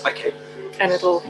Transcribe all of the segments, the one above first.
Okay. And it'll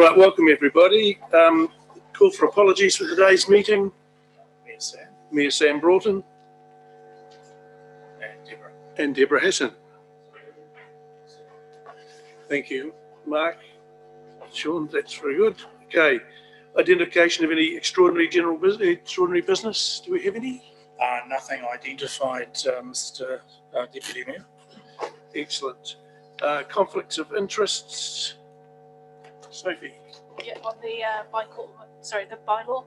Right, welcome everybody. Call for apologies for today's meeting. Mayor Sam Broughton. And Deborah Hassan. Thank you, Mark. Sean, that's very good. Okay, identification of any extraordinary business. Do we have any? Nothing identified, Mr. Deputy Mayor. Excellent. Conflicts of interests. Sophie. Yeah, on the the bylaw,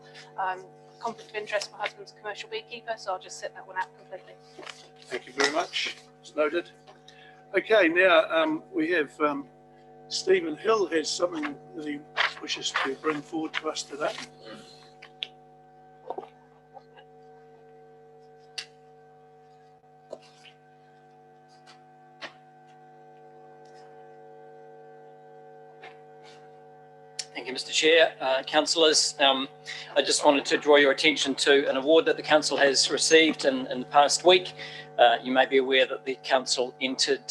conflict of interest. My husband's a commercial beekeeper, so I'll just set that one out completely. Thank you very much. It's noted. Okay, now we have Stephen Hill has something that he wishes to bring forward to us today. Thank you, Mr. Chair. Councillors, I just wanted to draw your attention to an award that the Council has received in the past week. You may be aware that the Council entered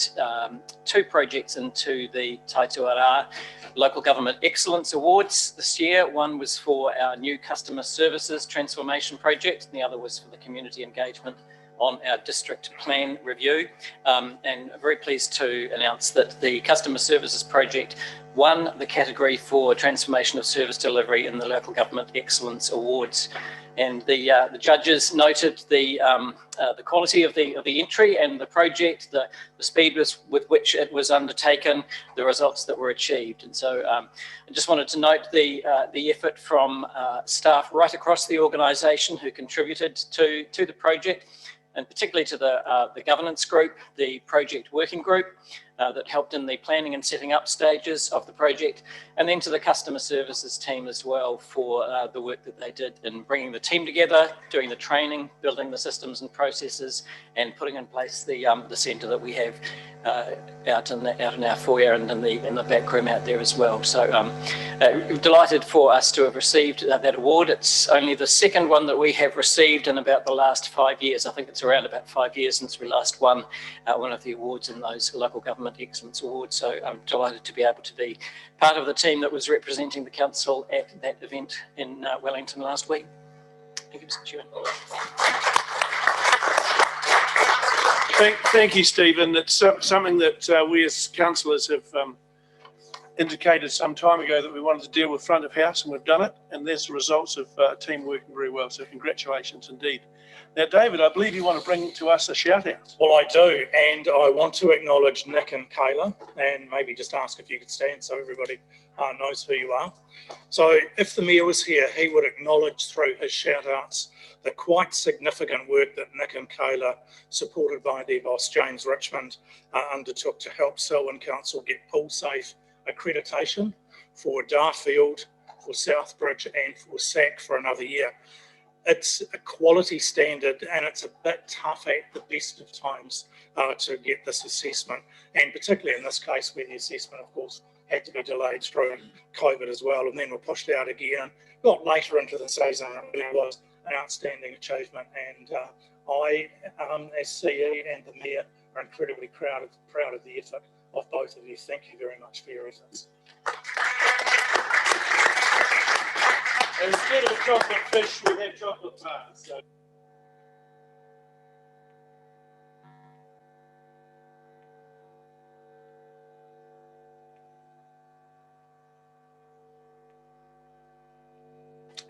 2 projects into the Taituara Local Government Excellence Awards this year. One was for our new customer services transformation project, and the other was for the community engagement on our district plan review. And I'm very pleased to announce that the customer services project won the category for transformation of service delivery in the Local Government Excellence Awards. And the judges noted the quality of the entry and the project, the speed with which it was undertaken, the results that were achieved. And so I just wanted to note the effort from staff right across the organisation who contributed to the project, and particularly to the governance group, the project working group that helped in the planning and setting up stages of the project, and then to the customer services team as well for the work that they did in bringing the team together, doing the training, building the systems and processes, and putting in place the centre that we have out in our foyer and in the back room out there as well. So delighted for us to have received that award. It's only the second one that we have received in about the last 5 years. I think it's around about 5 years since we last won one of the awards in those Local Government Excellence Awards. So I'm delighted to be able to be part of the team that was representing the council at that event in Wellington last week. Thank you, Mr. Chair. Thank you, Stephen. It's something that we as councillors have indicated some time ago that we wanted to deal with front of house, and we've done it, and there's the results of team working very well, so congratulations indeed. Now, David, I believe you want to bring to us a shout out. Well, I do, and I want to acknowledge Nick and Kayla, and maybe just ask if you could stand so everybody knows who you are. So if the Mayor was here, he would acknowledge through his shout outs the quite significant work that Nick and Kayla, supported by their boss James Richmond, undertook to help Selwyn Council get pool safe accreditation for Darfield, for Southbridge and for SAC for another year. It's a quality standard, and it's a bit tough at the best of times to get this assessment, and particularly in this case where the assessment of course had to be delayed through COVID as well, and then were pushed out again, got later into the season. It really was an outstanding achievement, and I, as CE and the Mayor, are incredibly proud of the effort of both of you. Thank you very much for your efforts. And instead of chocolate fish, we had chocolate tarts. So.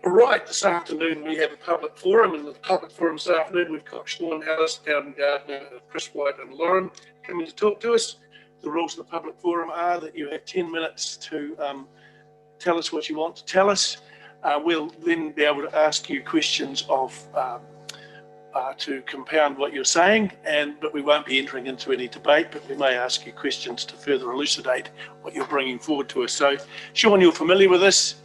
Right, this afternoon we have a public forum, and the public forum this afternoon we've got Sean Harris, Garden Gardener, Chris White and Lauren coming to talk to us. The rules of the public forum are that you have 10 minutes to tell us what you want to tell us. We'll then be able to ask you questions to compound what you're saying, but we won't be entering into any debate, but we may ask you questions to further elucidate what you're bringing forward to us. So, Sean, you're familiar with this.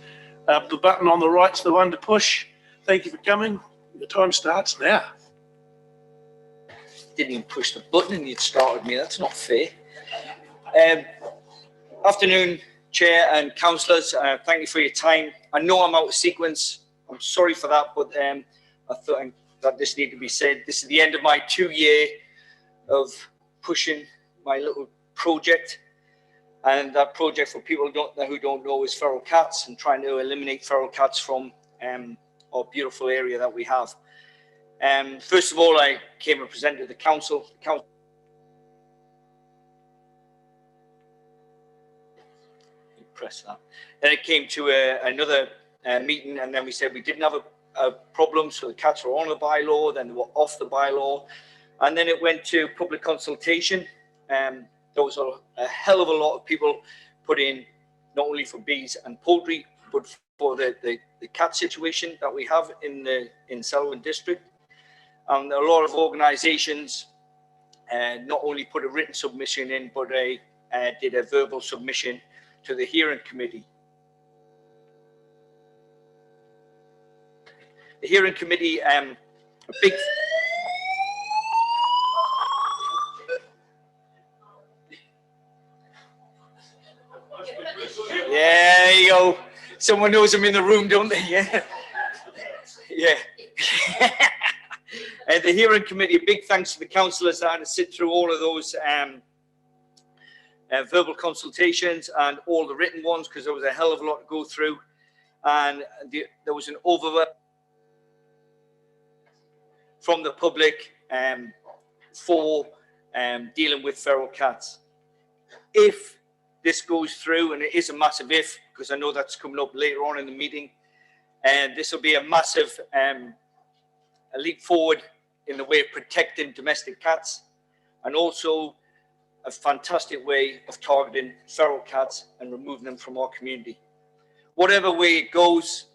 The button on the right's the one to push. Thank you for coming. Your time starts now. Didn't even push the button and you'd started me. That's not fair. Afternoon, Chair and councillors. Thank you for your time. I know I'm out of sequence. I'm sorry for that, but I thought that this needed to be said. This is the end of my 2 year of pushing my little project. And that project, for people who don't know, is feral cats and trying to eliminate feral cats from our beautiful area that we have. First of all, I came and presented to the council. Press that. Then it came to another meeting, and then we said we didn't have a problem, so the cats were on the bylaw, then they were off the bylaw, and then it went to public consultation. There was a hell of a lot of people put in, not only for bees and poultry, but for the cat situation that we have in Selwyn district. And a lot of organisations not only put a written submission in, but they did a verbal submission to the hearing committee. The hearing committee, a big... There you go. Someone knows I'm in the room, don't they? Yeah. Yeah. And the hearing committee, a big thanks to the councillors that had to sit through all of those verbal consultations and all the written ones, because there was a hell of a lot to go through, and there was an overwhelm from the public for dealing with feral cats. If this goes through, and it is a massive if, because I know that's coming up later on in the meeting, and this will be a massive a leap forward in the way of protecting domestic cats, and also a fantastic way of targeting feral cats and removing them from our community. Whatever way it goes,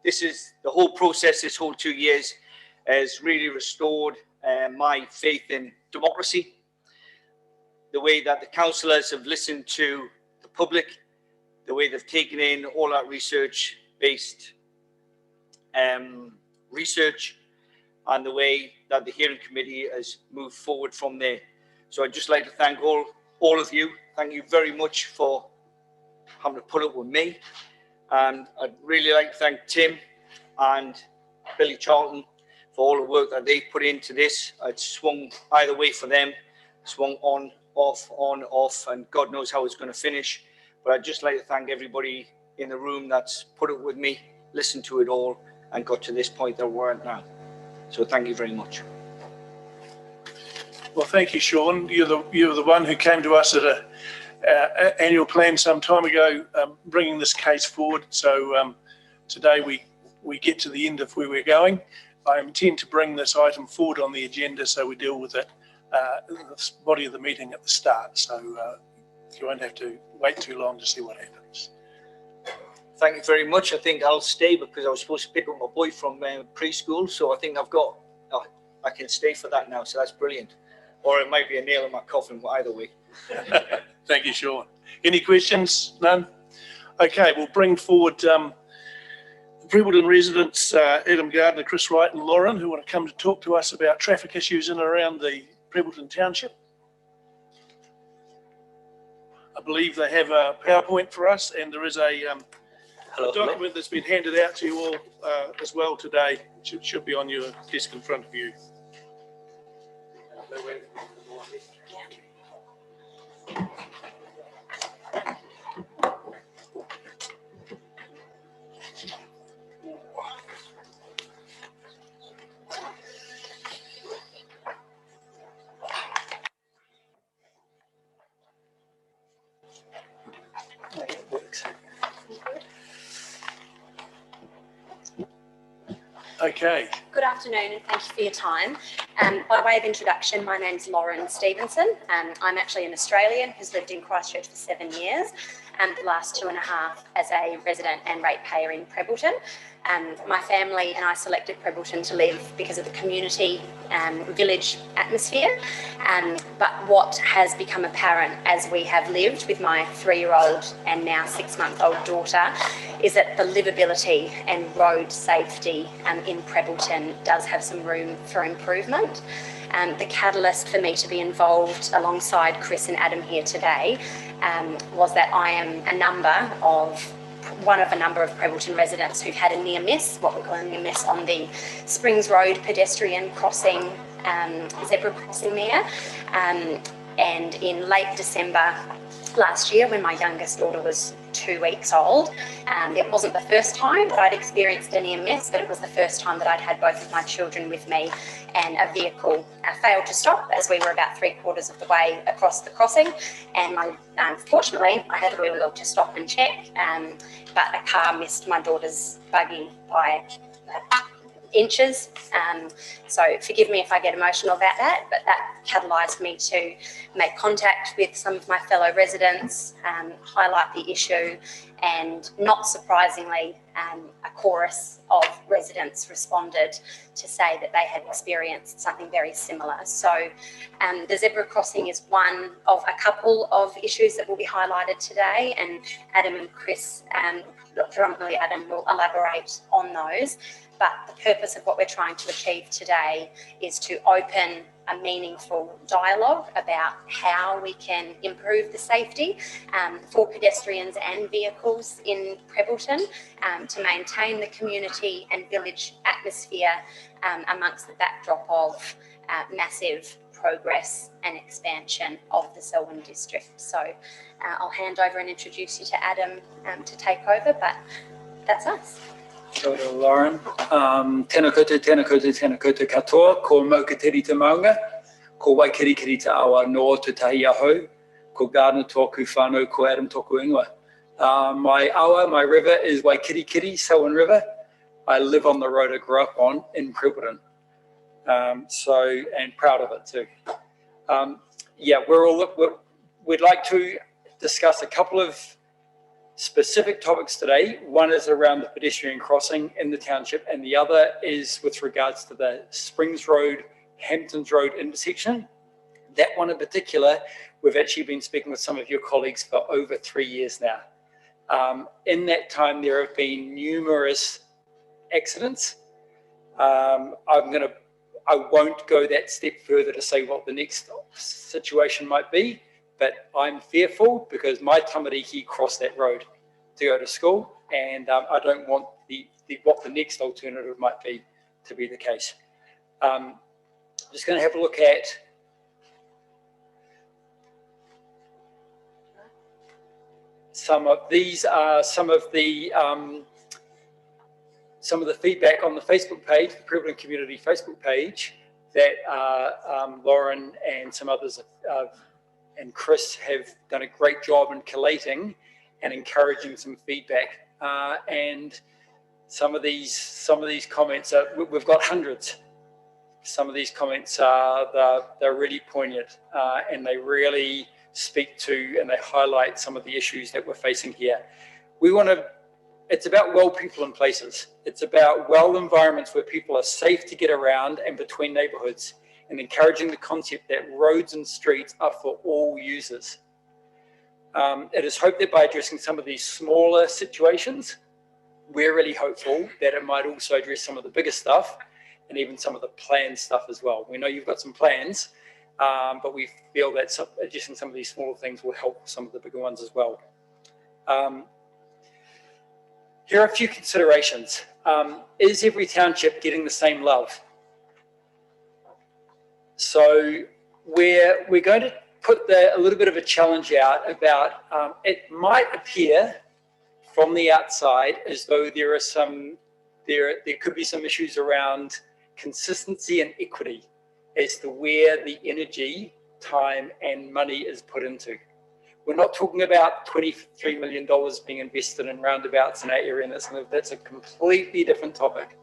this is the whole process. This whole 2 years has really restored my faith in democracy. The way that the councillors have listened to the public, the way they've taken in all that research-based research, and the way that the hearing committee has moved forward from there. So I'd just like to thank all of you. Thank you very much for having to put up with me. And I'd really like to thank Tim and Billy Charlton for all the work that they put into this. It swung either way for them, swung on, off, and God knows how it's going to finish. But I'd just like to thank everybody in the room that's put up with me, listened to it all, and got to this point that we're at now. So thank you very much. Well, thank you, Sean. You're the one who came to us at a annual plan some time ago, bringing this case forward. So today we get to the end of where we're going. I intend to bring this item forward on the agenda so we deal with it in the body of the meeting at the start. So you won't have to wait too long to see what happens. Thank you very much. I think I'll stay because I was supposed to pick up my boy from preschool. So I think I can stay for that now. So that's brilliant. Or it might be a nail in my coffin, either way. Thank you, Sean. Any questions? None? Okay, we'll bring forward the Prebleton residents, Adam Gardner, Chris Wright and Lauren, who want to come to talk to us about traffic issues in and around the Prebleton Township. I believe they have a PowerPoint for us, and there is a document that's been handed out to you all as well today. It should be on your desk in front of you. Okay. Good afternoon and thank you for your time. By way of introduction, my name's Lauren Stevenson. I'm actually an Australian who's lived in Christchurch for 7 years, the last 2.5 as a resident and ratepayer in Prebleton. My family and I selected Prebleton to live because of the community village atmosphere. But what has become apparent as we have lived with my 3-year-old and now 6-month-old daughter is that the livability and road safety in Prebleton does have some room for improvement. The catalyst for me to be involved alongside Chris and Adam here today was that I am one of a number of Prebleton residents who've had a near miss, what we call a near miss, on the Springs Road Pedestrian Crossing, zebra crossing there. And in late December, last year when my youngest daughter was 2 weeks old. It wasn't the first time that I'd experienced a near miss, but it was the first time that I'd had both of my children with me, and a vehicle failed to stop as we were about 3/4 of the way across the crossing. And fortunately, I had a wheel to stop and check, but a car missed my daughter's buggy by inches. So forgive me if I get emotional about that, but that catalysed me to make contact with some of my fellow residents, highlight the issue, and not surprisingly, a chorus of residents responded to say that they had experienced something very similar. So the zebra crossing is one of a couple of issues that will be highlighted today, and Adam and Chris, predominantly Adam, will elaborate on those. But the purpose of what we're trying to achieve today is to open a meaningful dialogue about how we can improve the safety for pedestrians and vehicles in Prebbleton, to maintain the community and village atmosphere amongst the backdrop of massive progress and expansion of the Selwyn district. So I'll hand over and introduce you to Adam to take over, but that's us. Kia ora, Lauren. Tēnā koutou, tēnā koutou, tēnā koutou katoa, ko maukatiri te maunga, ko waikirikiri te awa no te tahi ahau, ko Gardner tōku whanau, ko Adam tōku ingoa. My awa, my river is Waikirikiri, Selwyn River. I live on the road I grew up on in Prebbleton. And proud of it too. We'd like to discuss a couple of specific topics today. One is around the pedestrian crossing in the township, and the other is with regards to the Springs Road, Hamptons Road intersection. That one in particular, we've actually been speaking with some of your colleagues for over 3 years now. In that time, there have been numerous accidents. I won't go that step further to say what the next situation might be, but I'm fearful because my tamariki crossed that road to go to school, and I don't want what the next alternative might be to be the case. I'm just going to have a look at some of these are some of the feedback on the Facebook page, the Prebbleton Community Facebook page, that Lauren and some others and Chris have done a great job in collating and encouraging some feedback. And some of these comments we've got hundreds. Some of these comments they're really poignant, and they really speak to and they highlight some of the issues that we're facing here. It's about well people and places. It's about well environments where people are safe to get around and between neighbourhoods, and encouraging the concept that roads and streets are for all users. It is hoped that by addressing some of these smaller situations, we're really hopeful that it might also address some of the bigger stuff and even some of the planned stuff as well. We know you've got some plans, but we feel that addressing some of these smaller things will help some of the bigger ones as well. Here are a few considerations. Is every township getting the same love? So we're going to put a little bit of a challenge out about, it might appear from the outside as though there could be some issues around consistency and equity as to where the energy, time and money is put into. We're not talking about $23 million being invested in roundabouts in our area, and that's a completely different topic.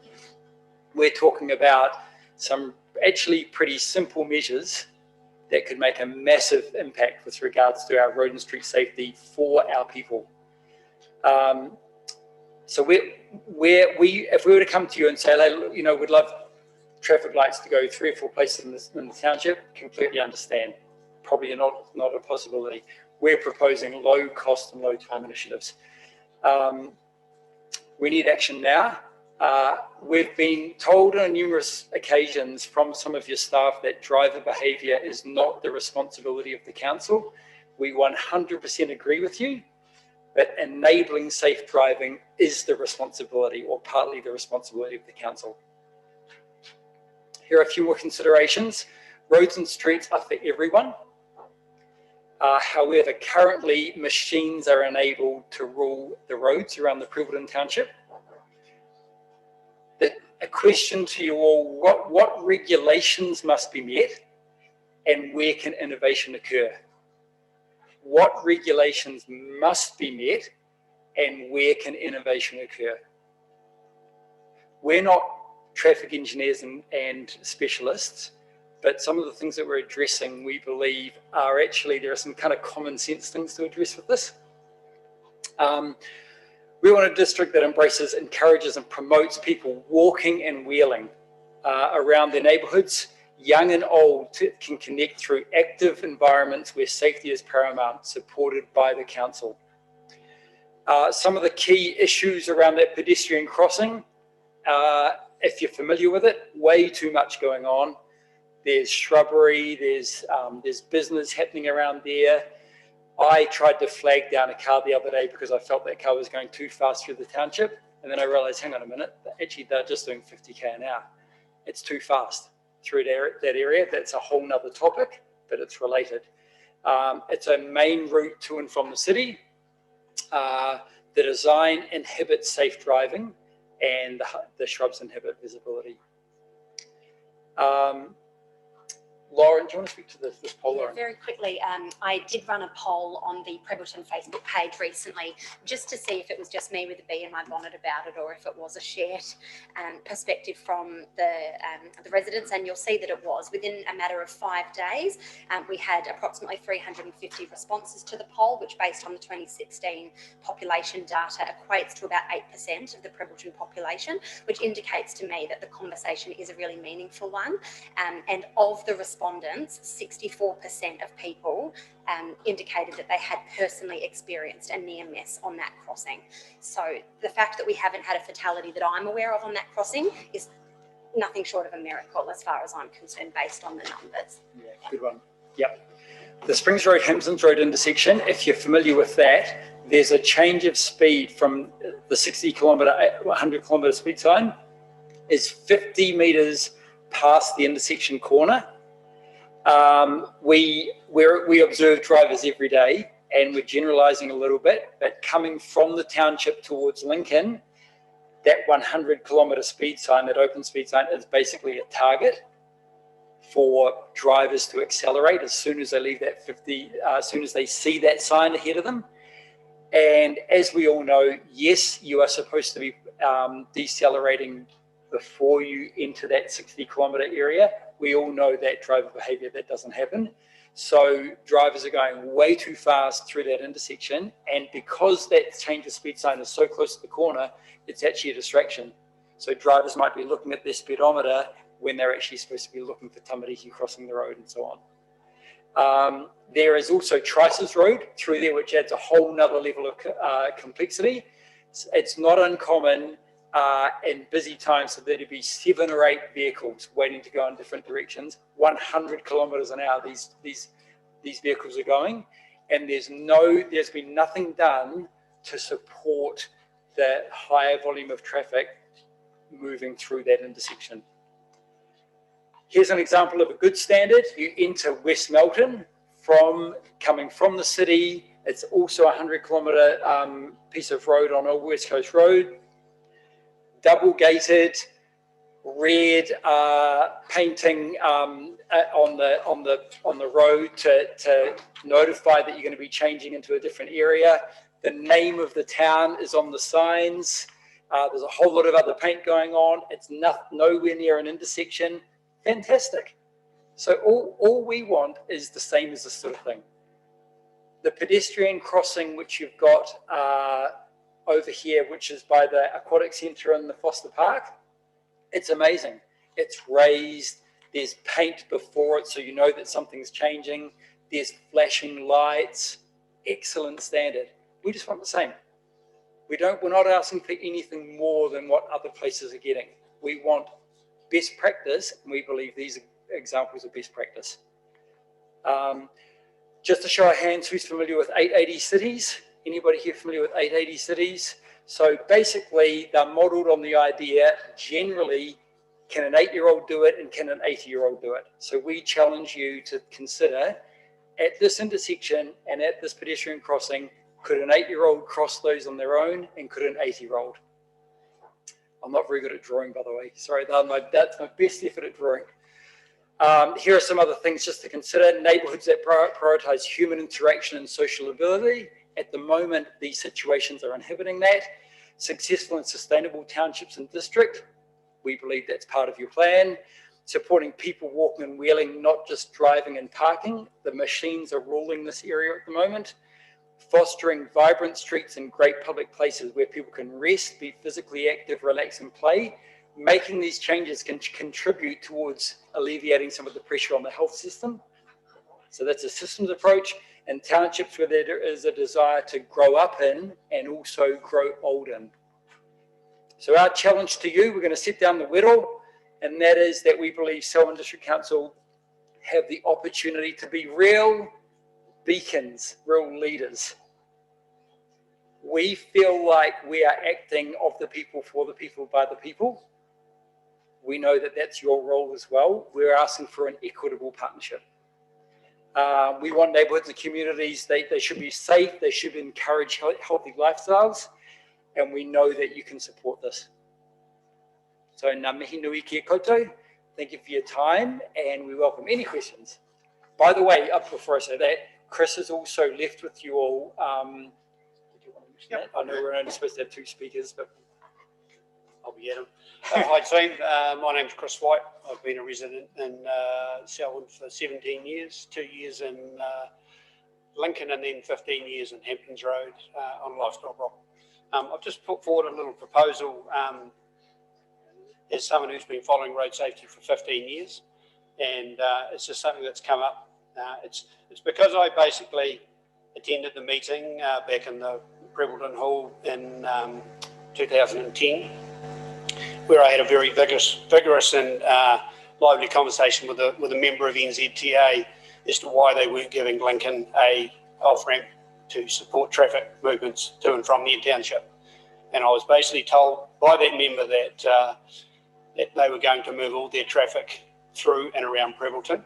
We're talking about some actually pretty simple measures that could make a massive impact with regards to our road and street safety for our people. So if we were to come to you and say, hey, we'd love traffic lights to go 3 or 4 places in the township, completely understand. Probably not a possibility. We're proposing low cost and low time initiatives. We need action now. We've been told on numerous occasions from some of your staff that driver behaviour is not the responsibility of the council. We 100% agree with you, but enabling safe driving is the responsibility, or partly the responsibility, of the council. Here are a few more considerations. Roads and streets are for everyone. However, currently machines are enabled to rule the roads around the Prevelton Township. A question to you all, what regulations must be met and where can innovation occur? What regulations must be met and where can innovation occur? We're not traffic engineers and specialists, but some of the things that we're addressing, we believe are actually, there are some kind of common sense things to address with this. We want a district that embraces, encourages and promotes people walking and wheeling around their neighbourhoods. Young and old can connect through active environments where safety is paramount, supported by the council. Some of the key issues around that pedestrian crossing, if you're familiar with it, way too much going on. There's shrubbery, there's business happening around there. I tried to flag down a car the other day because I felt that car was going too fast through the township. And then I realized, hang on a minute, actually they're just doing 50k an hour. It's too fast through that area. That's a whole nother topic, but it's related. It's a main route to and from the city. The design inhibits safe driving and the shrubs inhibit visibility. Lauren, do you want to speak to this poll? Yeah, very quickly, I did run a poll on the Prevelton Facebook page recently just to see if it was just me with a bee in my bonnet about it or if it was a shared perspective from the residents, and you'll see that it was. Within a matter of 5 days, we had approximately 350 responses to the poll, which based on the 2016 population data equates to about 8% of the Prevelton population, which indicates to me that the conversation is a really meaningful one. And of the respondents, 64% of people indicated that they had personally experienced a near miss on that crossing. So the fact that we haven't had a fatality that I'm aware of on that crossing is nothing short of a miracle as far as I'm concerned based on the numbers. Yeah, good one. Yep. The Springs Road, Hamptons Road intersection, if you're familiar with that, there's a change of speed from the 100 kilometre speed sign is 50 metres past the intersection corner. We observe drivers every day, and we're generalising a little bit, but coming from the township towards Lincoln, that 100 kilometre speed sign, that open speed sign, is basically a target for drivers to accelerate as soon as they leave that 50, as soon as they see that sign ahead of them. And as we all know, yes, you are supposed to be decelerating before you enter that 60 kilometre area. We all know that driver behaviour, that doesn't happen. So drivers are going way too fast through that intersection. And because that change of speed sign is so close to the corner, it's actually a distraction. So drivers might be looking at their speedometer when they're actually supposed to be looking for Tamariki crossing the road and so on. There is also Trice's Road through there, which adds a whole nother level of complexity. It's not uncommon in busy times for there to be 7 or 8 vehicles waiting to go in different directions. 100 kilometres an hour these vehicles are going, and there's been nothing done to support the higher volume of traffic moving through that intersection. Here's an example of a good standard. You enter West Melton coming from the city. It's also a 100 kilometre piece of road on Old West Coast Road. Double gated, red painting on the road to notify that you're going to be changing into a different area. The name of the town is on the signs. There's a whole lot of other paint going on. It's nowhere near an intersection. Fantastic. So all we want is the same as this sort of thing. The pedestrian crossing, which you've got over here, which is by the aquatic centre in the Foster Park, it's amazing. It's raised, there's paint before it so you know that something's changing, there's flashing lights, excellent standard. We just want the same. We're not asking for anything more than what other places are getting. We want best practice, and we believe these examples of best practice. Just to show of hands, who's familiar with 880 cities? Anybody here familiar with 880 cities? So basically, they're modelled on the idea, generally, can an 8-year-old do it and can an 80-year-old do it? So we challenge you to consider, at this intersection and at this pedestrian crossing, could an 8-year-old cross those on their own, and could an 80-year-old? I'm not very good at drawing, by the way. Sorry, that's my best effort at drawing. Here are some other things just to consider. Neighbourhoods that prioritise human interaction and social ability. At the moment, these situations are inhibiting that. Successful and sustainable townships and district. We believe that's part of your plan. Supporting people walking and wheeling, not just driving and parking. The machines are ruling this area at the moment. Fostering vibrant streets and great public places where people can rest, be physically active, relax and play. Making these changes can contribute towards alleviating some of the pressure on the health system. So that's a systems approach. And townships where there is a desire to grow up in and also grow old in. So our challenge to you, we're going to set down the whittle, and that is that we believe Selwyn District Council have the opportunity to be real beacons, real leaders. We feel like we are acting of the people, for the people, by the people. We know that that's your role as well. We're asking for an equitable partnership. We want neighbourhoods and communities, they should be safe, they should encourage healthy lifestyles, and we know that you can support this. So ngā mihi nui kia koutou. Thank you for your time, and we welcome any questions. By the way, before I say that, Chris has also left with you all. Did you want to mention that? I know we're only supposed to have 2 speakers, but I'll be Adam. Hi team, my name's Chris White. I've been a resident in Selwyn for 17 years, 2 years in Lincoln and then 15 years in Hamptons Road on Lifestyle Block. I've just put forward a little proposal as someone who's been following road safety for 15 years, and it's just something that's come up. It's because I basically attended the meeting back in the Prebbleton Hall in 2010, where I had a very vigorous and lively conversation with a member of NZTA as to why they weren't giving Lincoln a off-ramp to support traffic movements to and from their township. And I was basically told by that member that they were going to move all their traffic through and around Prebbleton,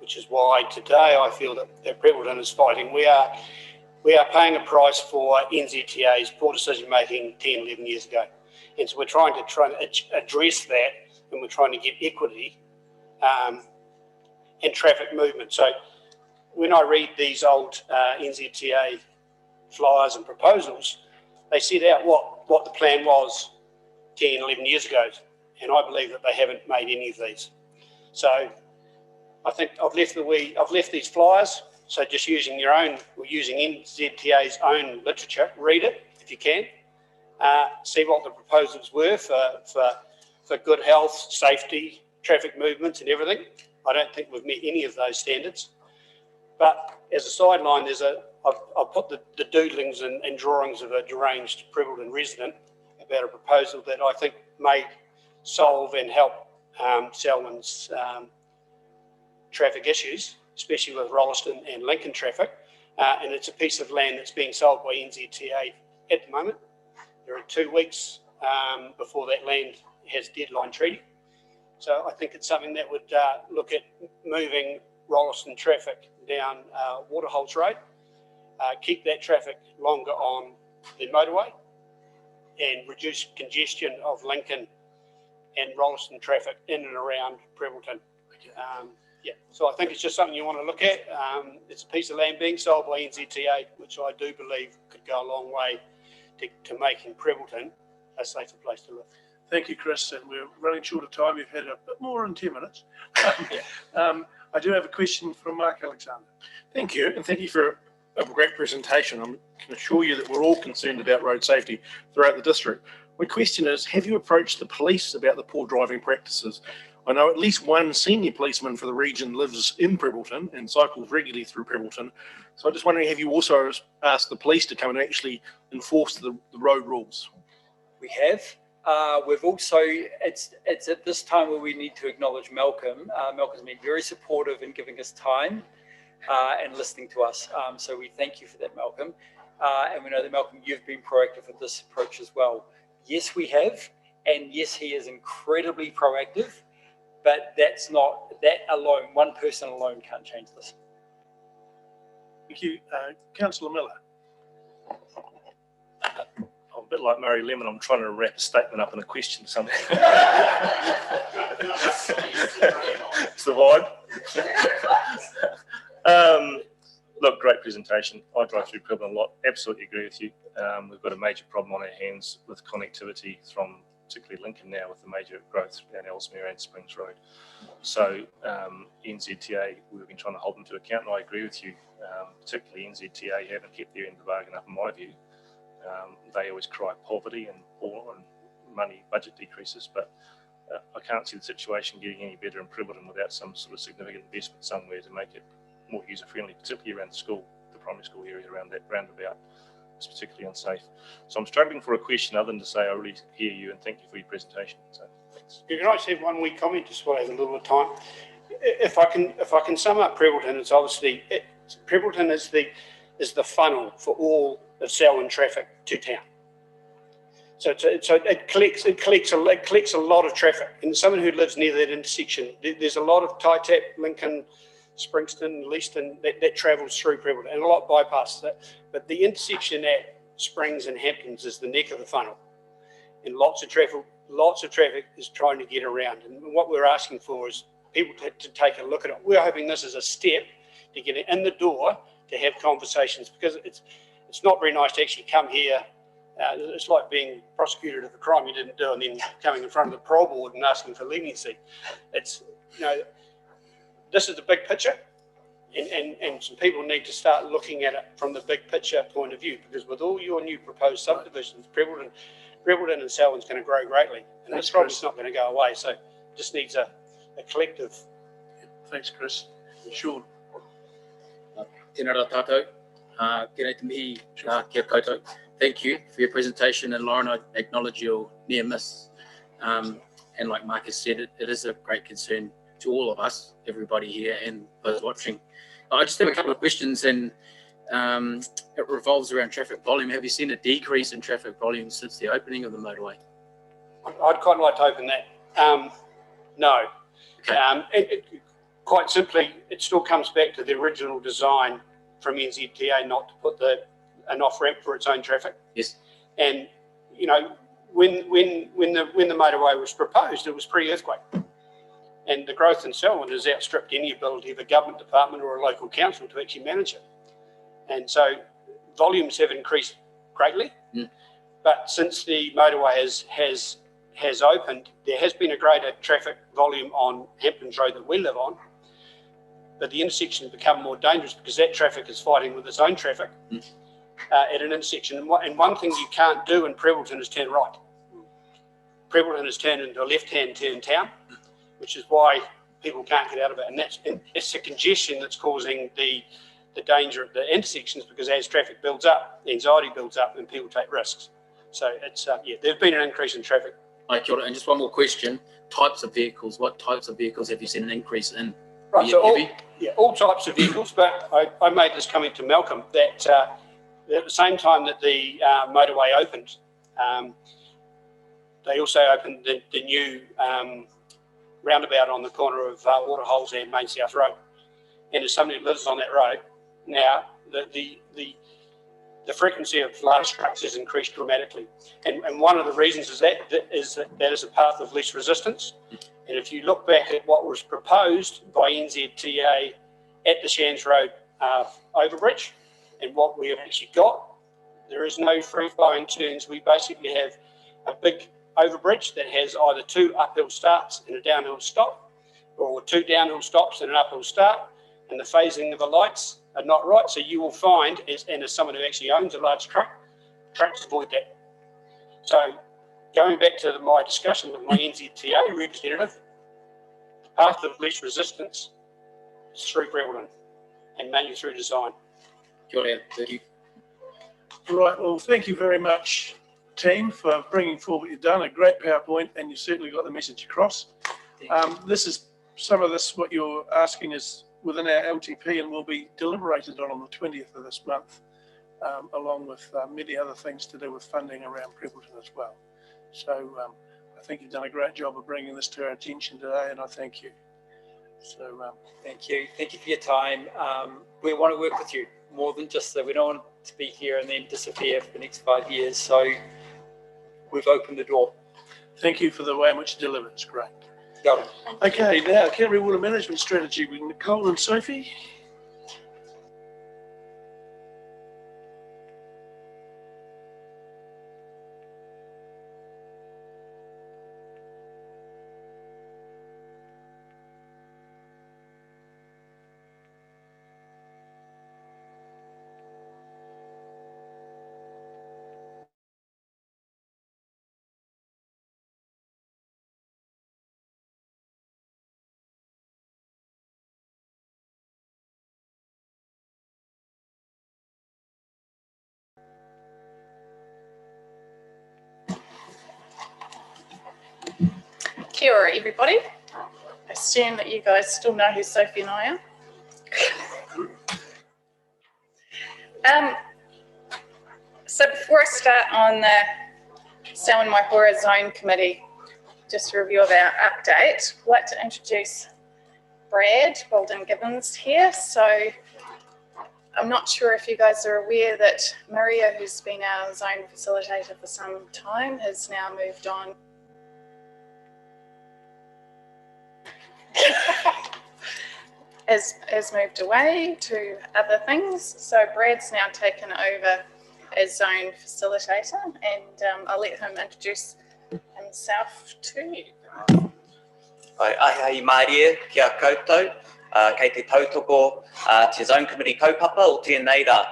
which is why today I feel that Prebbleton is fighting. We are paying a price for NZTA's poor decision making 10, 11 years ago. And so we're trying to address that, and we're trying to get equity in traffic movement. So when I read these old NZTA flyers and proposals, they set out what the plan was 10, 11 years ago, and I believe that they haven't made any of these. So I think I've left these flyers. So just using using NZTA's own literature, read it if you can. See what the proposals were for good health, safety, traffic movements and everything. I don't think we've met any of those standards. But as a sideline, I've put the doodlings and drawings of a deranged Prebbleton resident about a proposal that I think may solve and help Selwyn's traffic issues, especially with Rolleston and Lincoln traffic. And it's a piece of land that's being sold by NZTA at the moment. There are 2 weeks before that land has deadline treaty. So I think it's something that would look at moving Rolleston traffic down Waterholes Road, keep that traffic longer on the motorway, and reduce congestion of Lincoln and Rolleston traffic in and around Prebbleton. Yeah, so I think it's just something you want to look at. It's a piece of land being sold by NZTA, which I do believe could go a long way to making Prebbleton a safer place to live. Thank you, Chris, and we're running short of time. We've had a bit more than 10 minutes. I do have a question from Mark Alexander. Thank you, and thank you for a great presentation. I can assure you that we're all concerned about road safety throughout the district. My question is, have you approached the police about the poor driving practices? I know at least one senior policeman for the region lives in Prebbleton and cycles regularly through Prebbleton. So I'm just wondering, have you also asked the police to come and actually enforce the road rules? we have. We've also, it's at this time where we need to acknowledge Malcolm. Malcolm's been very supportive in giving us time and listening to us. So we thank you for that, Malcolm. And we know that, Malcolm, you've been proactive with this approach as well. Yes, we have. And yes, he is incredibly proactive, but that's not, that alone, one person alone can't change this. Thank you. Councillor Miller. I'm a bit like Murray Lemon. I'm trying to wrap a statement up in a question somehow. It's the vibe. Look, great presentation. I drive through Pilbara a lot. Absolutely agree with you. We've got a major problem on our hands with connectivity from particularly Lincoln now with the major growth down Ellesmere and Springs Road. So NZTA, we've been trying to hold them to account, and I agree with you. Particularly NZTA haven't kept their end of the bargain up in my view. They always cry poverty and poor and money budget decreases, but I can't see the situation getting any better in Privilton without some sort of significant investment somewhere to make it more user-friendly, particularly around the school, the primary school area around that roundabout. It's particularly unsafe. So I'm struggling for a question other than to say I really hear you and thank you for your presentation. So thanks. Can I just have one wee comment just while I have a little bit of time? If I can sum up Privilton, it's obviously Privilton is the funnel for all of Selwyn traffic to town. So it collects a lot of traffic. And someone who lives near that intersection, there's a lot of tie-tap, Lincoln, Springston, Leeson that travels through Privilton, and a lot bypasses that. But the intersection at Springs and Hamptons is the neck of the funnel, and lots of traffic is trying to get around. And what we're asking for is people to take a look at it. We're hoping this is a step to get it in the door to have conversations, because it's not very nice to actually come here. It's like being prosecuted of a crime you didn't do and then coming in front of the parole board and asking for leniency. It's, this is the big picture, and some people need to start looking at it from the big picture point of view, because with all your new proposed subdivisions, Privilton and Selwyn's going to grow greatly, and this problem's not going to go away. So it just needs a collective. Thanks, Chris. Sean. Tēnā rā tātou. Tēnā te mihi, kia koutou. Thank you for your presentation, and Lauren, I acknowledge your near miss. And like Marcus said, it is a great concern to all of us, everybody here and those watching. I just have a couple of questions, and it revolves around traffic volume. Have you seen a decrease in traffic volume since the opening of the motorway? I'd quite like to open that. No. Okay. Quite simply, it still comes back to the original design from NZTA not to put an off-ramp for its own traffic. Yes. And, when the motorway was proposed, it was pre-earthquake. And the growth in Selwyn has outstripped any ability of a government department or a local council to actually manage it. And so volumes have increased greatly. But since the motorway has opened, there has been a greater traffic volume on Hamptons Road that we live on. But the intersection has become more dangerous because that traffic is fighting with its own traffic at an intersection. And one thing you can't do in Privilton is turn right. Privilton has turned into a left-hand turn town, which is why people can't get out of it. And it's the congestion that's causing the danger at the intersections, because as traffic builds up, the anxiety builds up and people take risks. So it's, there's been an increase in traffic. Kia ora. And just one more question, types of vehicles, what types of vehicles have you seen an increase in? Right, so all types of vehicles, but I made this comment to Malcolm that at the same time that the motorway opened, they also opened the new roundabout on the corner of Waterholes and Main South Road. And as somebody who lives on that road, now the frequency of large trucks has increased dramatically. And one of the reasons is that is a path of least resistance. And if you look back at what was proposed by NZTA at the Shands Road overbridge and what we have actually got, there is no free-flowing turns. We basically have a big overbridge that has either two uphill starts and a downhill stop, or two downhill stops and an uphill start, and the phasing of the lights are not right. So you will find, and as someone who actually owns a large truck, trucks avoid that. So going back to my discussion with my NZTA representative, the path of least resistance is through Privilton and mainly through design. Kia ora, thank you. Right, well, thank you very much, team, for bringing forward what you've done. A great PowerPoint, and you certainly got the message across. This is some of this, what you're asking is within our LTP and will be deliberated on the 20th of this month, along with many other things to do with funding around Privilton as well. So I think you've done a great job of bringing this to our attention today, and I thank you. So, Thank you. Thank you for your time. We want to work with you more than just that. We don't want to be here and then disappear for the next 5 years. So we've opened the door. thank you for the way in which you deliver. It's great. Got it. Okay, now Canterbury Water Management Strategy with Nicole and Sophie. Kia ora, everybody. I assume that you guys still know who Sophie and I are. So before I start on the Selwyn Waihora Zone Committee, just a review of our update, I'd like to introduce Brad Walden-Gibbons here. So I'm not sure if you guys are aware that Maria, who's been our zone facilitator for some time, has now moved on. has moved away to other things. So Brad's now taken over as zone facilitator, and I'll let him introduce himself to you. Ai Maria, kia koutou, kei te tautoko te Zone Committee kaupapa o tēnei rā.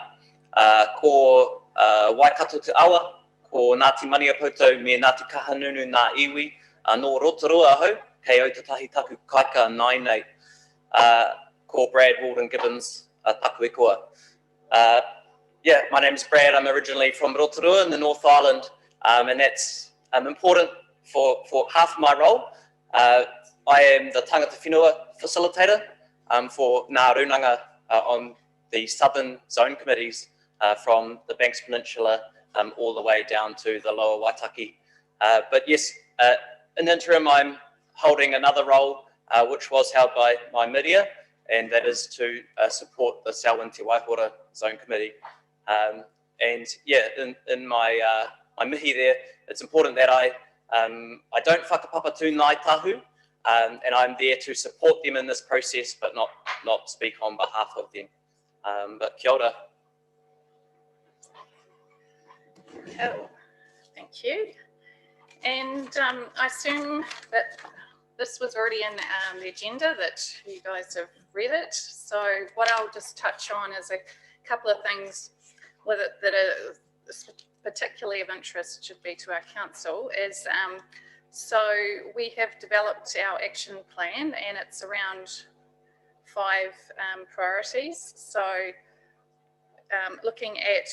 Ko Waikato te awa, ko Ngāti Mania koutou me Ngāti Kahanunu ngā iwi, no Rotorua hau, kei au tatahi taku kaika nai nei. Ko Brad Walden-Gibbons taku e koa. Yeah, my name is Brad. I'm originally from Rotorua in the North Island, and that's important for half of my role. I am the tangata whenua facilitator for Ngā Runanga on the Southern Zone Committees from the Banks Peninsula all the way down to the Lower Waitaki. But yes, in the interim, I'm holding another role which was held by my media, and that is to support the Selwyn Te Waihora Zone Committee. And yeah, in my my mihi there, it's important that I don't whakapapa tū ngai tahu, and I'm there to support them in this process, but not speak on behalf of them. But kia ora. Cool. Thank you. And I assume that this was already in the agenda, that you guys have read it. So what I'll just touch on is a couple of things with it that are particularly of interest, should be to our council, is so we have developed our action plan, and it's around 5 priorities. So looking at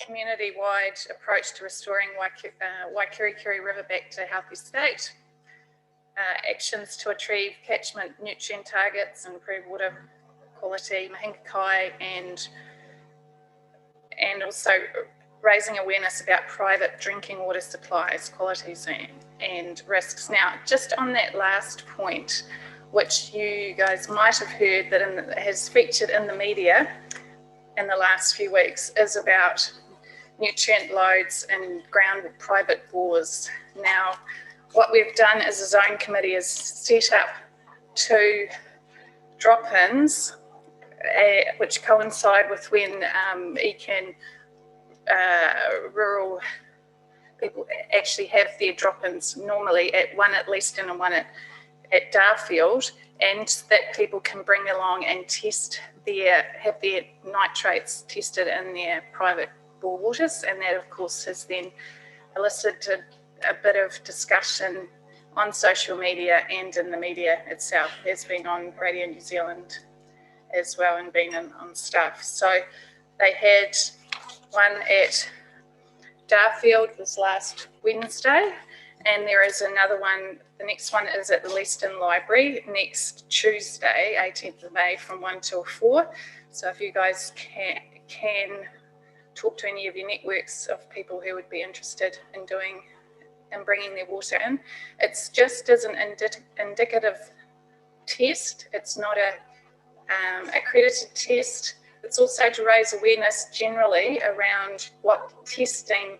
community-wide approach to restoring Waikirikiri River back to a healthy state, actions to achieve catchment nutrient targets and improve water quality, mahinga kai, and also raising awareness about private drinking water supplies, qualities and risks. Now, just on that last point, which you guys might have heard that has featured in the media in the last few weeks, is about nutrient loads and ground private bores. Now, what we've done as a zone committee is set up 2 drop-ins, which coincide with when ECAN rural people actually have their drop-ins normally, one at Leeson and one at Darfield, and that people can bring along and have their nitrates tested in their private bore waters. And that, of course, has then elicited a bit of discussion on social media and in the media itself. It's been on Radio New Zealand as well and been on stuff. So they had one at Darfield this last Wednesday, and there is another one. The next one is at the Leeson Library next Tuesday, 18th of May, from 1 till 4. So if you guys can talk to any of your networks of people who would be interested in doing and bringing their water in. It's just as an indicative test. It's not a accredited test. It's also to raise awareness generally around what testing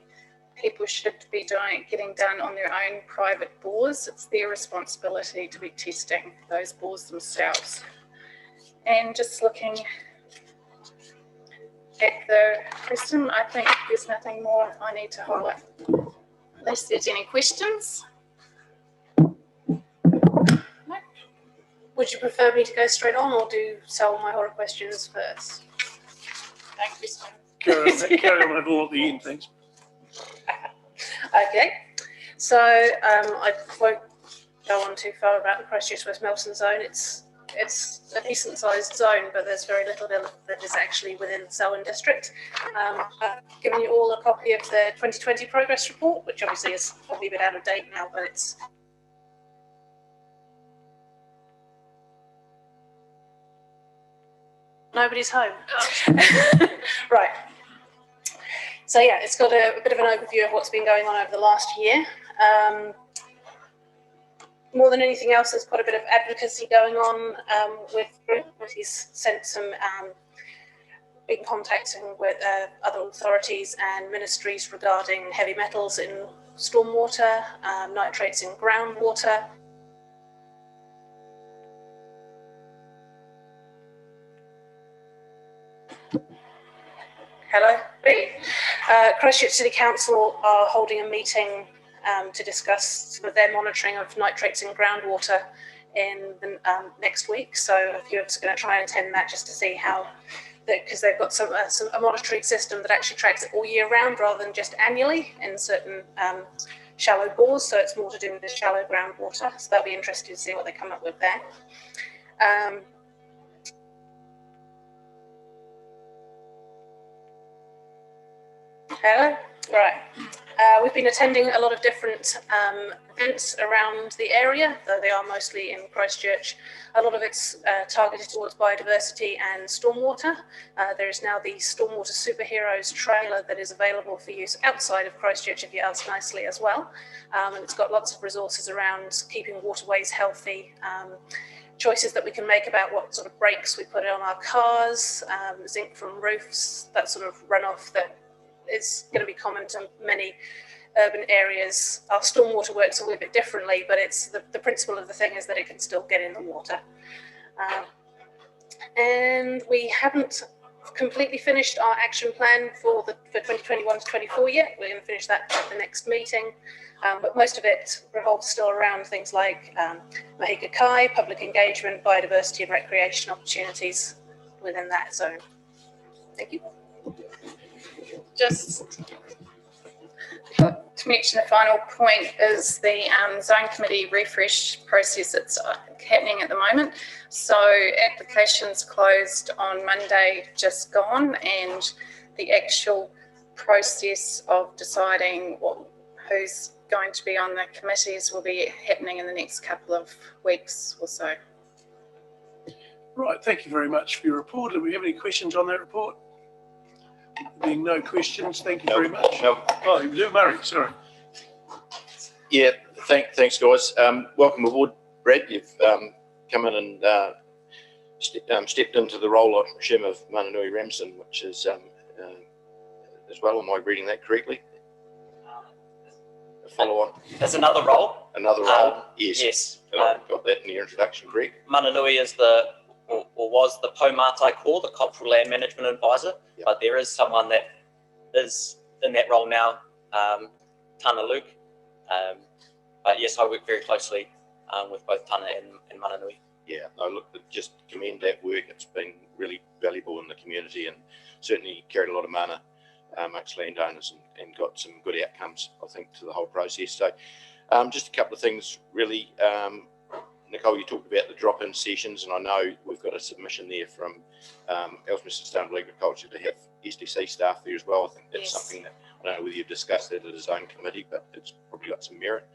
people should be getting done on their own private bores. It's their responsibility to be testing those bores themselves. And just looking at the question, I think there's nothing more I need to hold up, unless there's any questions. Would you prefer me to go straight on or do Selwyn my horror questions first? Thank you, Stephen. Carry on with all at the end, thanks. Okay, so I won't go on too far about the Christchurch West Melton zone. It's a decent sized zone, but there's very little that is actually within the Selwyn district. I've given you all a copy of the 2020 progress report, which obviously is probably a bit out of date now, but it's nobody's home. Right. So yeah, it's got a bit of an overview of what's been going on over the last year. More than anything else, there's quite a bit of advocacy going on with he's sent some been contacting with other authorities and ministries regarding heavy metals in stormwater, nitrates in groundwater. Hello. Christchurch City Council are holding a meeting to discuss some of their monitoring of nitrates in groundwater in the, next week. So if you're just going to try and attend that, just to see how, because they've got a monitoring system that actually tracks it all year round rather than just annually in certain shallow bores. So it's more to do with the shallow groundwater. So that'll be interesting to see what they come up with there. Hello. Right. We've been attending a lot of different events around the area, though they are mostly in Christchurch. A lot of it's targeted towards biodiversity and stormwater. There is now the Stormwater Superheroes trailer that is available for use outside of Christchurch, if you ask nicely, as well. And it's got lots of resources around keeping waterways healthy, choices that we can make about what sort of brakes we put on our cars, zinc from roofs, that sort of runoff that is going to be common to many urban areas. Our stormwater works a little bit differently, but it's the principle of the thing is that it can still get in the water. And we haven't completely finished our action plan for 2021 to 24 yet. We're going to finish that at the next meeting. But most of it revolves still around things like Mahika Kai, public engagement, biodiversity and recreation opportunities within that zone. Thank you. Just to mention a final point is the zone committee refresh process that's happening at the moment. So applications closed on Monday just gone, and the actual process of deciding who's going to be on the committees will be happening in the next couple of weeks or so. Right, thank you very much for your report. Do we have any questions on that report? Being no questions, thank you very much. No. Oh, you do, Murray, sorry. Yeah, thanks, guys. Welcome aboard, Brad. You've come in and stepped into the role of Shem of Mananui Ramsden, which is as well. Am I reading that correctly? Follow on. There's another role. Another role. Yes. Yes. Got that in your introduction, correct? Mananui is was the Paumatai Core, the Cultural Land Management Advisor, yep. But there is someone that is in that role now, Tana Luke. But yes, I work very closely with both Tana and Mananui. Yeah, no, look, just commend that work. It's been really valuable in the community and certainly carried a lot of mana amongst landowners and got some good outcomes, I think, to the whole process. So just a couple of things, really. Nicole, you talked about the drop-in sessions, and I know we've got a submission there from Ellesmere Sustainable Agriculture to have SDC staff there as well. I think that's something that, I don't know whether you've discussed that at his own committee, but it's probably got some merit.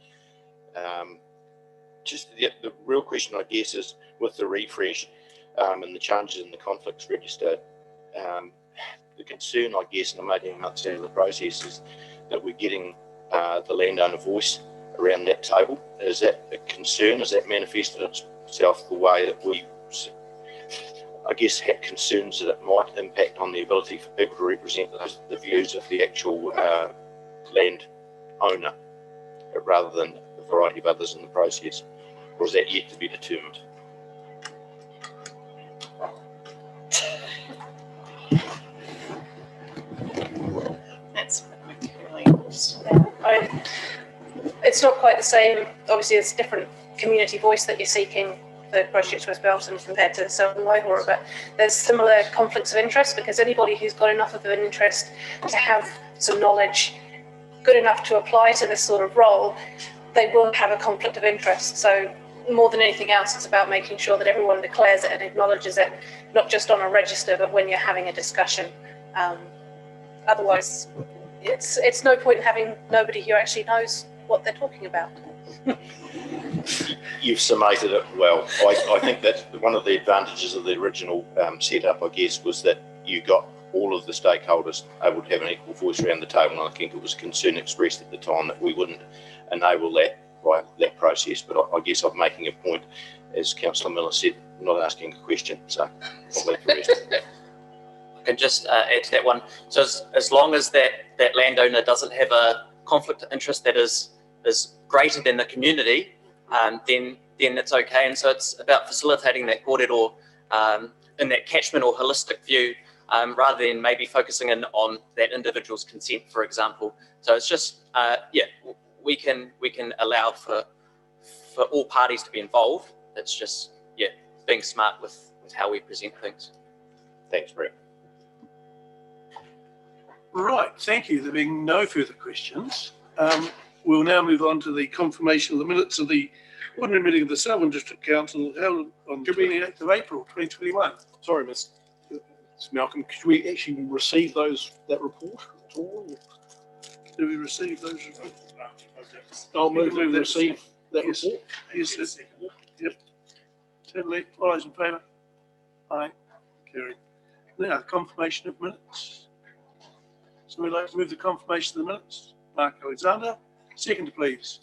Just the real question, I guess, is with the refresh and the changes in the conflicts register, the concern, I guess, and I made him understand the process is that we're getting the landowner voice around that table. Is that a concern? Has that manifested itself the way that we, I guess, had concerns that it might impact on the ability for people to represent the views of the actual land owner, rather than a variety of others in the process? Or is that yet to be determined? That's really It's not quite the same. Obviously, it's a different community voice that you're seeking for Christchurch West Belton compared to Selwyn Waihora, but there's similar conflicts of interest, because anybody who's got enough of an interest to have some knowledge good enough to apply to this sort of role, they will have a conflict of interest. So more than anything else, it's about making sure that everyone declares it and acknowledges it, not just on a register, but when you're having a discussion. Otherwise, it's no point in having nobody who actually knows what they're talking about. You've summated it well. I think that one of the advantages of the original setup, I guess, was that you got all of the stakeholders able to have an equal voice around the table, and I think it was a concern expressed at the time that we wouldn't enable that by that process. But I guess I'm making a point, as Councillor Miller said, not asking a question, so I'll let the rest. I can just add to that one. So as long as that landowner doesn't have a conflict of interest that is greater than the community, then it's okay. And so it's about facilitating that kōrero in that catchment or holistic view, rather than maybe focusing in on that individual's consent, for example. So it's just we can allow for all parties to be involved. It's just being smart with how we present things. Thanks, Brett. Right, thank you. There being no further questions, we'll now move on to the confirmation of the minutes of the ordinary meeting of the Selwyn District Council held on the 28th of April 2021. Sorry, Mr. Malcolm, could we actually receive that report at all? Do we receive those reports? I'll move to receive that Yes. report. Yes, yep. Certainly. All those in favour? Aye. Carried. Now, confirmation of minutes. So we'd like to move the confirmation of the minutes. Mark Alexander, second, please.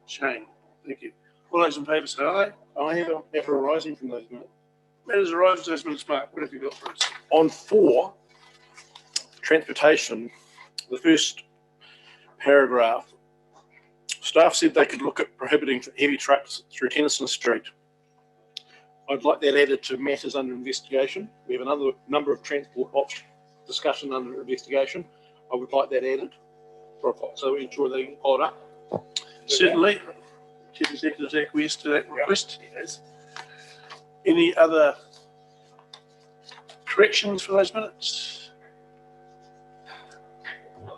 Shane, thank you. All those in favour say aye. I have a matter arising from those minutes. Matters arising from those minutes, Mark. What have you got for us? On 4, transportation, the first paragraph, staff said they could look at prohibiting heavy trucks through Tennyson Street. I'd like that added to matters under investigation. We have another number of transport options discussion under investigation. I would like that added so we ensure they get followed up. Certainly. Chief Executive acquiesced to that request. Any other corrections for those minutes?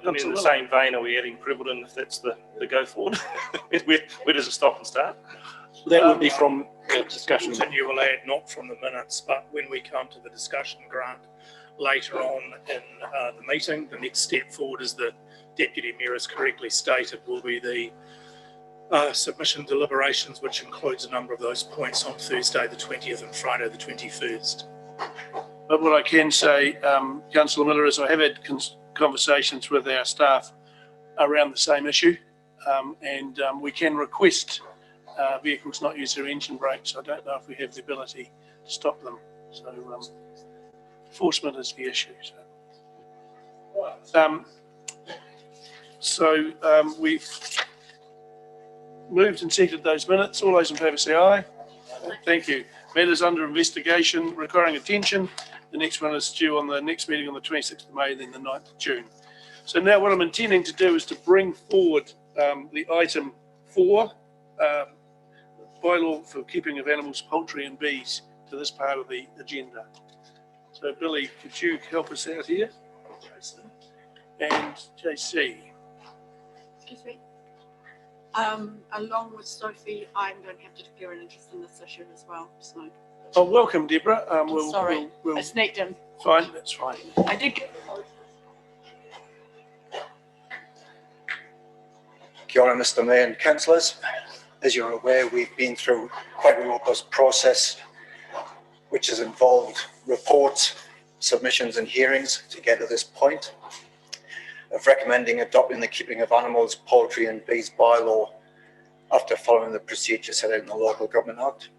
I mean, in the same vein, are we adding Prevelton if that's the go forward? where does it stop and start? That would be from discussion. Continual add, not from the minutes, but when we come to the discussion grant later on in the meeting, the next step forward, as the Deputy Mayor has correctly stated, will be the submission deliberations, which includes a number of those points on Thursday the 20th and Friday the 21st. But what I can say, Councillor Miller, is I have had conversations with our staff around the same issue, and we can request vehicles not use their engine brakes. I don't know if we have the ability to stop them. So enforcement is the issue. We've moved and seconded those minutes. All those in favour say aye. Thank you. Matters under investigation requiring attention. The next one is due on the next meeting on the 26th of May, then the 9th of June. So now what I'm intending to do is to bring forward the item 4, bylaw for keeping of animals, poultry and bees, to this part of the agenda. So Billy, could you help us out here? And JC. Excuse me. Along with Sophie, I'm going to have to declare an interest in this issue as well. So. Oh, welcome, Deborah. Sorry, I sneaked in. Fine, that's fine. I did get. Kia ora, Mr. Mayor and councillors. As you're aware, we've been through quite a robust process, which has involved reports, submissions and hearings to get to this point. of recommending adopting the keeping of animals, poultry and bees bylaw after following the procedure set out in the Local Government Act.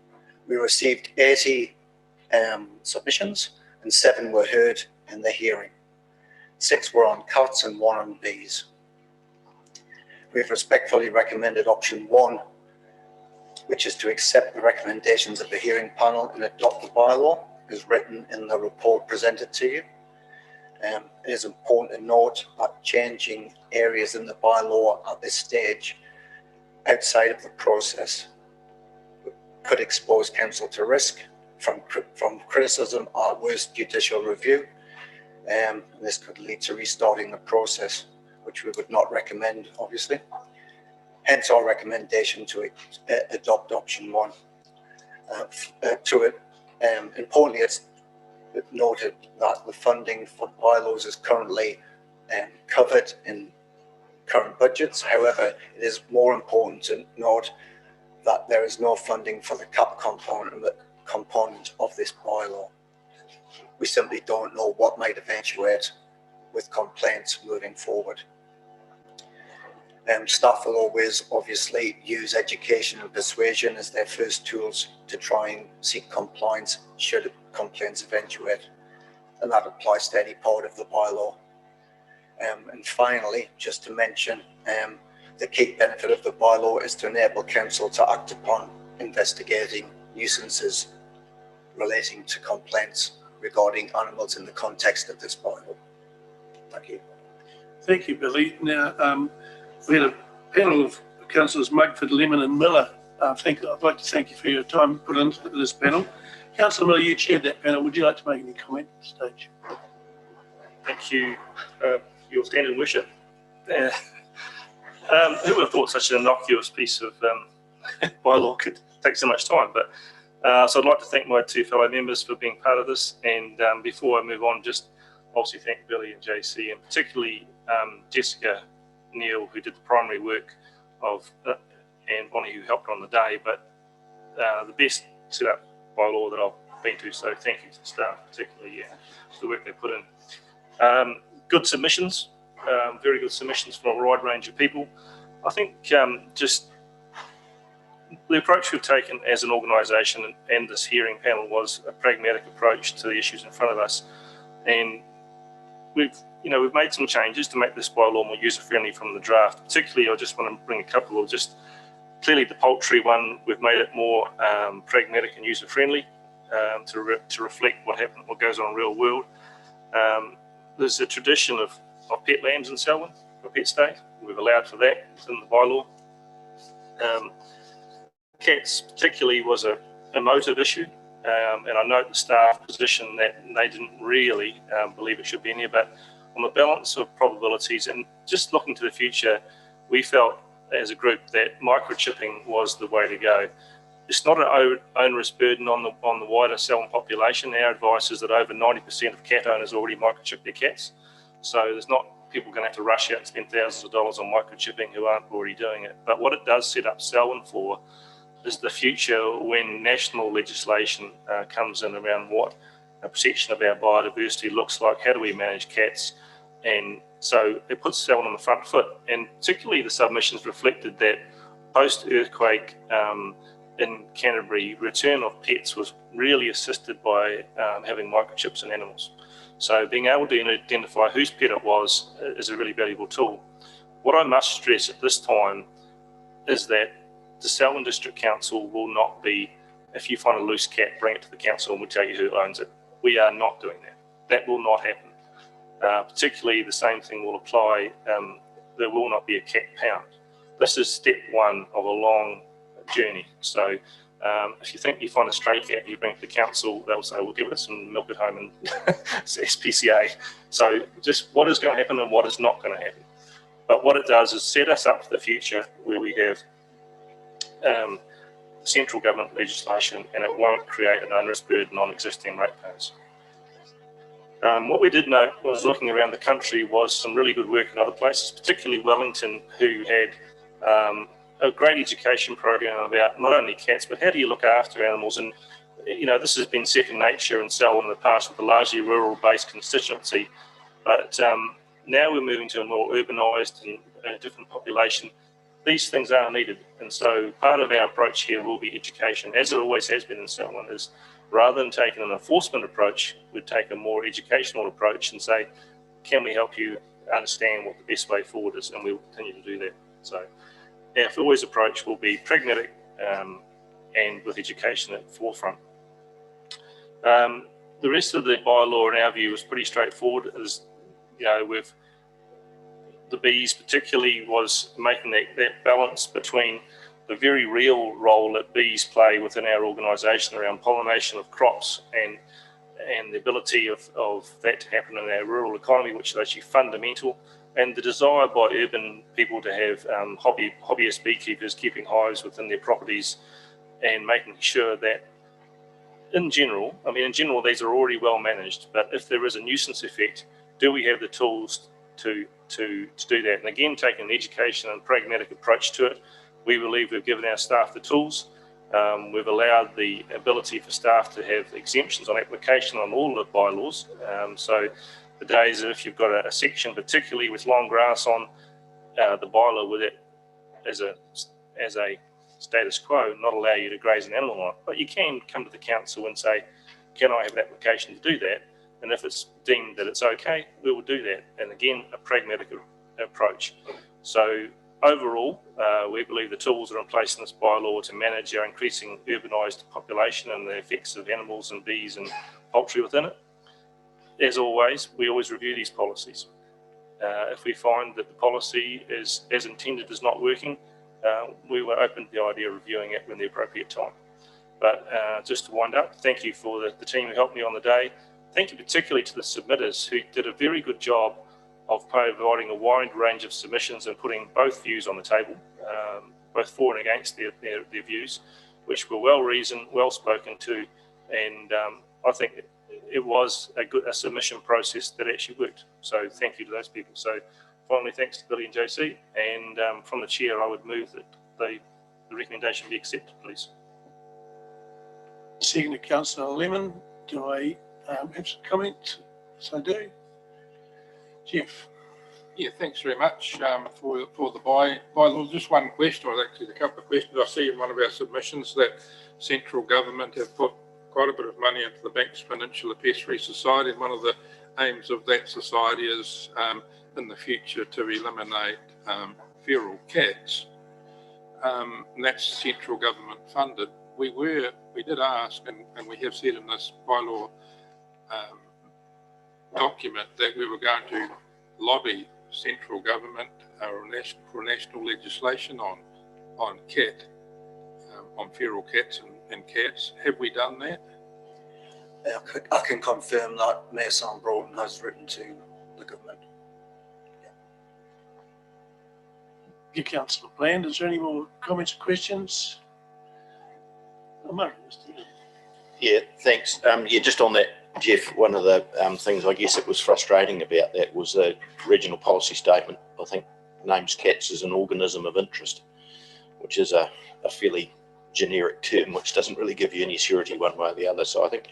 We received 80 submissions and 7 were heard in the hearing. 6 were on cats and 1 on bees. We've respectfully recommended option 1, which is to accept the recommendations of the hearing panel and adopt the bylaw as written in the report presented to you. It is important to note that changing areas in the bylaw at this stage outside of the process could expose council to risk from criticism or worst judicial review. This could lead to restarting the process, which we would not recommend, obviously. Hence our recommendation to adopt option 1. Importantly, it's noted that the funding for bylaws is currently covered in current budgets. However, it is more important to note that there is no funding for the cap component of this bylaw. We simply don't know what might eventuate with complaints moving forward. Staff will always obviously use education and persuasion as their first tools to try and seek compliance should complaints eventuate, and that applies to any part of the bylaw. And finally, just to mention, the key benefit of the bylaw is to enable council to act upon investigating nuisances relating to complaints regarding animals in the context of this bylaw. Thank you. Thank you, Billy. Now, we had a panel of councillors Mugford, Lemon and Miller. I'd like to thank you for your time put into this panel. Councillor Miller, you chaired that panel. Would you like to make any comment at this stage? Thank you, your standing worship. Who would have thought such an innocuous piece of bylaw could take so much time? But so I'd like to thank my 2 fellow members for being part of this. And before I move on, just obviously thank Billy and JC, and particularly Jessica Neal, who did the primary work of, and Bonnie, who helped on the day. But the best set up bylaw that I've been to. So thank you to the staff, particularly for the work they put in. Good submissions, very good submissions from a wide range of people. I think just the approach we've taken as an organisation and this hearing panel was a pragmatic approach to the issues in front of us, and we've made some changes to make this bylaw more user-friendly from the draft. Particularly, I just want to bring a couple of just clearly the poultry one. We've made it more pragmatic and user-friendly to reflect what goes on in the real world. There's a tradition of pet lambs in Selwyn, for pet stay. We've allowed for that within the bylaw. Cats particularly was a emotive issue, and I note the staff position that they didn't really believe it should be in here, but on the balance of probabilities and just looking to the future, we felt as a group that microchipping was the way to go. It's not an onerous burden on the wider Selwyn population. Our advice is that over 90% of cat owners already microchip their cats, so there's not people going to have to rush out and spend thousands of dollars on microchipping who aren't already doing it. But what it does set up Selwyn for is the future when national legislation comes in around what a protection of our biodiversity looks like. How do we manage cats? And so it puts Selwyn on the front foot, and particularly the submissions reflected that post-earthquake in Canterbury, return of pets was really assisted by having microchips in animals. So being able to identify whose pet it was is a really valuable tool. What I must stress at this time is that the Selwyn District Council will not be, if you find a loose cat, bring it to the council and we'll tell you who owns it. We are not doing that. That will not happen. Particularly the same thing will apply, there will not be a cat pound. This is step 1 of a long journey. So if you think you find a stray cat, you bring it to the council, they'll say, we'll give it some milk at home and SPCA. So just what is going to happen and what is not going to happen. But what it does is set us up for the future where we have central government legislation, and it won't create an onerous burden on existing ratepayers. What we did note was looking around the country was some really good work in other places, particularly Wellington, who had a great education program about not only cats, but how do you look after animals. And, this has been second nature in Selwyn in the past with a largely rural-based constituency. But Now we're moving to a more urbanised and a different population. These things are needed, and so part of our approach here will be education, as it always has been in Selwyn, is rather than taking an enforcement approach, we'd take a more educational approach and say, can we help you understand what the best way forward is, and we'll continue to do that. So our always approach will be pragmatic and with education at the forefront. The rest of the bylaw, in our view, is pretty straightforward. Is, you know, with the bees particularly, was making that balance between the very real role that bees play within our organisation around pollination of crops and the ability of that to happen in our rural economy, which is actually fundamental, and the desire by urban people to have hobbyist beekeepers keeping hives within their properties and making sure that in general, these are already well managed, but if there is a nuisance effect, do we have the tools to do that? And again, taking an education and pragmatic approach to it, we believe we've given our staff the tools. We've allowed the ability for staff to have exemptions on application on all of the bylaws. So the days if you've got a section, particularly with long grass on, the bylaw with it as a status quo, not allow you to graze an animal on it. But you can come to the council and say, can I have an application to do that? And if it's deemed that it's okay, we will do that. And again, a pragmatic approach. So overall, we believe the tools are in place in this bylaw to manage our increasing urbanised population and the effects of animals and bees and poultry within it. As always, we always review these policies. If we find that the policy is as intended is not working, we were open to the idea of reviewing it when the appropriate time. But just to wind up, thank you for the team who helped me on the day. Thank you particularly to the submitters who did a very good job of providing a wide range of submissions and putting both views on the table, both for and against their views, which were well reasoned, well spoken to, and I think it was a submission process that actually worked. So thank you to those people. So finally, thanks to Billy and JC, and from the chair, I would move that the recommendation be accepted, please. Second to Councillor Lemon. Do I have some comment? Yes, I do. Jeff. Yeah, thanks very much for the bylaw. Just one question, or actually a couple of questions. I see in one of our submissions that central government have put quite a bit of money into the Banks Peninsula Pestry Society, and one of the aims of that society is in the future to eliminate feral cats. And that's central government funded. We did ask, and we have said in this bylaw document that we were going to lobby central government for national legislation on feral cats and cats. Have we done that? I can confirm that Mayor Sam Broughton has written to the government. Give Councillor Bland. Is there any more comments or questions? Yeah, thanks. Yeah, just on that, Jeff, one of the things I guess it was frustrating about that was the regional policy statement, I think, names cats as an organism of interest, which is a fairly generic term which doesn't really give you any surety one way or the other. So I think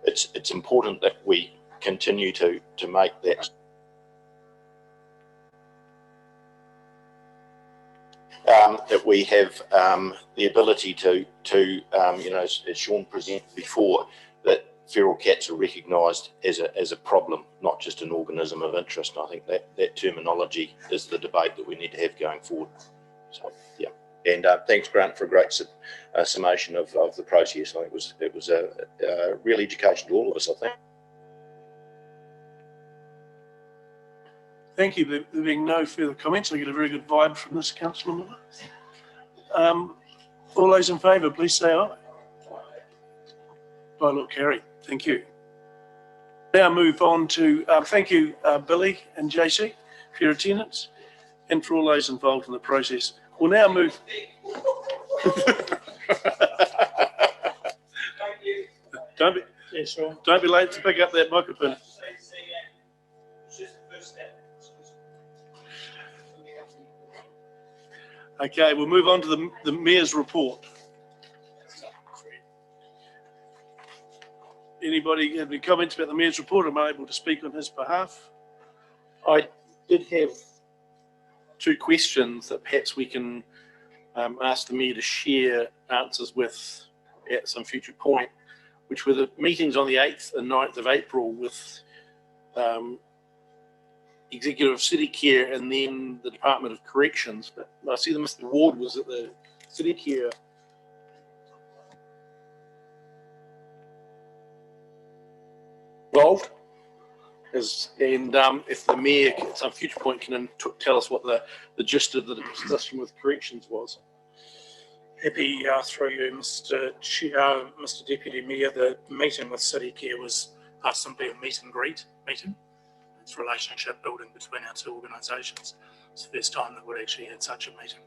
it's important that we continue to make that that we have the ability to you know, as Sean presented before, that feral cats are recognised as a problem, not just an organism of interest. And I think that terminology is the debate that we need to have going forward. So yeah, and thanks Grant for a great summation of the process. I think it was a real education to all of us, I think. Thank you. There being no further comments, I get a very good vibe from this councillor member. All those in favour, please say aye. Bylaw carried. Thank you. Now move on to thank you, Billy and JC, for your attendance and for all those involved in the process. We'll now move. Don't be late to pick up that microphone. Okay, we'll move on to the Mayor's report. Anybody have any comments about the Mayor's report? Am I able to speak on his behalf? I did have two questions that perhaps we can ask the Mayor to share answers with at some future point, which were the meetings on the 8th and 9th of April with Executive of City Care and then the Department of Corrections. But I see that Mr. Ward was at the City Care involved. And if the Mayor at some future point can tell us what the gist of the discussion with corrections was. Happy through you, Mr. Chair, Mr. Deputy Mayor. The meeting with City Care was simply a meet and greet meeting. It's relationship building between our two organisations. It's the first time that we'd actually had such a meeting.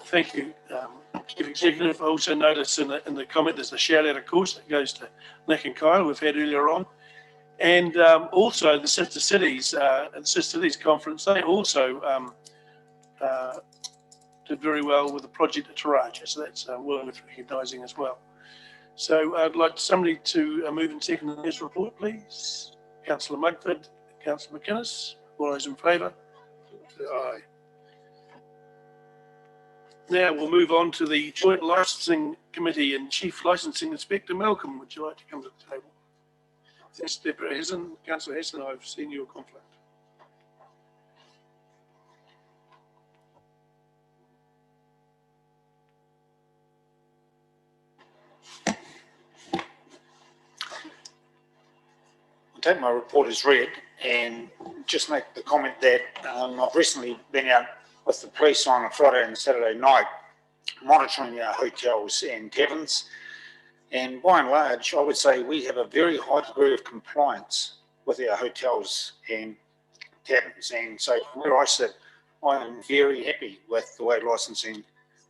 Thank you, Chief Executive. I also noticed in the comment there's a shout out, of course, that goes to Nick and Kyle we've had earlier on. And also the Sister Cities, at the Sister Cities conference, they also did very well with the project at Taraja. So that's well worth recognising as well. So I'd like somebody to move and second this report, please. Councillor Mugford, Councillor McInnes, all those in favour? Aye. Now we'll move on to the Joint Licensing Committee and Chief Licensing Inspector Malcolm. Would you like to come to the table? Thanks, Deborah Hessen. Councillor Hessen, I've seen your conflict. Take my report as read and just make the comment that I've recently been out with the police on a Friday and Saturday night monitoring our hotels and taverns, and by and large I would say we have a very high degree of compliance with our hotels and taverns, and so from where I sit I am very happy with the way licensing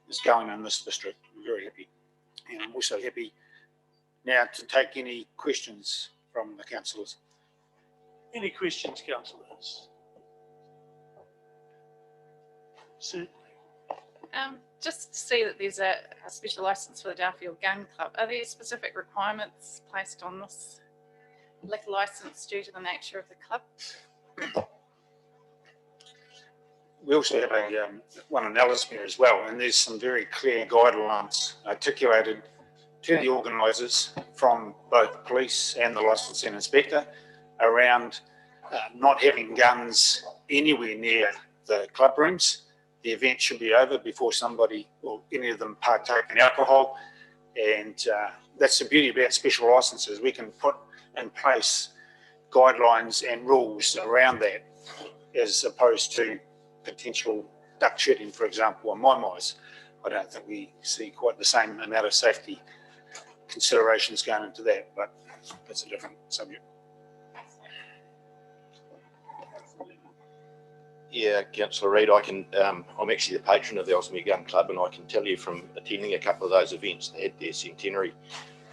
is going in this district. I'm very happy, and I'm also happy now to take any questions from the councillors. Any questions, councillors? Certainly. Just to see that there's a special licence for the Darfield Gun Club. Are there specific requirements placed on this liquor licence due to the nature of the club? We also have a one in Ellesmere as well, and there's some very clear guidelines articulated to the organisers from both the police and the licensing inspector around not having guns anywhere near the club rooms. The event should be over before somebody or any of them partake in alcohol, and that's the beauty about special licences. We can put in place guidelines and rules around that as opposed to potential duck shooting, for example, on my mice. I don't think we see quite the same amount of safety considerations going into that, but that's a different subject. Yeah, Councillor Reid, I can. I'm actually the patron of the Ellesmere Gun Club, and I can tell you from attending a couple of those events, they had their centenary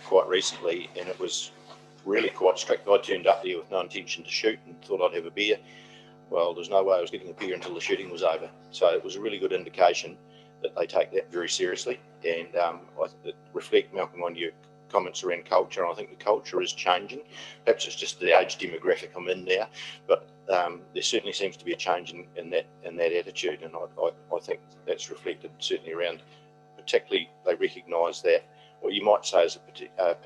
quite recently, and it was really quite strict. I turned up there with no intention to shoot and thought I'd have a beer. Well, there's no way I was getting a beer until the shooting was over. So it was a really good indication that they take that very seriously, and I reflect, Malcolm, on your comments around culture. I think the culture is changing. Perhaps it's just the age demographic I'm in now, but there certainly seems to be a change in that attitude, and I think that's reflected certainly around, particularly they recognise that what you might say is a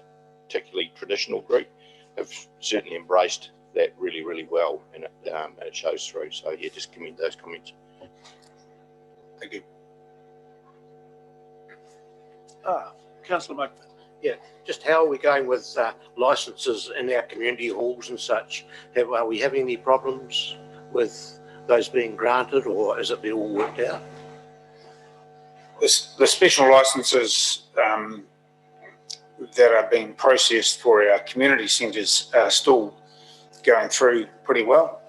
particularly traditional group have certainly embraced that really, really well, and it shows through. So yeah, just commend those comments. Thank you. Councillor Mugford. Yeah, just how are we going with licences in our community halls and such? Are we having any problems with those being granted, or is it been all worked out? The special licences that are being processed for our community centres are still going through pretty well.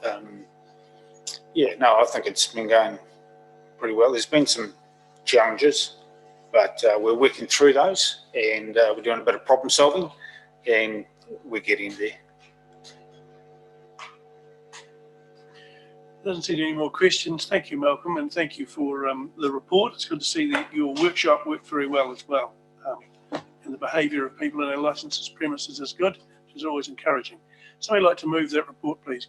Yeah, no, I think it's been going pretty well. There's been some challenges, but we're working through those, and we're doing a bit of problem solving, and we're getting there. Doesn't seem any more questions. Thank you, Malcolm, and thank you for the report. It's good to see that your workshop worked very well as well. And the behaviour of people in our licences premises is good, which is always encouraging. Somebody like to move that report, please?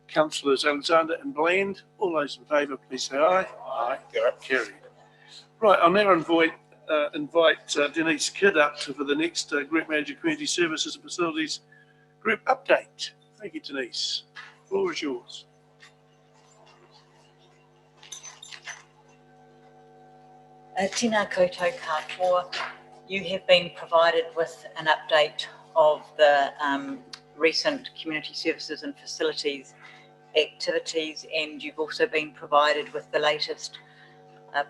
Councillors Alexander and Bland. All those in favour, please say aye. Aye. Carried. Right, I'll now invite Denise Kidd up for the next Group Manager Community Services and Facilities Group update. Thank you, Denise. The floor is yours. Tēnā koutou katoa. You have been provided with an update of the recent community services and facilities activities, and you've also been provided with the latest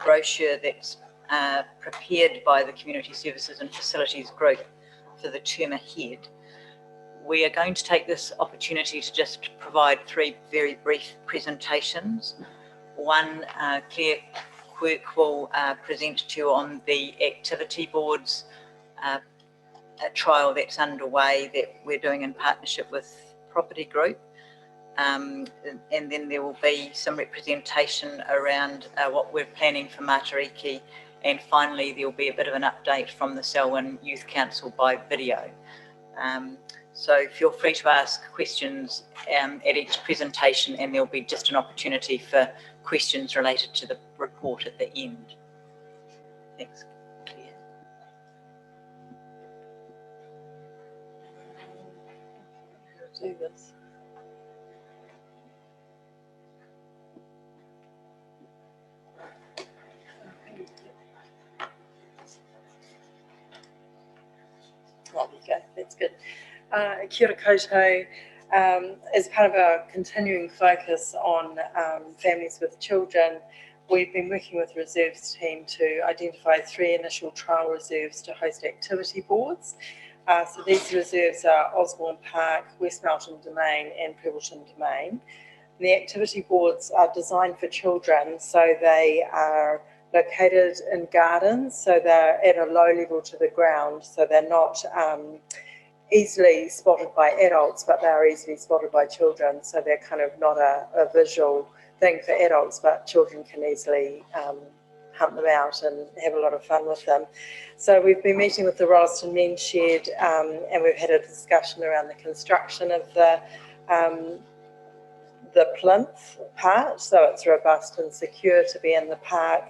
brochure that's prepared by the Community Services and Facilities Group for the term ahead. We are going to take this opportunity to just provide three very brief presentations. One, Claire Quirk will present to you on the activity boards, a trial that's underway that we're doing in partnership with Property Group. And then there will be some representation around what we're planning for Matariki. And finally, there will be a bit of an update from the Selwyn Youth Council by video. So feel free to ask questions at each presentation, and there'll be just an opportunity for questions related to the report at the end. Thanks, Claire. Do this. There we go, that's good. Kia ora koutou. As part of our continuing focus on families with children, we've been working with the reserves team to identify 3 initial trial reserves to host activity boards. So these reserves are Osborne Park, West Melton Domain and Pebbleton Domain. And the activity boards are designed for children, so they are located in gardens, so they're at a low level to the ground, so they're not easily spotted by adults, but they are easily spotted by children, so they're kind of not a visual thing for adults, but children can easily hunt them out and have a lot of fun with them. So we've been meeting with the Rolleston Men's Shed, and we've had a discussion around the construction of the plinth part, so it's robust and secure to be in the park,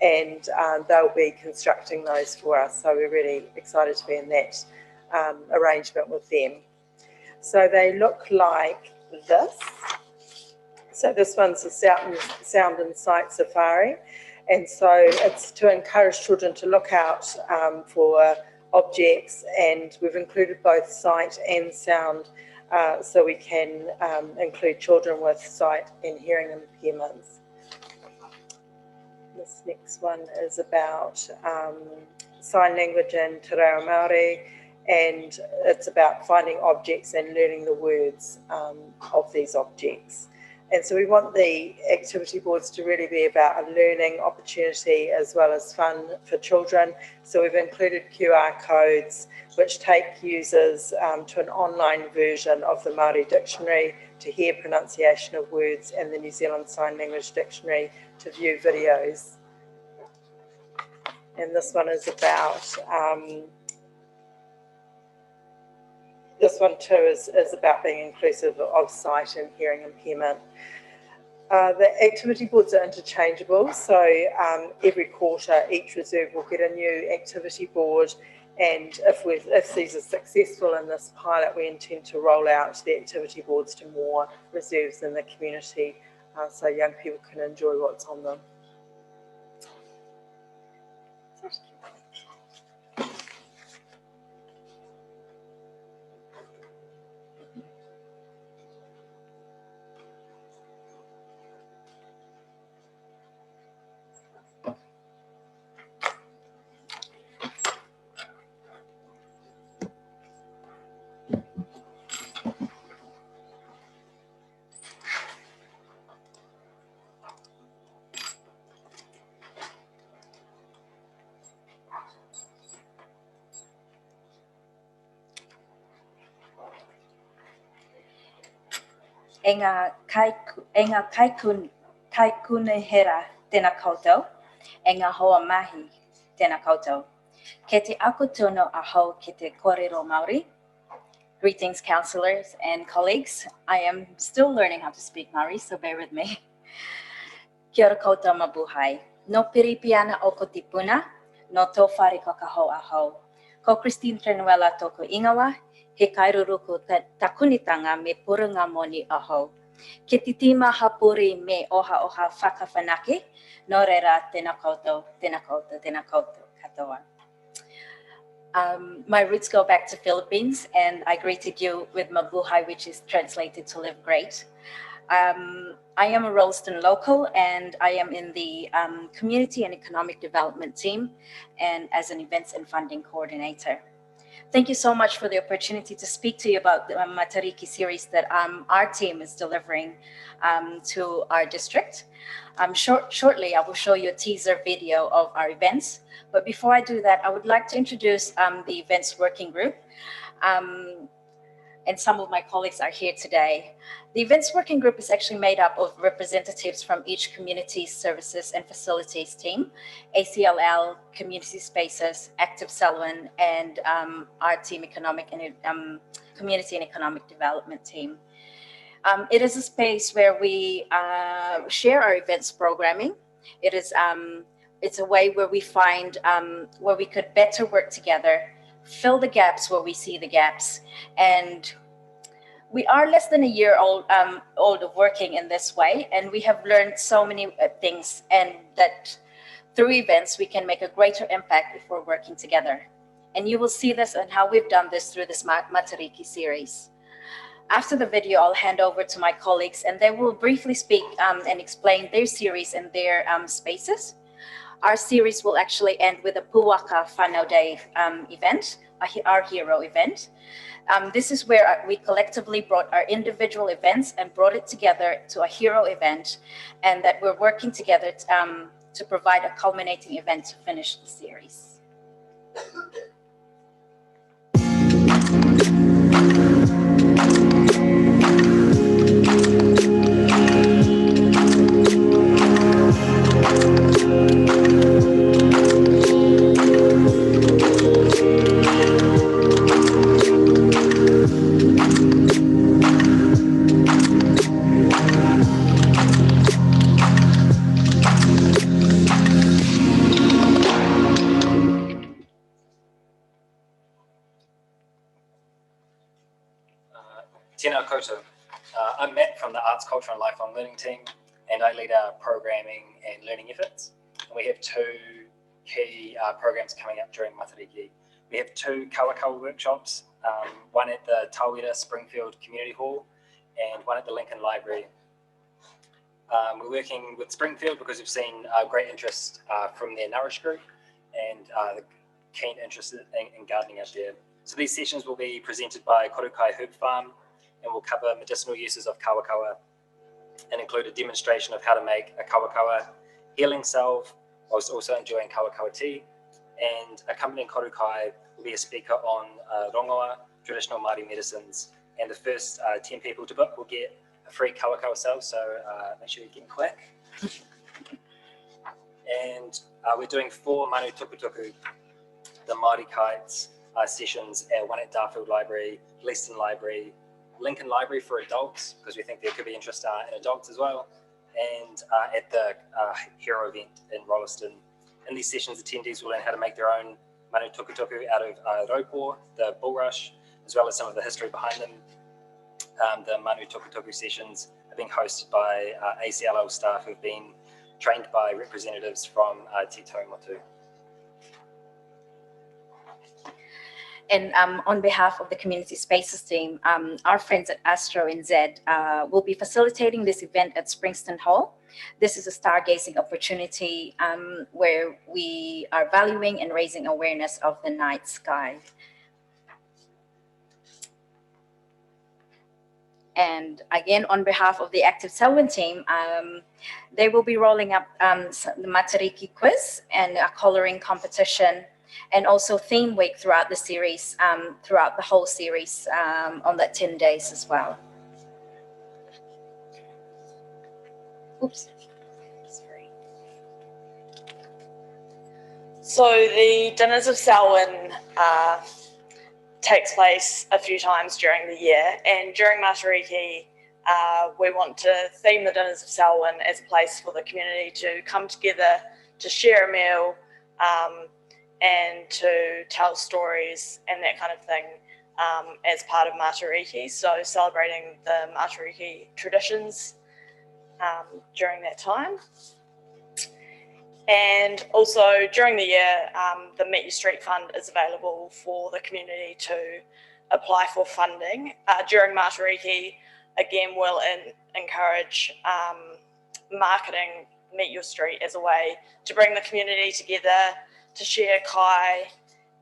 and they'll be constructing those for us, so we're really excited to be in that arrangement with them. So they look like this. So this one's a sound and sight safari, and so it's to encourage children to look out for objects, and we've included both sight and sound, so we can include children with sight and hearing impairments. This next one is about sign language and te reo Māori, and it's about finding objects and learning the words of these objects. And so we want the activity boards to really be about a learning opportunity as well as fun for children. So we've included QR codes which take users to an online version of the Māori dictionary to hear pronunciation of words, and the New Zealand Sign Language Dictionary to view videos. And this one is about this one too is about being inclusive of sight and hearing impairment. The activity boards are interchangeable, so every quarter each reserve will get a new activity board, and if these are successful in this pilot, we intend to roll out the activity boards to more reserves in the community, so young people can enjoy what's on them. E ngā kaikunehera tēnā koutou, e ngā hoa mahi tēnā koutou. Ke te ako tono a hau ki te kōrero Māori, Greetings, councillors and colleagues. I am still learning how to speak Maori, so bear with me. Kia ora koutou mabuhay. No piripiana o ko tipuna, no tō whare ko ka hou a hou. Ko Christine Trenuela tōku ingawa, he kairuruku takunitanga me purunga moni a hou. Ke titima hapuri me oha oha whakawhanake, no reira tēnā koutou, tēnā koutou, tēnā koutou katoa. My roots go back to Philippines, and I greeted you with mabuhay, which is translated to live great. I am a Rolleston local, and I am in the Community and Economic Development team, and as an Events and Funding Coordinator. Thank you so much for the opportunity to speak to you about the Matariki series that our team is delivering to our district. Shortly, I will show you a teaser video of our events. But before I do that, I would like to introduce the events working group. And some of my colleagues are here today. The events working group is actually made up of representatives from each community services and facilities team, ACLL, Community Spaces, Active Selwyn, and our team Community and Economic Development team. It is a space where we share our events programming. It's a way where we find where we could better work together, fill the gaps where we see the gaps. And we are less than a year old of working in this way, and we have learned so many things, and that through events we can make a greater impact if we're working together. And you will see this and how we've done this through this Matariki series. After the video, I'll hand over to my colleagues, and they will briefly speak and explain their series and their spaces. Our series will actually end with a Puaka Whanau Day event, our hero event. This is where we collectively brought our individual events and brought it together to a hero event, and that we're working together to provide a culminating event to finish the series. Tēnā koutou. I'm Matt from the Arts, Culture and Lifelong Learning team, and I lead our programming and learning efforts. And we have two key programs coming up during Matariki. We have two kawakawa workshops, one at the Tauira Springfield Community Hall and one at the Lincoln Library. We're working with Springfield because we've seen great interest from their Nourish group and the keen interest in gardening out there. So these sessions will be presented by Korukai Herb Farm, and will cover medicinal uses of kawakawa and include a demonstration of how to make a kawakawa healing salve, whilst also enjoying kawakawa tea. And accompanying Korukai will be a speaker on rongoa, traditional Māori medicines, and the first 10 people to book will get a free kawakawa salve, so make sure you get quick. And we're doing 4 manu tukutuku, the Māori Kites sessions, one at Darfield Library, Leeson Library, Lincoln Library for adults, because we think there could be interest in adults as well, and at the Hero event in Rolleston. In these sessions, attendees will learn how to make their own manu tukutuku out of raupo, the bulrush, as well as some of the history behind them. The manu tukutuku sessions are being hosted by ACLL staff who have been trained by representatives from Te Taumotu. And on behalf of the Community Spaces team, our friends at Astro NZ will be facilitating this event at Springston Hall. This is a stargazing opportunity where we are valuing and raising awareness of the night sky. And again, on behalf of the Active Selwyn team, they will be rolling up the Matariki quiz and a colouring competition, and also theme week throughout the series, throughout the whole series on that 10 days as well. Oops. Sorry. So the Dinners of Selwyn takes place a few times during the year, and during Matariki, we want to theme the Dinners of Selwyn as a place for the community to come together, to share a meal, and to tell stories and that kind of thing as part of Matariki. So celebrating the Matariki traditions during that time. And also during the year, the Meet Your Street Fund is available for the community to apply for funding. During Matariki, again, we'll encourage marketing Meet Your Street as a way to bring the community together, to share kai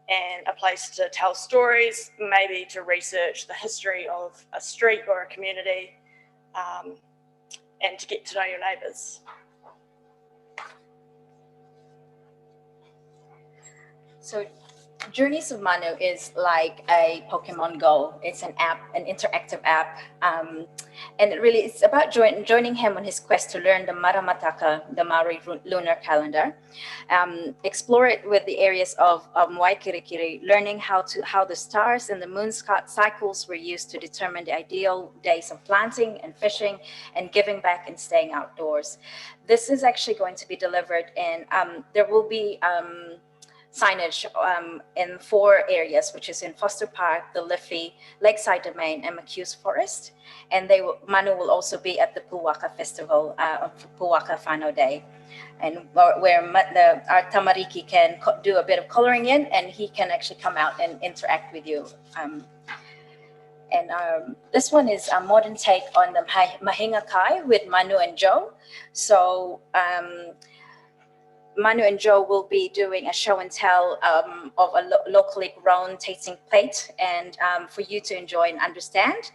and a place to tell stories, maybe to research the history of a street or a community, and to get to know your neighbours. So Journeys of Manu is like a Pokemon Go. It's an app, an interactive app. And it's about joining him on his quest to learn the Maramataka, the Maori lunar calendar. Explore it with the areas of Waikirikiri, learning how the stars and the moon cycles were used to determine the ideal days of planting and fishing and giving back and staying outdoors. This is actually going to be delivered in, there will be signage in 4 areas, which is in Foster Park, the Liffey, Lakeside Domain, and McHugh's Forest. And Manu will also be at the Puaka Festival of Puaka Whanau Day, and where our tamariki can do a bit of coloring in, and he can actually come out and interact with you. This one is a modern take on the Mahinga Kai with Manu and Joe. So Manu and Joe will be doing a show and tell of a locally grown tasting plate, and for you to enjoy and understand.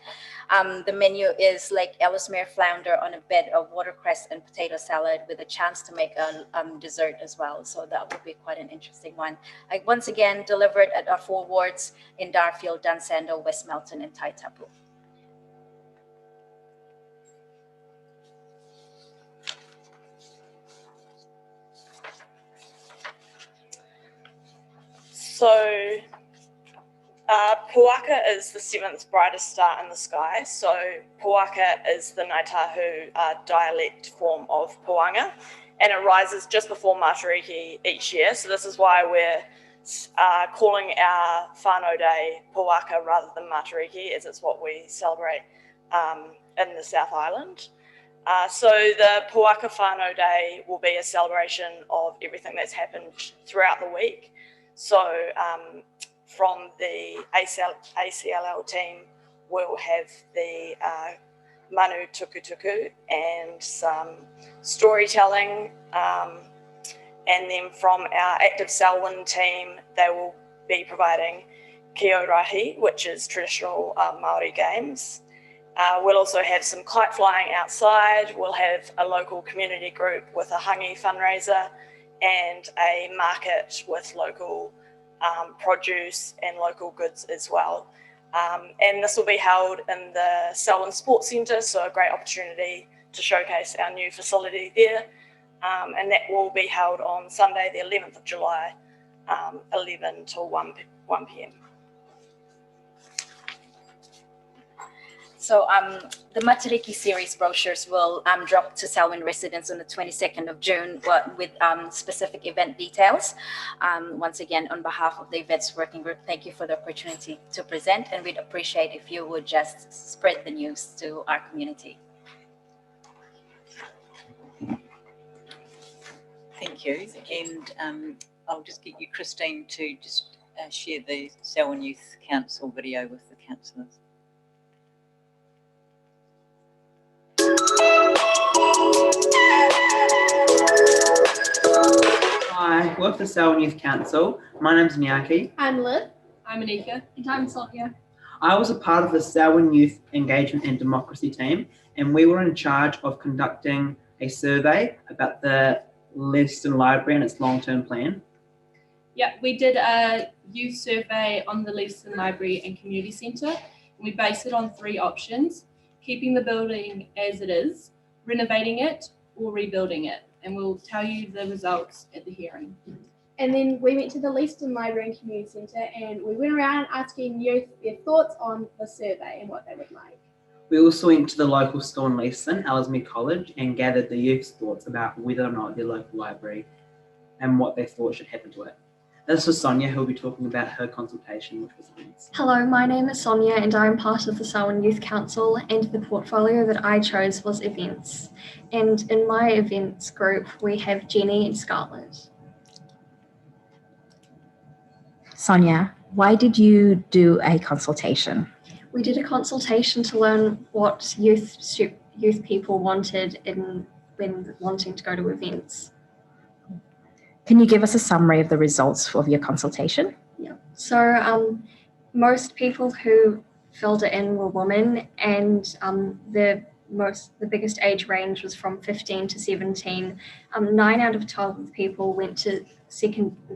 The menu is like Ellesmere flounder on a bed of watercress and potato salad with a chance to make a dessert as well. So that will be quite an interesting one. Once again, delivered at our 4 wards in Darfield, Dunsandel, West Melton, and Taitapu. So Puaka is the 7th brightest star in the sky. So Puaka is the Ngaitahu dialect form of Puanga, and it rises just before Matariki each year. So this is why we're calling our whānau day Puaka rather than Matariki, as it's what we celebrate in the South Island. So the Puaka Whanau Day will be a celebration of everything that's happened throughout the week. So from the ACLL team, we'll have the Manu Tukutuku and some storytelling. And then from our Active Selwyn team, they will be providing Kiorahi, which is traditional Māori games. We'll also have some kite flying outside. We'll have a local community group with a hangi fundraiser and a market with local produce and local goods as well. And this will be held in the Selwyn Sports Centre, so a great opportunity to showcase our new facility there. And that will be held on Sunday, the 11th of July, 11 till 1 p.m. So the Matariki series brochures will drop to Selwyn residents on the 22nd of June with specific event details. Once again, on behalf of the Events Working Group, thank you for the opportunity to present, and we'd appreciate if you would just spread the news to our community. Thank you. And I'll just get you, Christine, to just share the Selwyn Youth Council video with the councillors. Hi, we're the Selwyn Youth Council. My name's Nyaki. I'm Liv. I'm Anika. And I'm Sonia. I was a part of the Selwyn Youth Engagement and Democracy team, and we were in charge of conducting a survey about the Leeson Library and its long-term plan. Yeah, we did a youth survey on the Leeson Library and Community Centre, and we based it on 3 options: keeping the building as it is, renovating it, or rebuilding it. And we'll tell you the results at the hearing. And then we went to the Leeson Library and Community Centre and we went around asking youth their thoughts on the survey and what they would like. We also went to the local school in Leeson, Ellesmere College, and gathered the youth's thoughts about whether or not their local library and what they thought should happen to it. This was Sonia, who will be talking about her consultation, which was events. Hello, my name is Sonia and I'm part of the Selwyn Youth Council, and the portfolio that I chose was events. And in my events group, we have Jenny and Scarlett. Sonia, why did you do a consultation? We did a consultation to learn what youth people wanted when wanting to go to events. Can you give us a summary of the results of your consultation? Yeah. So most people who filled it in were women, and the biggest age range was from 15 to 17. 9 out of 12 people went to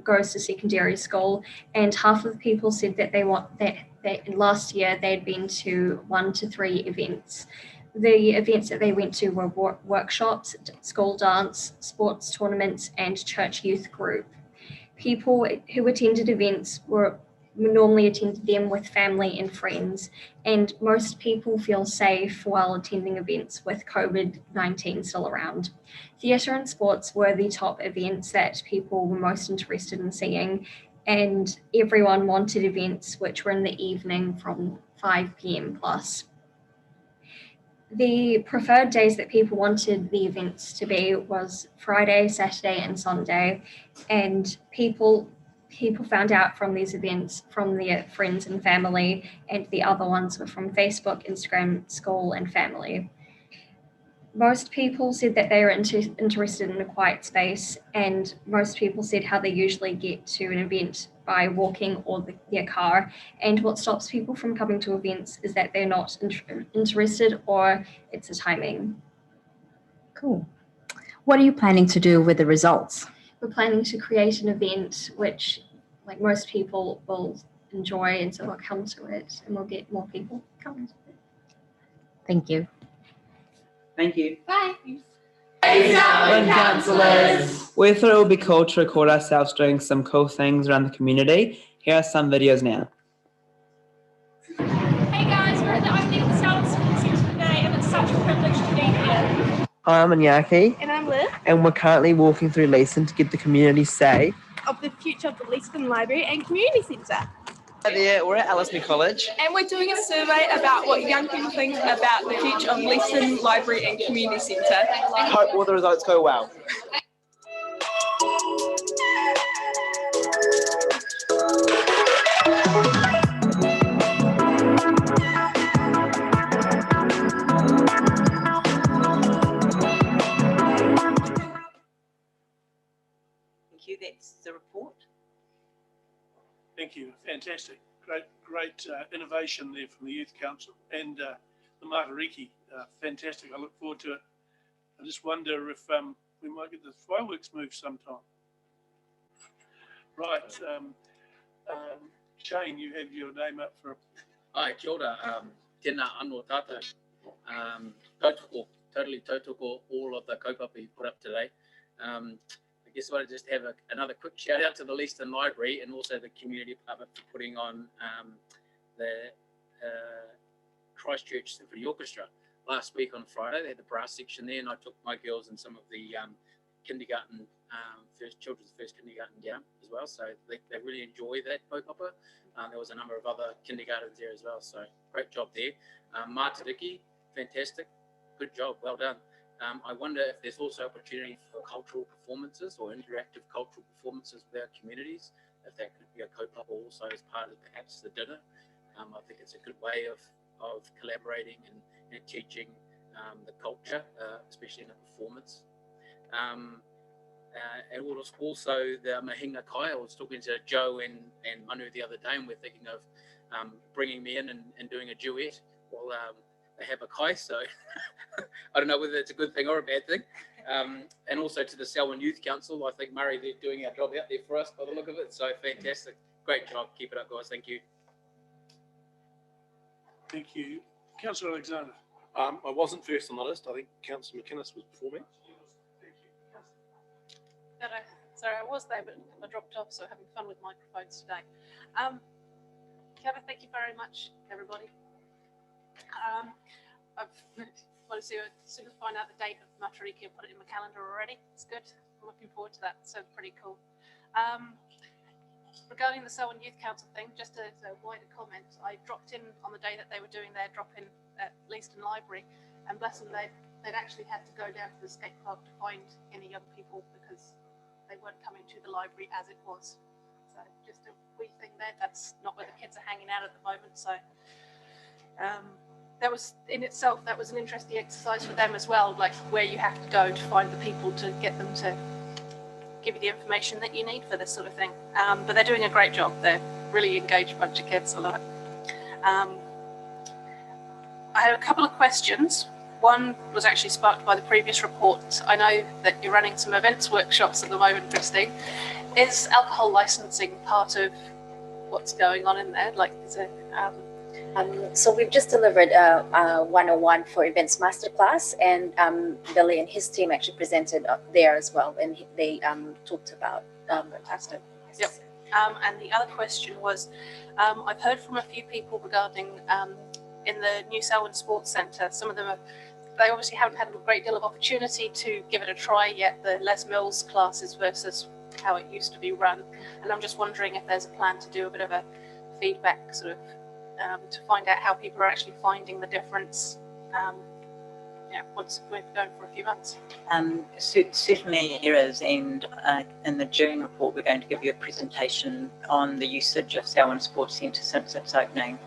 goes to secondary school, and half of the people said that last year they'd been to 1 to 3 events. The events that they went to were workshops, school dance, sports tournaments, and church youth group. People who attended events normally attended them with family and friends, and most people feel safe while attending events with COVID-19 still around. Theatre and sports were the top events that people were most interested in seeing, and everyone wanted events which were in the evening from 5 p.m. plus. The preferred days that people wanted the events to be was Friday, Saturday, and Sunday, and people found out from these events from their friends and family, and the other ones were from Facebook, Instagram, school, and family. Most people said that they were interested in a quiet space, and most people said how they usually get to an event by walking or their car. And what stops people from coming to events is that they're not interested, or it's the timing. Cool. What are you planning to do with the results? We're planning to create an event which, like, most people will enjoy, and so they'll come to it, and we'll get more people coming to it. Thank you. Thank you. Bye. Selwyn councillors. We thought it would be cool to record ourselves doing some cool things around the community. Here are some videos now. Hey guys, we're at the opening of the Selwyn Centre today, and it's such a privilege to be here. Hi, I'm Iñaki. And I'm Liv. And we're currently walking through Leeson to give the community say Of the future of the Leeson Library and Community Centre. Hi there, we're at Ellesmere College. And we're doing a survey about what young people think about the future of Leeson Library and Community Centre. Hope all the results go well. Thank you. That's the report. Thank you. Fantastic. Great innovation there from the Youth Council and the Matariki. Fantastic. I look forward to it. I just wonder if we might get the fireworks moved sometime. Right. Shane, you have your name up for. Hi, kia ora. Tēnā anō tātou. Tautoko, totally tautoko, all of the kaupapa you put up today. I guess I want to just have another quick shout out to the Leeson Library and also the community department for putting on the Christchurch Symphony Orchestra. Last week on Friday, they had the brass section there, and I took my girls and some of the kindergarten, children's first kindergarten down as well. So they really enjoy that kaupapa. There was a number of other kindergartens there as well. So great job there. Matariki, fantastic. Good job. Well done. I wonder if there's also opportunity for cultural performances or interactive cultural performances with our communities, if that could be a kaupapa also as part of perhaps the dinner. I think it's a good way of collaborating and teaching the culture, especially in a performance. And also the Mahinga Kai. I was talking to Joe and Manu the other day, and we're thinking of bringing me in and doing a duet while they have a kai, so I don't know whether it's a good thing or a bad thing. And also to the Selwyn Youth Council, I think, Murray, they're doing our job out there for us by the look of it, so fantastic. Great job. Keep it up, guys. Thank you. Thank you. Councillor Alexander. I wasn't first on the list. I think Councillor McInnes was before me. Sorry, I was there, but I dropped off, so having fun with microphones today. Kevin, thank you very much, everybody. I've wanted to as soon as I find out the date of Matariki and put it in my calendar already. It's good. I'm looking forward to that. So pretty cool. Regarding the Selwyn Youth Council thing, just as a wider comment, I dropped in on the day that they were doing their drop-in at Leeson Library, and bless them, they'd actually had to go down to the skate park to find any young people because they weren't coming to the library as it was. So just a wee thing there. That's not where the kids are hanging out at the moment. So that was in itself, that was an interesting exercise for them as well, like where you have to go to find the people to get them to give you the information that you need for this sort of thing. But they're doing a great job. They're really engaged bunch of kids. I love it. I had a couple of questions. One was actually sparked by the previous report. I know that you're running some events workshops at the moment, Christine. Is alcohol licensing part of what's going on in there? Like, is it? So we've just delivered a 101 for events masterclass, and Billy and his team actually presented there as well, and they talked about. Fantastic. Yep. And the other question was, I've heard from a few people regarding in the New Selwyn Sports Centre. Some of them they obviously haven't had a great deal of opportunity to give it a try yet, the Les Mills classes versus how it used to be run. And I'm just wondering if there's a plan to do a bit of a feedback sort of to find out how people are actually finding the difference. Once we've been going for a few months. Certainly there is, and in the June report we're going to give you a presentation on the usage of Selwyn Sports Centre since its opening.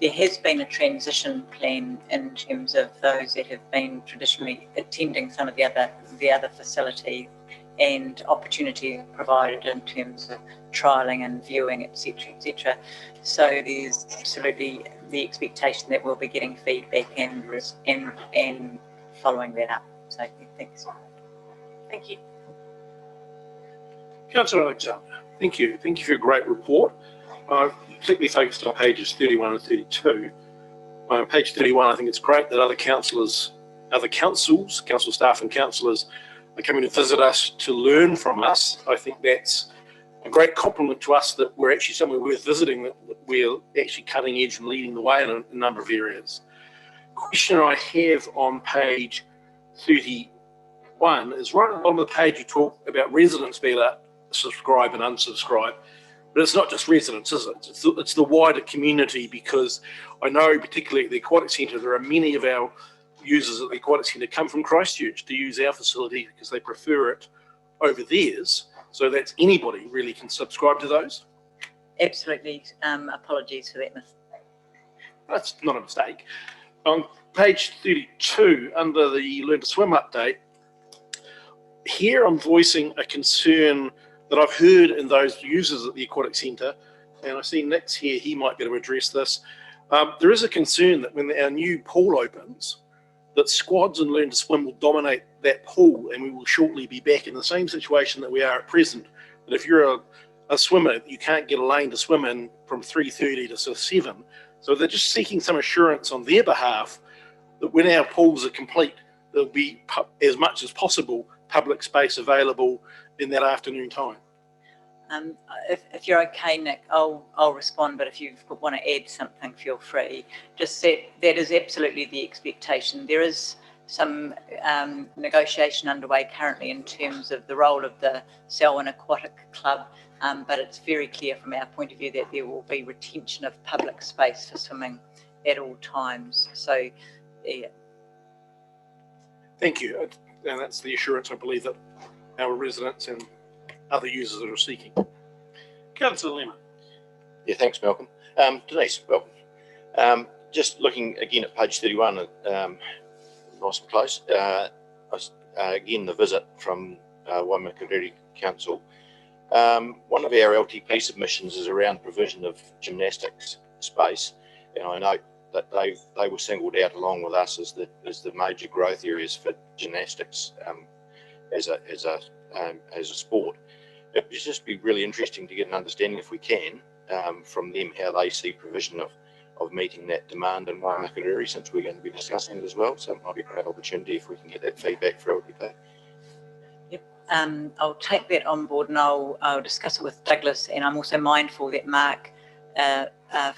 There has been a transition plan in terms of those that have been traditionally attending some of the other facilities, and opportunity provided in terms of trialling and viewing, etc., etc. So there's absolutely the expectation that we'll be getting feedback and following that up. So thanks. Thank you. Councillor Alexander, thank you. Thank you for a great report. I've particularly focused on pages 31 and 32. On page 31, I think it's great that other councils, council staff and councillors are coming to visit us to learn from us. I think that's a great compliment to us that we're actually somewhere worth visiting, that we're actually cutting edge and leading the way in a number of areas. Question I have on page 31 is right at the bottom of the page. You talk about residents being able to subscribe and unsubscribe, but it's not just residents, is it? It's the wider community, because I know particularly at the Aquatic Centre there are many of our users at the Aquatic Centre come from Christchurch to use our facility because they prefer it over theirs. So that's anybody really can subscribe to those. Absolutely. Apologies for that mistake. That's not a mistake. On page 32, under the Learn to Swim update, here I'm voicing a concern that I've heard in those users at the Aquatic Centre, and I see Nick's here, he might be able to address this. There is a concern that when our new pool opens, that squads and Learn to Swim will dominate that pool, and we will shortly be back in the same situation that we are at present. That if you're a swimmer, you can't get a lane to swim in from 3:30 to 7. So they're just seeking some assurance on their behalf that when our pools are complete, there'll be as much as possible public space available in that afternoon time. If you're okay, Nick, I'll respond, but if you want to add something, feel free. Just that is absolutely the expectation. There is some negotiation underway currently in terms of the role of the Selwyn Aquatic Club, but it's very clear from our point of view that there will be retention of public space for swimming at all times. So, yeah. Thank you. And that's the assurance I believe that our residents and other users are seeking. Councillor Lemon. Yeah, thanks, Malcolm. Denise, welcome. Just looking again at page 31, nice and close. Again, the visit from Waimakariri Council. One of our LTP submissions is around provision of gymnastics space, and I note that they were singled out along with us as the major growth areas for gymnastics as a sport. It would just be really interesting to get an understanding, if we can, from them how they see provision of meeting that demand in Waimakariri, since we're going to be discussing it as well. So it might be a great opportunity if we can get that feedback for LTP. Yep. I'll take that on board and I'll discuss it with Douglas. And I'm also mindful that Mark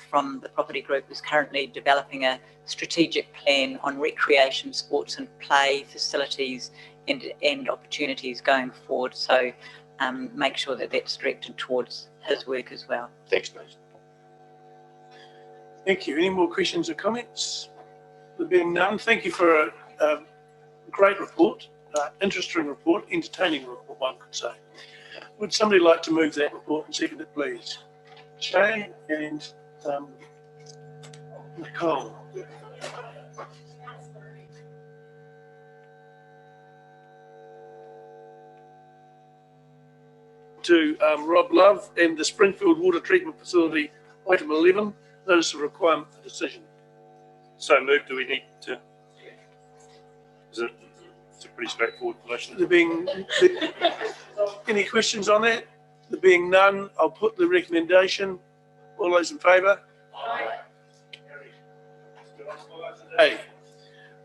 from the property group is currently developing a strategic plan on recreation, sports and play facilities and opportunities going forward. So make sure that that's directed towards his work as well. Thanks, Nathan. Thank you. Any more questions or comments? There being none, thank you for a great report, interesting report, entertaining report, one could say. Would somebody like to move that report and second it, please? Shane and Nicole. To Rob Love and the Springfield Water Treatment Facility, item 11, notice of requirement for decision. So moved. Do we need to? It's a pretty straightforward motion. There being any questions on that? There being none, I'll put the recommendation. All those in favour? Aye. Hey.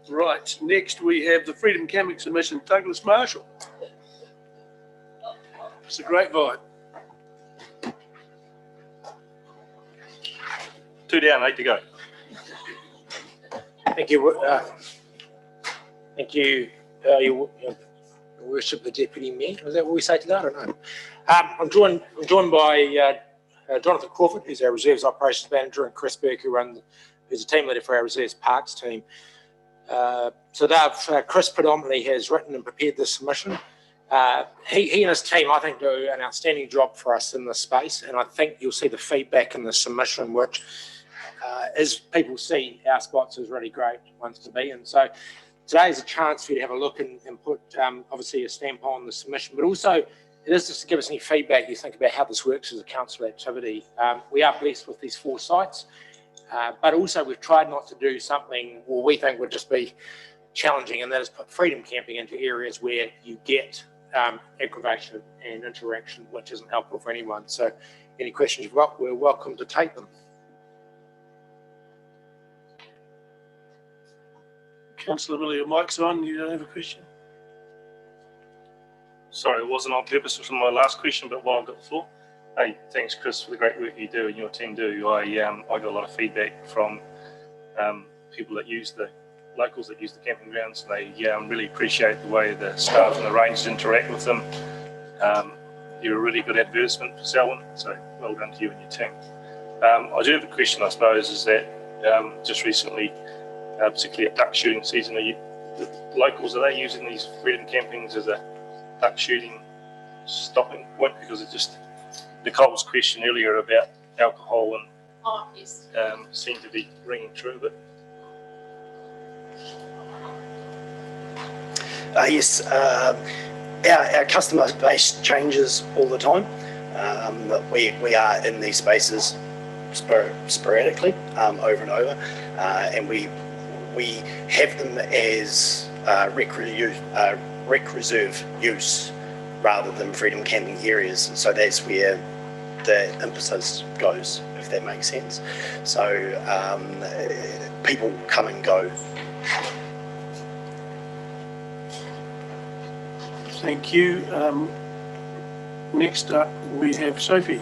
Right, next we have the Freedom Camping Submission, Douglas Marshall. It's a great vibe. 2 down, 8 to go. Thank you. Thank you, Your Worship, the Deputy Mayor. Is that what we say today? I don't know. I'm joined by Jonathan Crawford, who's our Reserves Operations Manager, and Chris Burke, who's a team leader for our Reserves Parks team. Chris predominantly has written and prepared this submission. He and his team, I think, do an outstanding job for us in this space, and I think you'll see the feedback in the submission, which as people see our spots as really great ones to be in. So today is a chance for you to have a look and put obviously a stamp on the submission, but also it is just to give us any feedback you think about how this works as a council activity. We are blessed with these 4 sites, but also we've tried not to do something what we think would just be challenging, and that is put freedom camping into areas where you get aggravation and interaction, which isn't helpful for anyone. So any questions you've got, we're welcome to take them. Councillor Miller, your mic's on, you don't have a question? Sorry, it wasn't on purpose. It was my last question, but while I've got the floor. Hey, thanks, Chris, for the great work you do and your team do. I got a lot of feedback from people that use locals that use the camping grounds. They really appreciate the way the staff and the rangers interact with them. You're a really good advertisement for Selwyn, so well done to you and your team. I do have a question, I suppose, is that just recently, particularly at duck shooting season, the locals, are they using these freedom campings as a duck shooting stopping point? Because it just, Nicole's question earlier about alcohol and seemed to be ringing true, but yes, our customer base changes all the time. We are in these spaces sporadically over and over, and we have them as rec reserve use rather than freedom camping areas. So that's where the emphasis goes, if that makes sense. So people come and go. Thank you. Next up, we have Sophie.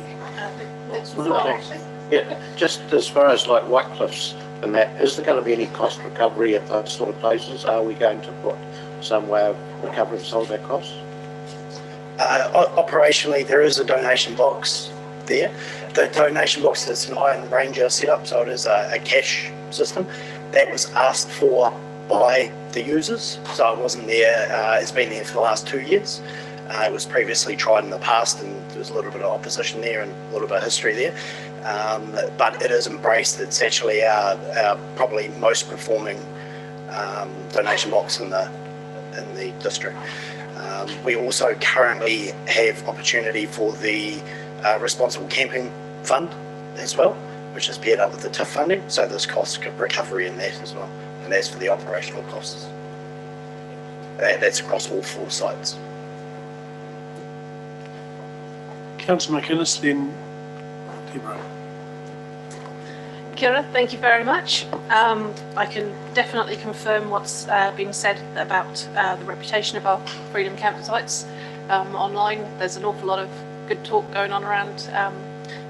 Yeah, just as far as like White Cliffs and that, is there going to be any cost recovery at those sort of places? Are we going to put some way of recovering some of that cost? Operationally, there is a donation box there. The donation box is an Iron Ranger setup, so it is a cash system that was asked for by the users. So it wasn't there, it's been there for the last 2 years. It was previously tried in the past, and there was a little bit of opposition there and a little bit of history there. But it is embraced. It's actually our probably most performing donation box in the district. We also currently have opportunity for the Responsible Camping Fund as well, which is paired up with the TIF funding. So there's cost recovery in that as well, and that's for the operational costs. That's across all 4 sites. Councillor McInnes, then Deborah. Kia ora, thank you very much. I can definitely confirm what's been said about the reputation of our freedom campsites. online. There's an awful lot of good talk going on around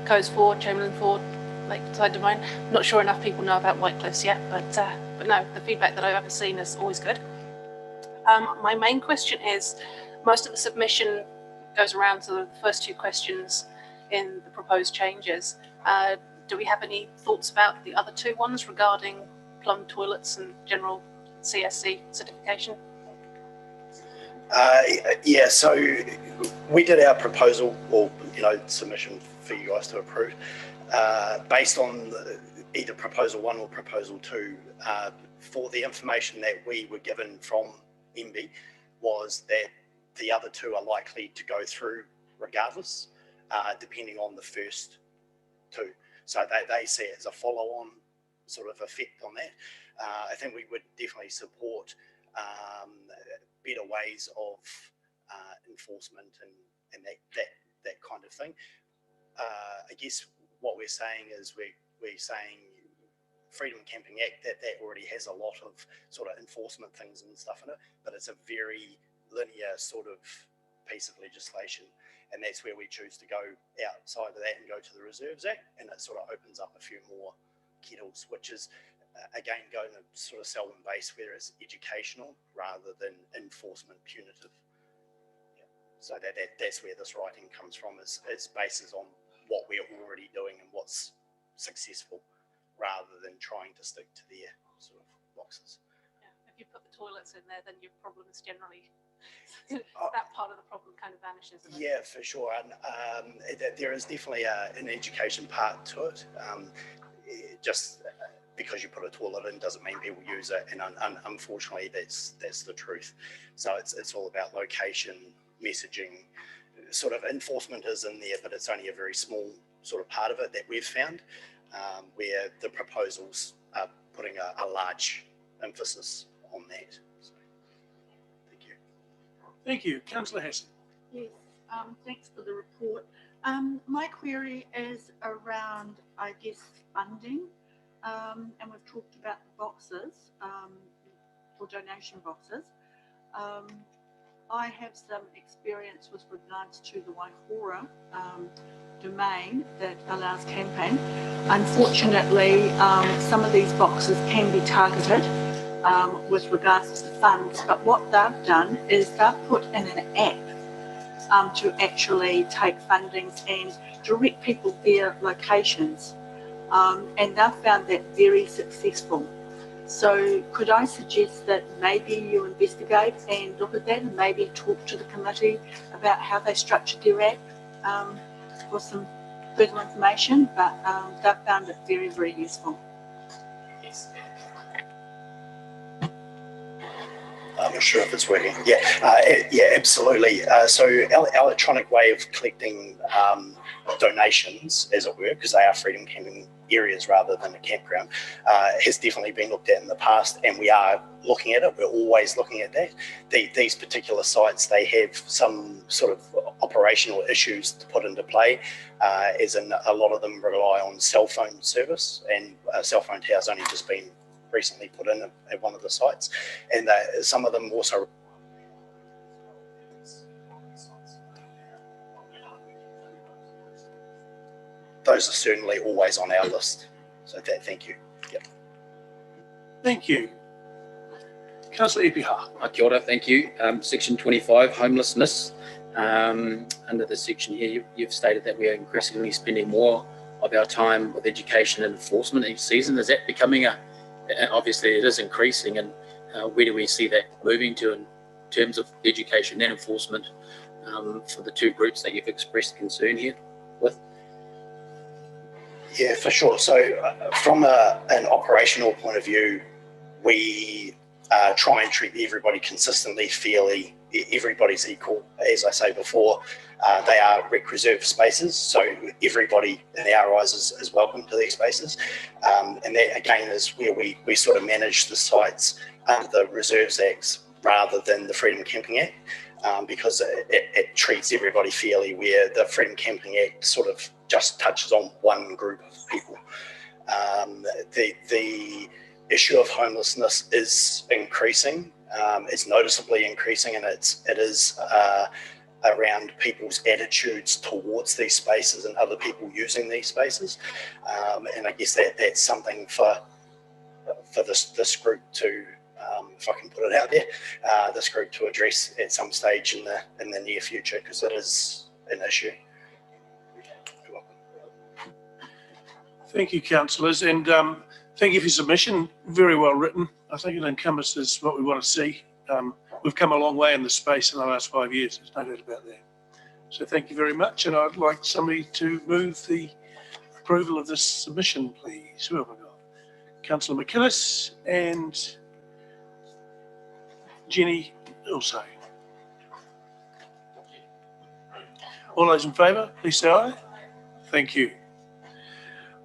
Coes Ford, Chamberlain Ford, Lakeside Domain. I'm not sure enough people know about White Cliffs yet, but no, the feedback that I've ever seen is always good. My main question is, most of the submission goes around to the first two questions in the proposed changes. Do we have any thoughts about the other two ones regarding plumbed toilets and general CSC certification? Yeah, so we did our proposal, or submission for you guys to approve, based on either proposal 1 or proposal 2. For the information that we were given from MB was that the other two are likely to go through regardless, depending on the first two. So they see it as a follow-on sort of effect on that. I think we would definitely support better ways of enforcement and that kind of thing. I guess what we're saying is we're saying Freedom Camping Act, that already has a lot of sort of enforcement things and stuff in it, but it's a very linear sort of piece of legislation, and that's where we choose to go outside of that and go to the Reserves Act, and it sort of opens up a few more kettles, which is again going to sort of Selwyn base where it's educational rather than enforcement punitive. Yeah. So that's where this writing comes from, is bases on what we're already doing and what's successful, rather than trying to stick to their sort of boxes. Yeah. If you put the toilets in there, then your problems generally, that part of the problem kind of vanishes. Yeah, for sure. And there is definitely an education part to it. Just because you put a toilet in doesn't mean people use it, and unfortunately that's the truth. So it's all about location, messaging, sort of enforcement is in there, but it's only a very small sort of part of it that we've found, where the proposals are putting a large emphasis on that. So, thank you. Thank you. Councillor Hassan. Yes, thanks for the report. My query is around, I guess, funding, and we've talked about the boxes, or donation boxes. I have some experience with regards to the Waihora domain that allows camping. Unfortunately, some of these boxes can be targeted with regards to funds, but what they've done is they've put in an app to actually take fundings and direct people their locations, and they've found that very successful. So could I suggest that maybe you investigate and look at that, and maybe talk to the committee about how they structured their app for some further information, but they've found it very, very useful. I'm not sure if it's working. Yeah, absolutely. So our electronic way of collecting donations, as it were, because they are freedom camping areas rather than a campground, has definitely been looked at in the past, and we are looking at it. We're always looking at that. These particular sites, they have some sort of operational issues to put into play, as in a lot of them rely on cell phone service, and a cell phone tower's only just been recently put in at one of the sites, and some of them also those are certainly always on our list. So thank you. Yep. Thank you. Councillor Ipiha. Kia ora, thank you. Section 25, homelessness. Under this section here, you've stated that we are increasingly spending more of our time with education and enforcement each season. Is that becoming obviously it is increasing, and where do we see that moving to in terms of education and enforcement for the two groups that you've expressed concern here with? Yeah, for sure. So from an operational point of view, we try and treat everybody consistently, fairly. Everybody's equal. As I say before, they are rec reserve spaces, so everybody in our eyes is welcome to these spaces. And that again is where we sort of manage the sites under the Reserves Acts rather than the Freedom Camping Act, because it treats everybody fairly, where the Freedom Camping Act sort of just touches on one group of people. The issue of homelessness is increasing. It's noticeably increasing, and it is around people's attitudes towards these spaces and other people using these spaces. And I guess that's something for this group to, if I can put it out there, this group to address at some stage in the near future, because it is an issue. You're welcome. Thank you, councillors, and thank you for your submission. Very well written. I think it encompasses what we want to see. We've come a long way in this space in the last 5 years. There's no doubt about that. So thank you very much, and I'd like somebody to move the approval of this submission, please. Who have I got? Councillor McInnes and Jenny also. All those in favour, please say aye. Thank you.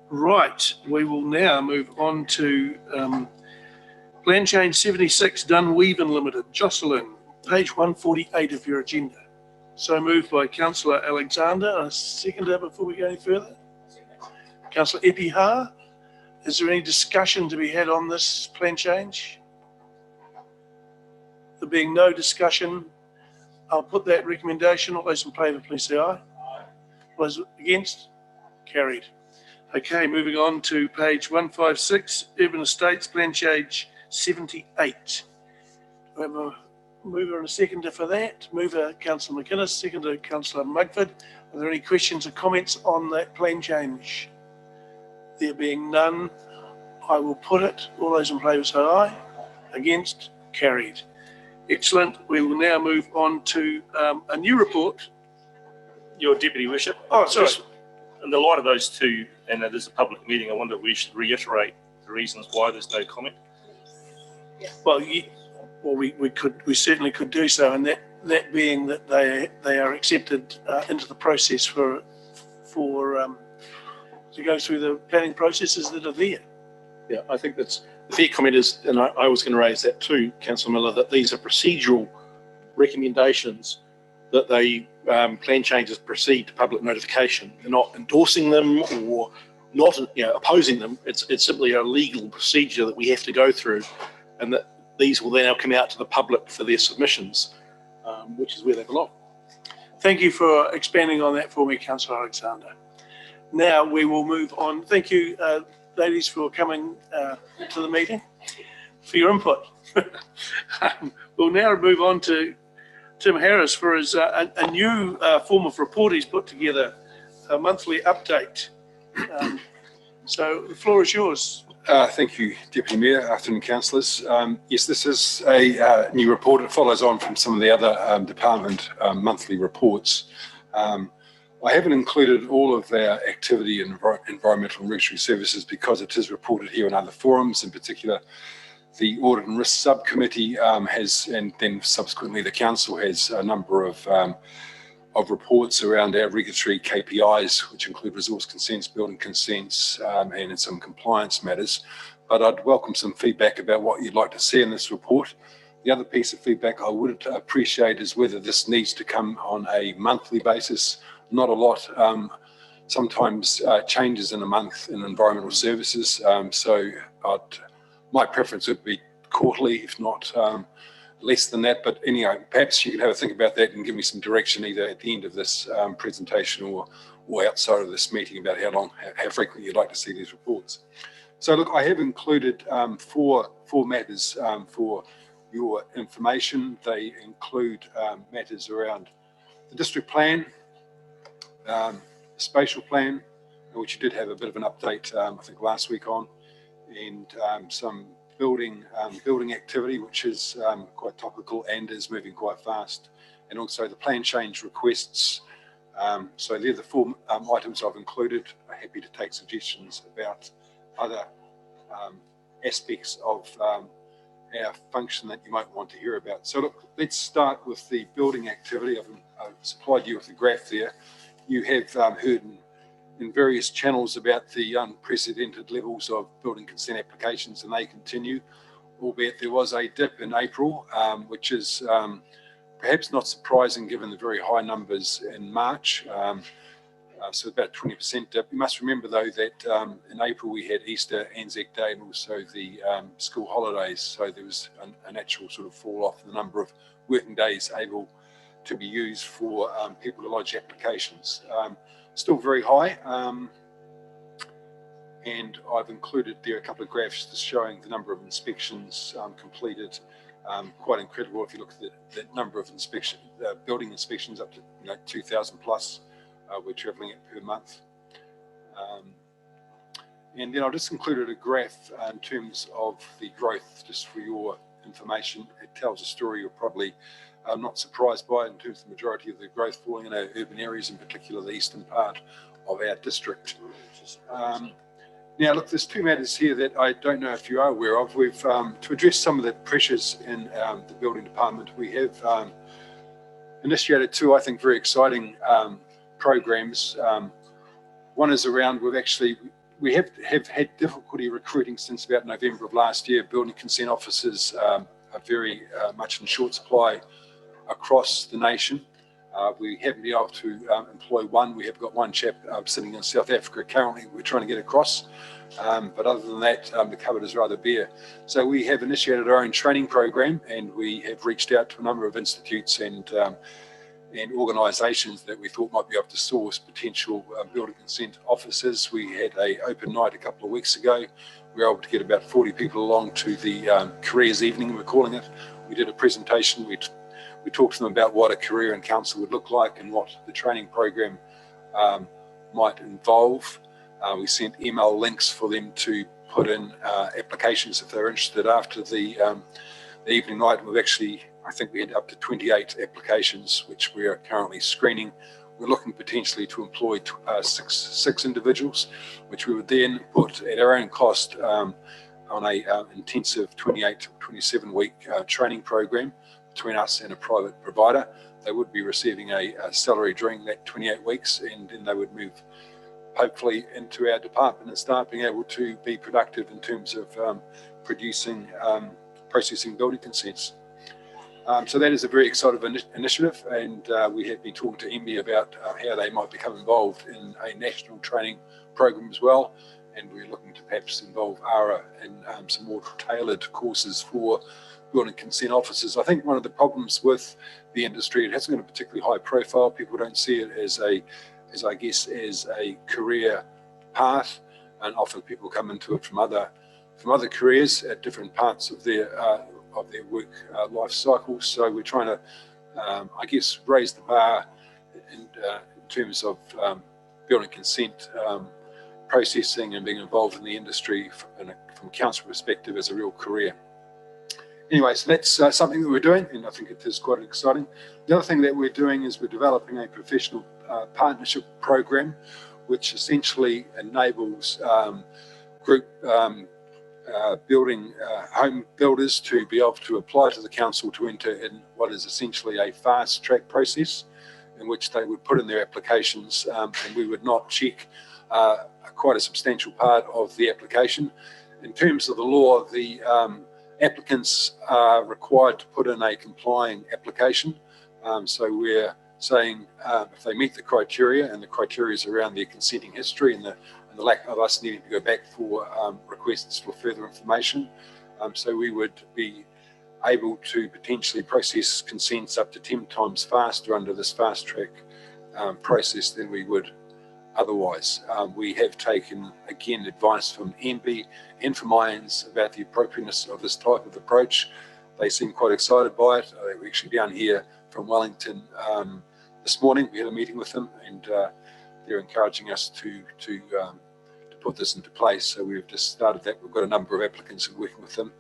Right, we will now move on to Plan Change 76 Dunweaven Limited. Jocelyn, page 148 of your agenda. So moved by Councillor Alexander. A seconder before we go any further. Councillor Epiha, is there any discussion to be had on this plan change? There being no discussion, I'll put that recommendation. All those in favour, please say aye. All those against? Carried. Okay, moving on to page 156, Urban Estates Plan Change 78. Do we have a mover and a seconder for that? Mover, Councillor McInnes, seconder, Councillor Mugford. Are there any questions or comments on that plan change? There being none, I will put it. All those in favour say aye. Against? Carried. Excellent. We will now move on to a new report. Your Deputy Worship. Oh, sorry. Just in the light of those two, and it is a public meeting, I wonder if we should reiterate the reasons why there's no comment. Well, we certainly could do so, and that being that they are accepted into the process for to go through the planning processes that are there. Yeah, I think that's the fair comment is, and I was going to raise that too, Councillor Miller, that these are procedural recommendations that they plan changes proceed to public notification. They're not endorsing them or not, opposing them. It's simply a legal procedure that we have to go through, and that these will then come out to the public for their submissions, which is where they belong. Thank you for expanding on that for me, Councillor Alexander. Now we will move on. Thank you, ladies, for coming to the meeting, for your input. We'll now move on to Tim Harris for his a new form of report he's put together, a monthly update. So the floor is yours. Thank you, Deputy Mayor. Afternoon, councillors. Yes, this is a new report. It follows on from some of the other department monthly reports. I haven't included all of their activity in environmental and regulatory services because it is reported here in other forums. In particular, the Audit and Risk Subcommittee has, and then subsequently the Council has a number of reports around our regulatory KPIs, which include resource consents, building consents, and in some compliance matters. But I'd welcome some feedback about what you'd like to see in this report. The other piece of feedback I would appreciate is whether this needs to come on a monthly basis. Not a lot sometimes changes in a month in environmental services, so my preference would be quarterly, if not less than that. But anyway, perhaps you could have a think about that and give me some direction either at the end of this presentation or outside of this meeting about how frequently you'd like to see these reports. So look, I have included four matters for your information. They include matters around the district plan, spatial plan, which you did have a bit of an update, I think last week on, and some building activity, which is quite topical and is moving quite fast, and also the plan change requests. So they're the four items I've included. I'm happy to take suggestions about other aspects of our function that you might want to hear about. So look, let's start with the building activity. I've supplied you with the graph there. You have heard in various channels about the unprecedented levels of building consent applications, and they continue, albeit there was a dip in April, which is perhaps not surprising given the very high numbers in March. So about 20% dip. You must remember though that in April we had Easter, Anzac Day, and also the school holidays. So there was a natural sort of fall off in the number of working days able to be used for people to lodge applications. Still very high, and I've included there a couple of graphs just showing the number of inspections completed. Quite incredible if you look at the number of building inspections up to 2,000 plus we're travelling at per month. And then I just included a graph in terms of the growth, just for your information. It tells a story you're probably not surprised by, in terms of the majority of the growth falling in our urban areas, in particular the eastern part of our district. Now, look, there's two matters here that I don't know if you are aware of. We've, to address some of the pressures in the building department, we have initiated two, I think, very exciting programs. One is around, we have had difficulty recruiting since about November of last year. Building consent officers are very much in short supply across the nation. We haven't been able to employ one. We have got one chap sitting in South Africa currently we're trying to get across. But other than that, the cupboard is rather bare. So we have initiated our own training program, and we have reached out to a number of institutes and organisations that we thought might be able to source potential building consent officers. We had an open night a couple of weeks ago. We were able to get about 40 people along to the careers evening, we're calling it. We did a presentation. We talked to them about what a career in council would look like and what the training program might involve. We sent email links for them to put in applications if they're interested after the evening night. We've actually, I think we had up to 28 applications, which we are currently screening. We're looking potentially to employ six individuals, which we would then put at our own cost on a intensive 28 to 27 week training program between us and a private provider. They would be receiving a salary during that 28 weeks, and then they would move hopefully into our department and start being able to be productive in terms of processing building consents. So that is a very exciting initiative, and we have been talking to MB about how they might become involved in a national training program as well, and we're looking to perhaps involve ARA in some more tailored courses for building consent officers. I think one of the problems with the industry, it hasn't got a particularly high profile. People don't see it as a career path, and often people come into it from other careers at different parts of their work life cycle. So we're trying to, raise the bar in terms of building consent processing and being involved in the industry from a council perspective as a real career. Anyway, so that's something that we're doing, and I think it is quite exciting. The other thing that we're doing is we're developing a professional partnership program, which essentially enables group home builders to be able to apply to the council to enter in what is essentially a fast track process, in which they would put in their applications, and we would not check quite a substantial part of the application. In terms of the law, the applicants are required to put in a complying application. So we're saying if they meet the criteria, and the criteria is around their consenting history and the lack of us needing to go back for requests for further information. So we would be able to potentially process consents up to 10 times faster under this fast track process than we would otherwise. We have taken, again, advice from MB and from IANZ about the appropriateness of this type of approach. They seem quite excited by it. They were actually down here from Wellington this morning. We had a meeting with them, and they're encouraging us to put this into place. So we've just started that. We've got a number of applicants who are working with them.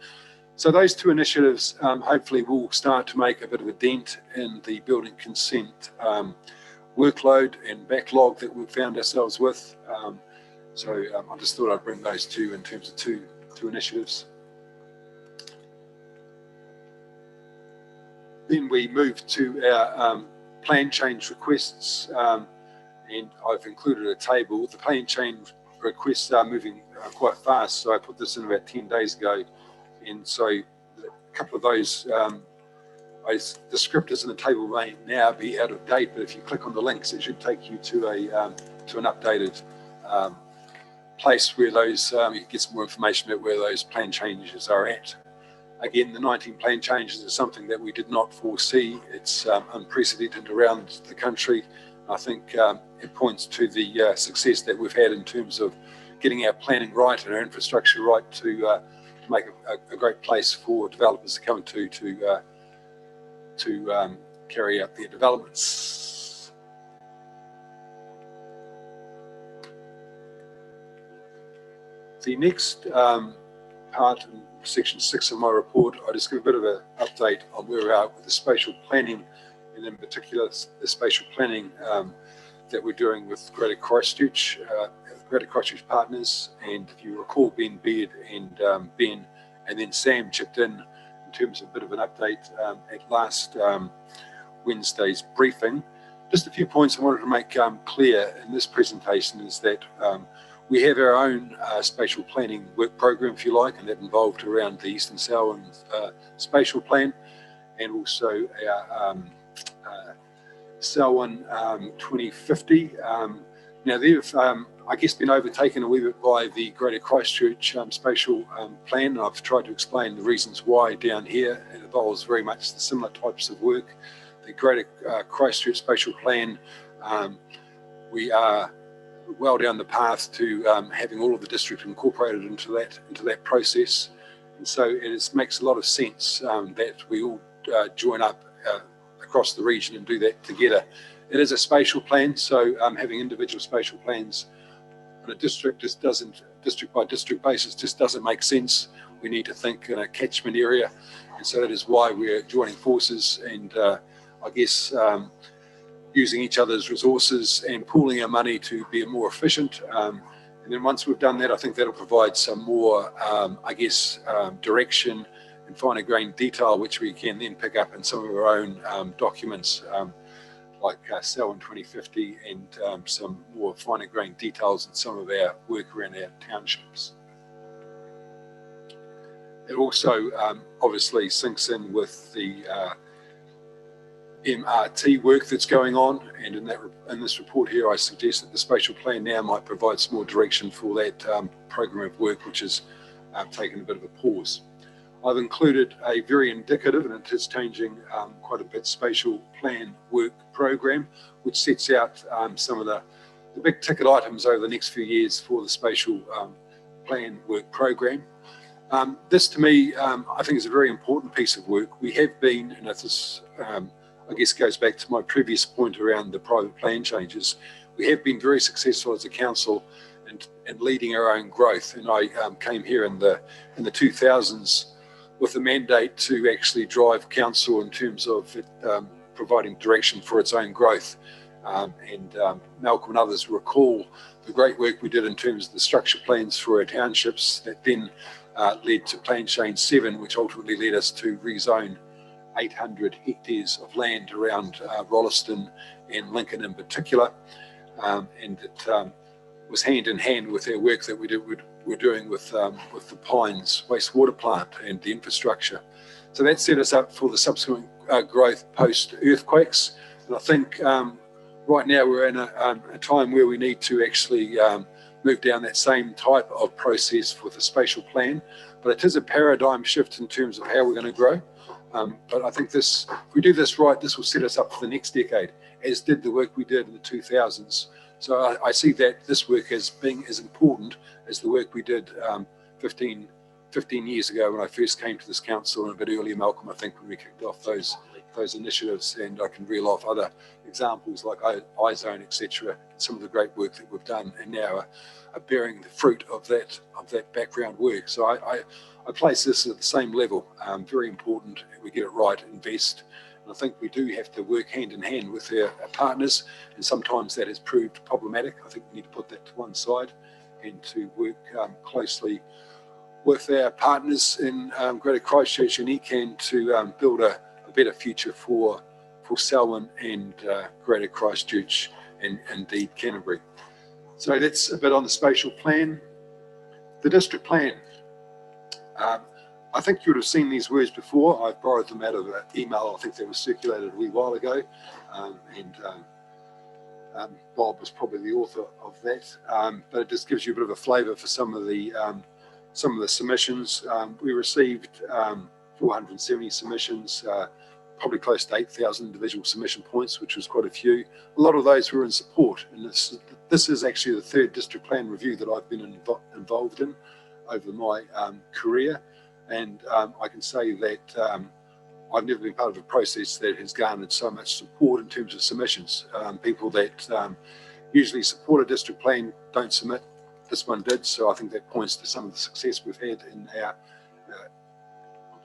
So those two initiatives hopefully will start to make a bit of a dent in the building consent workload and backlog that we've found ourselves with. So I just thought I'd bring those two in terms of two initiatives. Then we move to our plan change requests, and I've included a table. The plan change requests are moving quite fast, so I put this in about 10 days ago, and so a couple of those descriptors in the table may now be out of date, but if you click on the links, it should take you to an updated place where those you can get some more information about where those plan changes are at. Again, the 19 plan changes is something that we did not foresee. It's unprecedented around the country. I think it points to the success that we've had in terms of getting our planning right and our infrastructure right to make a great place for developers to come to carry out their developments. The next part in section 6 of my report, I just give a bit of an update on where we are with the spatial planning, and in particular the spatial planning that we're doing with Greater Christchurch partners. And if you recall, Ben Beard and Ben and then Sam chipped in terms of a bit of an update at last Wednesday's briefing. Just a few points I wanted to make clear in this presentation is that we have our own spatial planning work program, if you like, and that involved around the Eastern Selwyn spatial plan, and also our Selwyn 2050. Now they've, I guess, been overtaken a wee bit by the Greater Christchurch spatial plan, and I've tried to explain the reasons why down here. It involves very much the similar types of work. The Greater Christchurch spatial plan, we are well down the path to having all of the district incorporated into that process, and so it makes a lot of sense that we all join up across the region and do that together. It is a spatial plan, so having individual spatial plans on a district by district basis just doesn't make sense. We need to think in a catchment area, and so that is why we're joining forces and I guess using each other's resources and pooling our money to be more efficient. And then once we've done that, I think that'll provide some more, I guess, direction and finer grained detail, which we can then pick up in some of our own documents, like Selwyn 2050, and some more finer grained details in some of our work around our townships. It also obviously syncs in with the MRT work that's going on, and in this report here I suggest that the spatial plan now might provide some more direction for that program of work, which has taken a bit of a pause. I've included a very indicative, and it is changing quite a bit, spatial plan work program, which sets out some of the big ticket items over the next few years for the spatial plan work program. This to me, I think is a very important piece of work. We have been, and this I guess goes back to my previous point around the private plan changes, we have been very successful as a council in leading our own growth. And I came here in the 2000s with a mandate to actually drive council in terms of it, providing direction for its own growth. Malcolm and others recall the great work we did in terms of the structure plans for our townships that then led to Plan Change 7, which ultimately led us to rezone 800 hectares of land around Rolleston and Lincoln in particular, and it was hand in hand with our work that we're doing with the Pines wastewater plant and the infrastructure. So that set us up for the subsequent growth post earthquakes, and I think right now we're in a time where we need to actually move down that same type of process with a spatial plan, but it is a paradigm shift in terms of how we're going to grow. But I think if we do this right, this will set us up for the next decade, as did the work we did in the 2000s. So I see that this work as being as important as the work we did 15 years ago when I first came to this council, and a bit earlier, Malcolm, I think, when we kicked off those initiatives. And I can reel off other examples like iZone, etc. Some of the great work that we've done and now are bearing the fruit of that background work. So I place this at the same level. Very important we get it right, invest. And I think we do have to work hand in hand with our partners, and sometimes that has proved problematic. I think we need to put that to one side and to work closely with our partners in Greater Christchurch and ECAN to build a better future for Selwyn and Greater Christchurch and indeed Canterbury. So that's a bit on the spatial plan. The district plan. I think you would have seen these words before. I've borrowed them out of an email I think that was circulated a wee while ago, Bob was probably the author of that, but it just gives you a bit of a flavour for some of the submissions. We received 470 submissions, probably close to 8,000 individual submission points, which was quite a few. A lot of those were in support, and this is actually the third district plan review that I've been involved in over my career, and I can say that I've never been part of a process that has garnered so much support in terms of submissions. People that usually support a district plan don't submit. This one did, so I think that points to some of the success we've had in our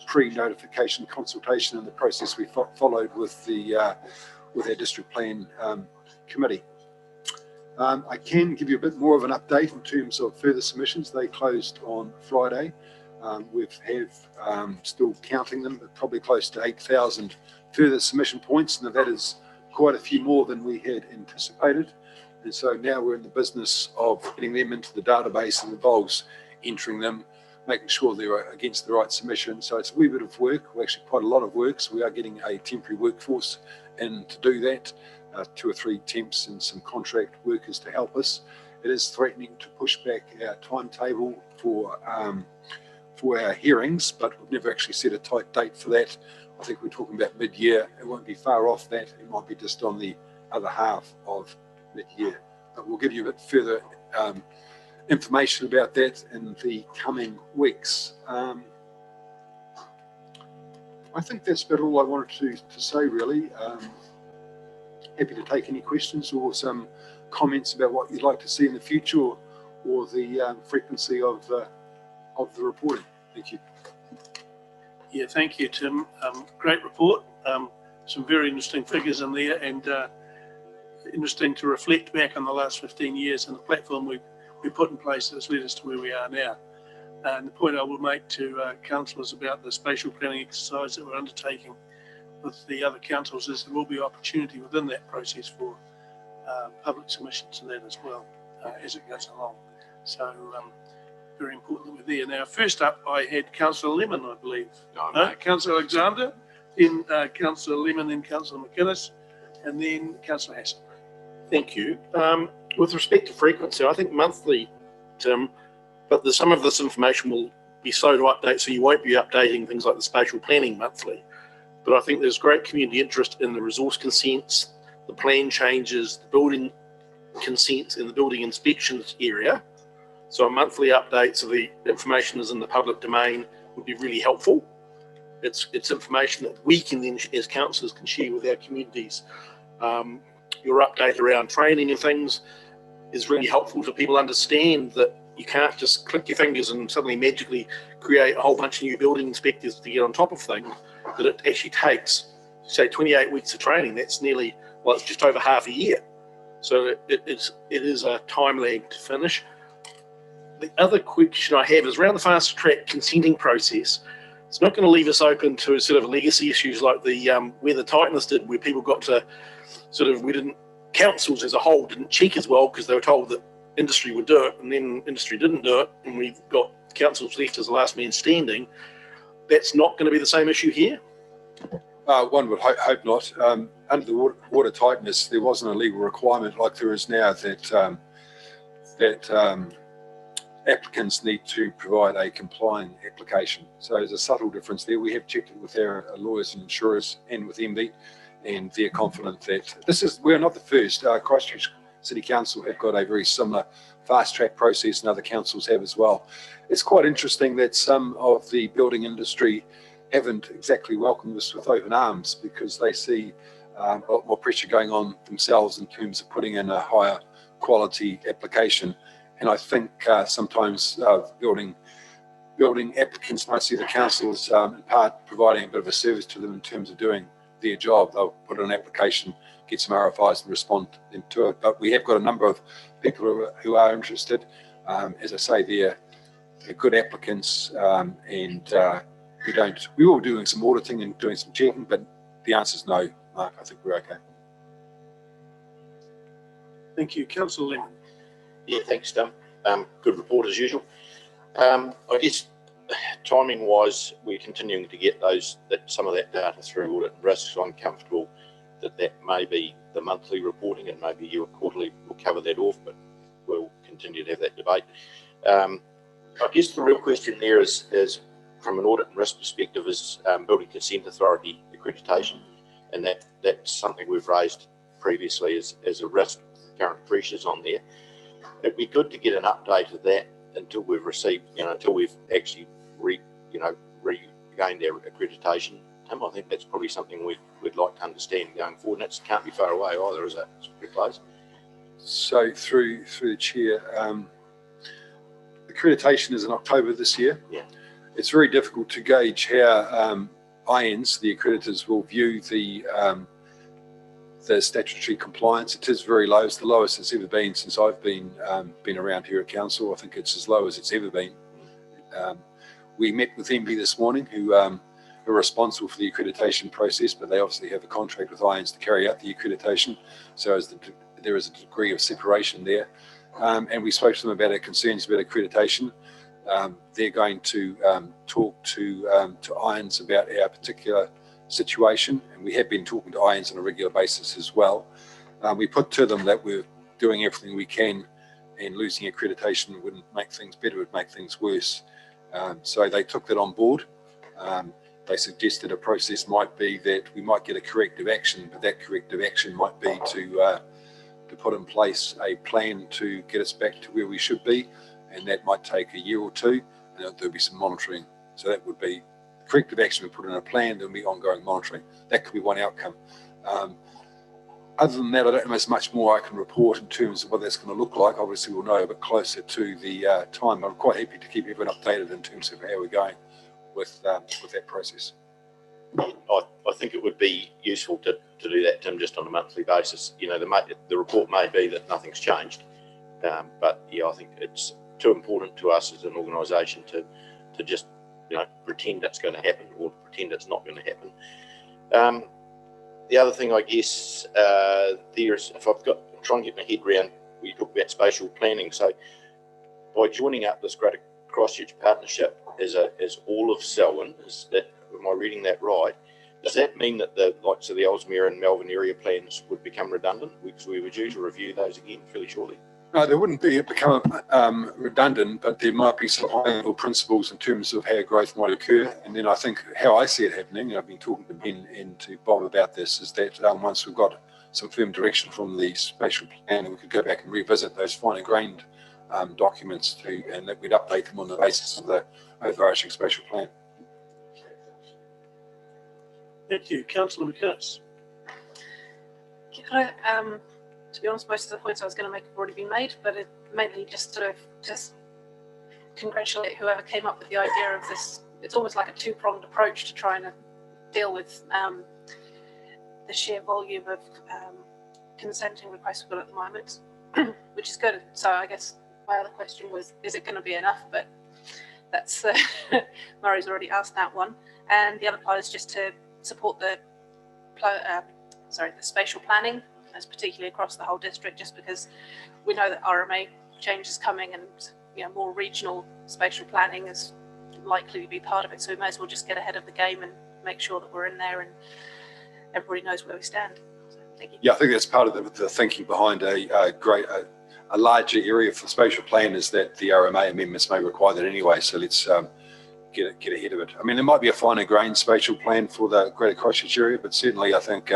pre-notification consultation and the process we followed with our district plan committee. I can give you a bit more of an update in terms of further submissions. They closed on Friday. We have still counting them, but probably close to 8,000 further submission points, and that is quite a few more than we had anticipated. And so now we're in the business of getting them into the database, and involves entering them, making sure they're against the right submission. So it's a wee bit of work, well, actually quite a lot of work. So we are getting a temporary workforce in to do that, 2 or 3 temps and some contract workers to help us. It is threatening to push back our timetable for our hearings, but we've never actually set a tight date for that. I think we're talking about mid-year. It won't be far off that. It might be just on the other half of mid-year. But we'll give you a bit further information about that in the coming weeks. I think that's about all I wanted to say, really. Happy to take any questions or some comments about what you'd like to see in the future, or the frequency of the reporting. Thank you. Yeah, thank you, Tim. Great report. Some very interesting figures in there, and interesting to reflect back on the last 15 years and the platform we put in place that's led us to where we are now. And the point I will make to councillors about the spatial planning exercise that we're undertaking with the other councils is there will be opportunity within that process for public submissions to that as well as it goes along. So very important that we're there. Now, first up, I had Councillor Lemon, I believe. No, Councillor Alexander, then Councillor Lemon, then Councillor McInnes, and then Councillor Hassan. Thank you. With respect to frequency, I think monthly, Tim, but some of this information will be slow to update, so you won't be updating things like the spatial planning monthly. But I think there's great community interest in the resource consents, the plan changes, the building consents, and the building inspections area. So a monthly update so the information is in the public domain would be really helpful. It's information that we can then, as councillors, can share with our communities. Your update around training and things is really helpful to people understand that you can't just click your fingers and suddenly magically create a whole bunch of new building inspectors to get on top of things, that it actually takes, say, 28 weeks of training. That's nearly, well, it's just over half a year. So it is a time lag to finish. The other question I have is around the fast track consenting process. It's not going to leave us open to sort of legacy issues like the weather tightness did, where people got to councils as a whole didn't check as well because they were told that industry would do it, and then industry didn't do it, and we've got councils left as the last man standing. That's not going to be the same issue here? One would hope not. Under the water tightness, there wasn't a legal requirement like there is now that applicants need to provide a complying application. So there's a subtle difference there. We have checked it with our lawyers and insurers and with MB, and they're confident that we're not the first. Christchurch City Council have got a very similar fast track process, and other councils have as well. It's quite interesting that some of the building industry haven't exactly welcomed this with open arms, because they see a lot more pressure going on themselves in terms of putting in a higher quality application. And I think sometimes building applicants might see the council as in part providing a bit of a service to them in terms of doing their job. They'll put in an application, get some RFIs and respond to it. But we have got a number of people who are interested. As I say, they're good applicants, and we will be doing some auditing and doing some checking, but the answer is no, Mark. I think we're okay. Thank you. Councillor Lemon. Yeah, thanks, Tim. Good report as usual. I guess timing-wise, we're continuing to get some of that data through audit and risk, so I'm comfortable that may be the monthly reporting, and maybe your quarterly will cover that off, but we'll continue to have that debate. I guess the real question there is from an audit and risk perspective is Building Consent Authority accreditation, and that's something we've raised previously as a risk, current pressures on there. It'd be good to get an update of that until we've received, until we've actually regained our accreditation. Tim, I think that's probably something we'd like to understand going forward, and it can't be far away either, is it? It's pretty close. So through the chair, accreditation is in October this year. Yeah. It's very difficult to gauge how IANZ, the accreditors, will view the statutory compliance. It is very low. It's the lowest it's ever been since I've been around here at council. I think it's as low as it's ever been. We met with MB this morning, who are responsible for the accreditation process, but they obviously have a contract with IANZ to carry out the accreditation. So there is a degree of separation there. And we spoke to them about our concerns about accreditation. They're going to talk to IANZ about our particular situation, and we have been talking to IANZ on a regular basis as well. We put to them that we're doing everything we can, and losing accreditation wouldn't make things better, it would make things worse. So they took that on board. They suggested a process might be that we might get a corrective action, but that corrective action might be to put in place a plan to get us back to where we should be, and that might take a year or two, and there'll be some monitoring. So that would be corrective action. We put in a plan, there'll be ongoing monitoring. That could be one outcome. Other than that, I don't know as much more I can report in terms of what that's going to look like. Obviously, we'll know a bit closer to the time. I'm quite happy to keep everyone updated in terms of how we're going with that process. I think it would be useful to do that, Tim, just on a monthly basis. The report may be that nothing's changed, but yeah, I think it's too important to us as an organisation to just pretend it's going to happen or pretend it's not going to happen. The other thing, I guess, there's, if I've got try and get my head around, we talk about spatial planning. So by joining up this Greater Christchurch partnership as all of Selwyn, am I reading that right? Does that mean that the likes of the Ellesmere and Melbourne area plans would become redundant? Because we were due to review those again fairly shortly. No, there wouldn't become redundant, but there might be some high-level principles in terms of how growth might occur. And then I think how I see it happening, and I've been talking to Ben and to Bob about this, is that once we've got some firm direction from the spatial plan, we could go back and revisit those finer-grained documents and that we'd update them on the basis of the overarching spatial plan. Thank you. Councillor McInnes. To be honest, most of the points I was going to make have already been made, but it mainly just congratulate whoever came up with the idea of this. It's almost like a two-pronged approach to trying to deal with the sheer volume of consenting requests we've got at the moment, which is good. So I guess my other question was, is it going to be enough? But that's Murray's already asked that one. And the other part is just to support the spatial planning, as particularly across the whole district, just because we know that RMA change is coming, and more regional spatial planning is likely to be part of it. So we may as well just get ahead of the game and make sure that we're in there and everybody knows where we stand. So, thank you. Yeah, I think that's part of the thinking behind a larger area for the spatial plan, is that the RMA amendments may require that anyway. So let's get ahead of it. I mean, there might be a finer grained spatial plan for the Greater Christchurch area, but certainly I think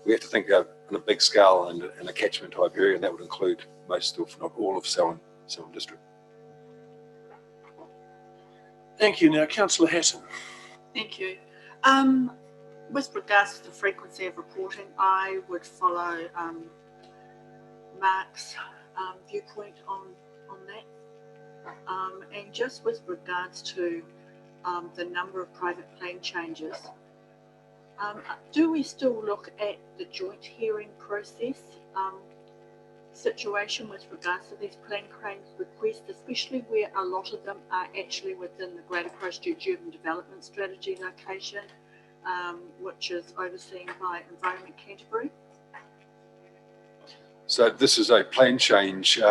we have to think of on a big scale and a catchment type area, and that would include most, if not all, of Selwyn district. Thank you. Now, Councillor Hassan. Thank you. With regards to the frequency of reporting, I would follow Mark's viewpoint on that. And just with regards to the number of private plan changes, do we still look at the joint hearing process situation with regards to these plan claims requests, especially where a lot of them are actually within the Greater Christchurch Urban Development Strategy location, which is overseen by Environment Canterbury? So this is a plan change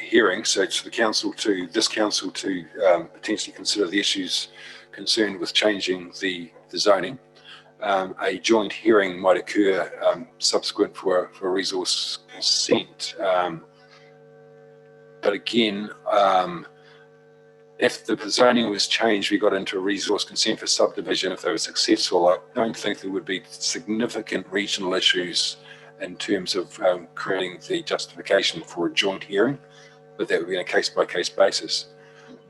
hearing, so it's for this council to potentially consider the issues concerned with changing the zoning. A joint hearing might occur subsequent for a resource consent. But again, if the zoning was changed, we got into a resource consent for subdivision, if they were successful, I don't think there would be significant regional issues in terms of creating the justification for a joint hearing, but that would be on a case-by-case basis.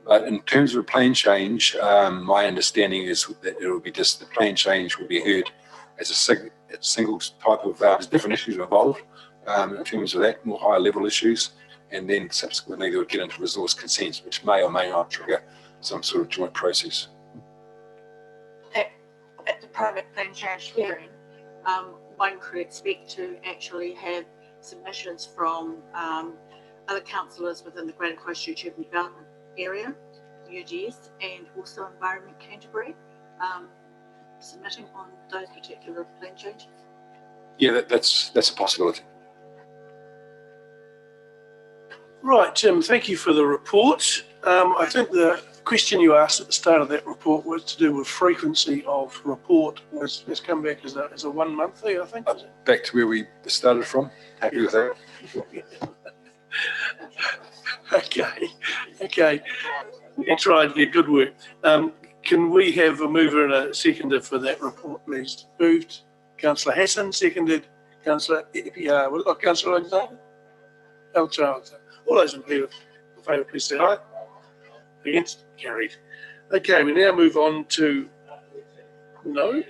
But in terms of a plan change, my understanding is that it will be just the plan change will be heard as a single type of, there's different issues involved in terms of that, more higher level issues, and then subsequently they would get into resource consents, which may or may not trigger some sort of joint process. At the private plan change hearing, one could expect to actually have submissions from other councillors within the Greater Christchurch Urban Development Area, UDS, and also Environment Canterbury, submitting on those particular plan changes. Yeah, that's a possibility. Right, Tim, thank you for the report. I think the question you asked at the start of that report was to do with frequency of report. Has come back as a 1 monthly, I think. Is it? Back to where we started from. Happy with that. Okay. You tried your good work. Can we have a mover and a seconder for that report, please? Moved, Councillor Hassan, seconded, Councillor Councillor Alexander? El Charles. All those in favour, please say aye. Against? Carried. Okay, we now move on to no.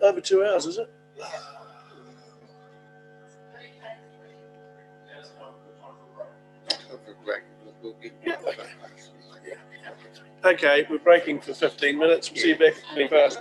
Over 2 hours, is it? Okay, we're breaking for 15 minutes. We'll see you back at 20 past.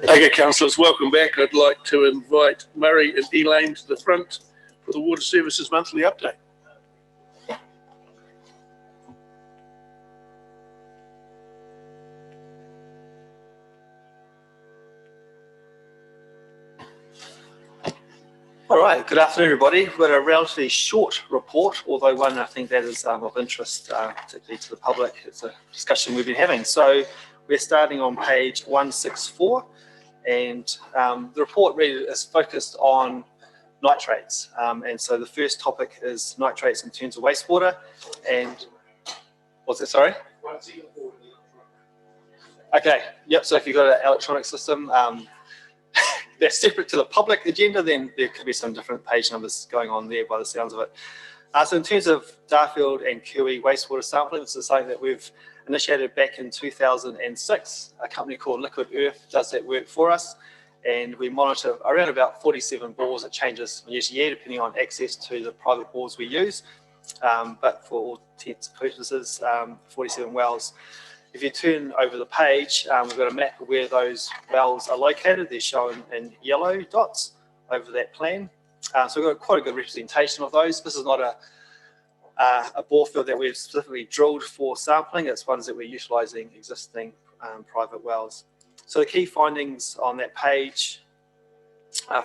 Okay, councillors, welcome back. I'd like to invite Murray and Elaine to the front for the Water Services Monthly Update. All right, good afternoon, everybody. We've got a relatively short report, although one I think that is of interest, particularly to the public. It's a discussion we've been having. So we're starting on page 164, and the report really is focused on nitrates. And so the first topic is nitrates in terms of wastewater. And what's that, sorry? Okay, yep, so if you've got an electronic system, they're separate to the public agenda, then there could be some different page numbers going on there by the sounds of it. So in terms of Darfield and Kiwi wastewater sampling, this is something that we've initiated back in 2006. A company called Liquid Earth does that work for us, and we monitor around about 47 bores. It changes from year to year depending on access to the private bores we use, but for all intents and purposes, 47 wells. If you turn over the page, we've got a map of where those wells are located. They're shown in yellow dots over that plan. So we've got quite a good representation of those. This is not a bore field that we've specifically drilled for sampling. It's ones that we're utilising existing private wells. So the key findings on that page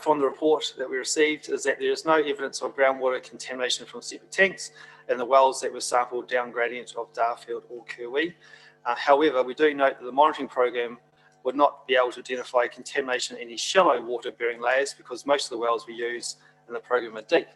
from the report that we received is that there is no evidence of groundwater contamination from septic tanks in the wells that were sampled down gradient of Darfield or Kirwee. However, we do note that the monitoring program would not be able to identify contamination in any shallow water-bearing layers because most of the wells we use in the program are deep.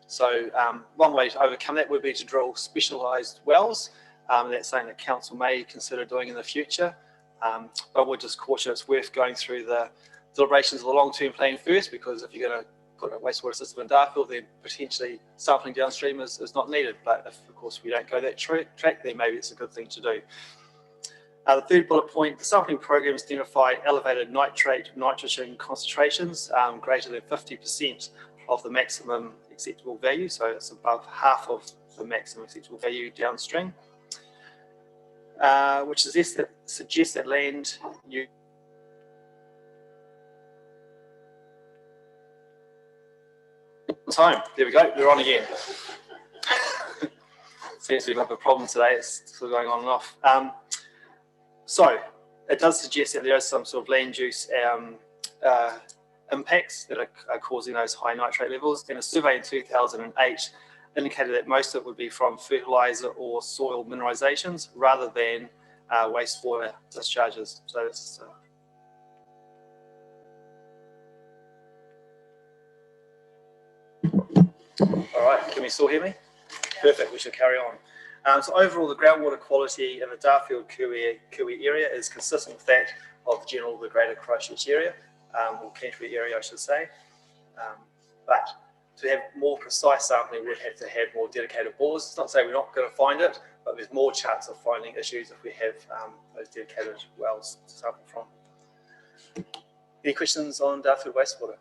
So one way to overcome that would be to drill specialised wells. That's something that council may consider doing in the future. But we're just caution it's worth going through the deliberations of the long-term plan first, because if you're going to put a wastewater system in Darfield, then potentially sampling downstream is not needed. But if, of course, we don't go that track, then maybe it's a good thing to do. The third bullet point, the sampling programs identify elevated nitrate nitrogen concentrations greater than 50% of the maximum acceptable value. So it's above half of the maximum acceptable value downstream, which suggests that land use time. There we go, we're on again. Seems to be a bit of a problem today, it's sort of going on and off. So it does suggest that there is some sort of land use impacts that are causing those high nitrate levels. And a survey in 2008 indicated that most of it would be from fertiliser or soil mineralisations rather than wastewater discharges. So it's all right, can we still hear me? Perfect, we should carry on. So overall, the groundwater quality in the Darfield Kiwi area is consistent with that of the greater Christchurch area, or Canterbury area, I should say. But to have more precise sampling, we'd have to have more dedicated bores. It's not to say we're not going to find it, but there's more chance of finding issues if we have those dedicated wells to sample from. Any questions on Darfield wastewater?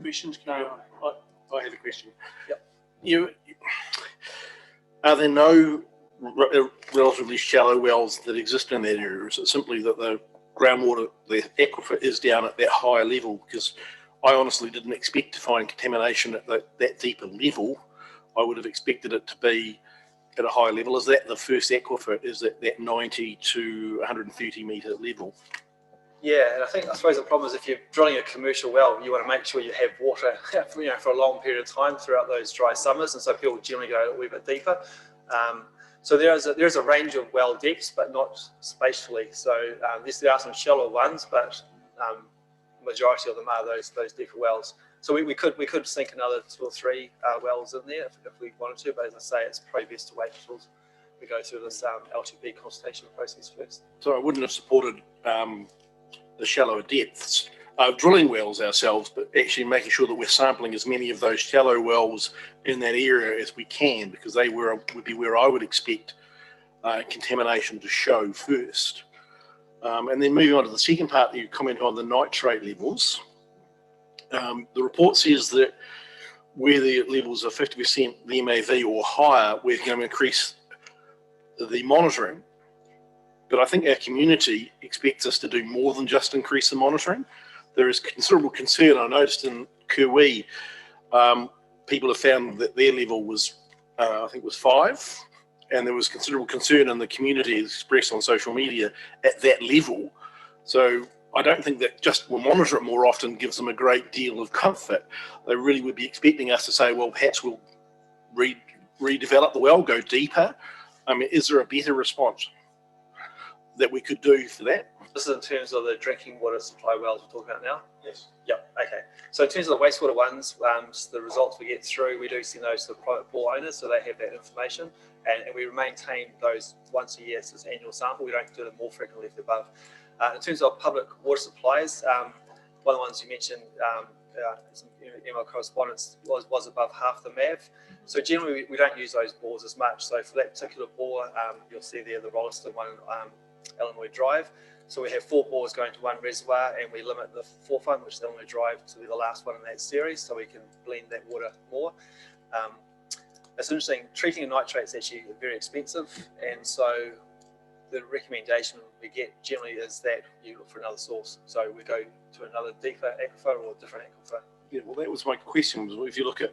Questions? I have a question. Yep. Are there no relatively shallow wells that exist in that area? Or is it simply that the groundwater, the aquifer is down at that higher level? Because I honestly didn't expect to find contamination at that deeper level. I would have expected it to be at a higher level. Is that the first aquifer? Is that 90 to 130 metre level? Yeah, and I suppose the problem is if you're drilling a commercial well, you want to make sure you have water, for a long period of time throughout those dry summers, and so people generally go a wee bit deeper. So there is a range of well depths, but not spatially. So there are some shallow ones, but majority of them are those deeper wells. So we could sink another 2 or 3 wells in there if we wanted to, but as I say, it's probably best to wait until we go through this LTP consultation process first. So I wouldn't have supported the shallower depths of drilling wells ourselves, but actually making sure that we're sampling as many of those shallow wells in that area as we can, because they would be where I would expect contamination to show first. And then moving on to the second part, you comment on the nitrate levels. The report says that where the levels are 50% the MAV or higher, we're going to increase the monitoring. but I think our community expects us to do more than just increase the monitoring. There is considerable concern. I noticed in Kuwi, people have found that their level was, I think, was 5, and there was considerable concern in the community expressed on social media at that level. So I don't think that just we'll monitor it more often gives them a great deal of comfort. They really would be expecting us to say, well, perhaps we'll redevelop the well, go deeper. I mean, is there a better response that we could do for that? This is in terms of the drinking water supply wells we're talking about now? Yes. Yep, okay. So in terms of the wastewater ones, the results we get through, we do send those to the private bore owners, so they have that information, and we maintain those once a year, so it's an annual sample. We don't do them more frequently if they're above. In terms of public water supplies, one of the ones you mentioned, some email correspondence was above half the MAV. So generally we don't use those bores as much. So for that particular bore, you'll see there the Rolliston one, Illinois Drive. So we have 4 bores going to one reservoir, and we limit the 4th one, which is Illinois Drive, to be the last one in that series, so we can blend that water more. It's interesting, treating a nitrate is actually very expensive, and so the recommendation we get generally is that you look for another source. So we go to another deeper aquifer or a different aquifer. Yeah, well, that was my question. Was if you look at,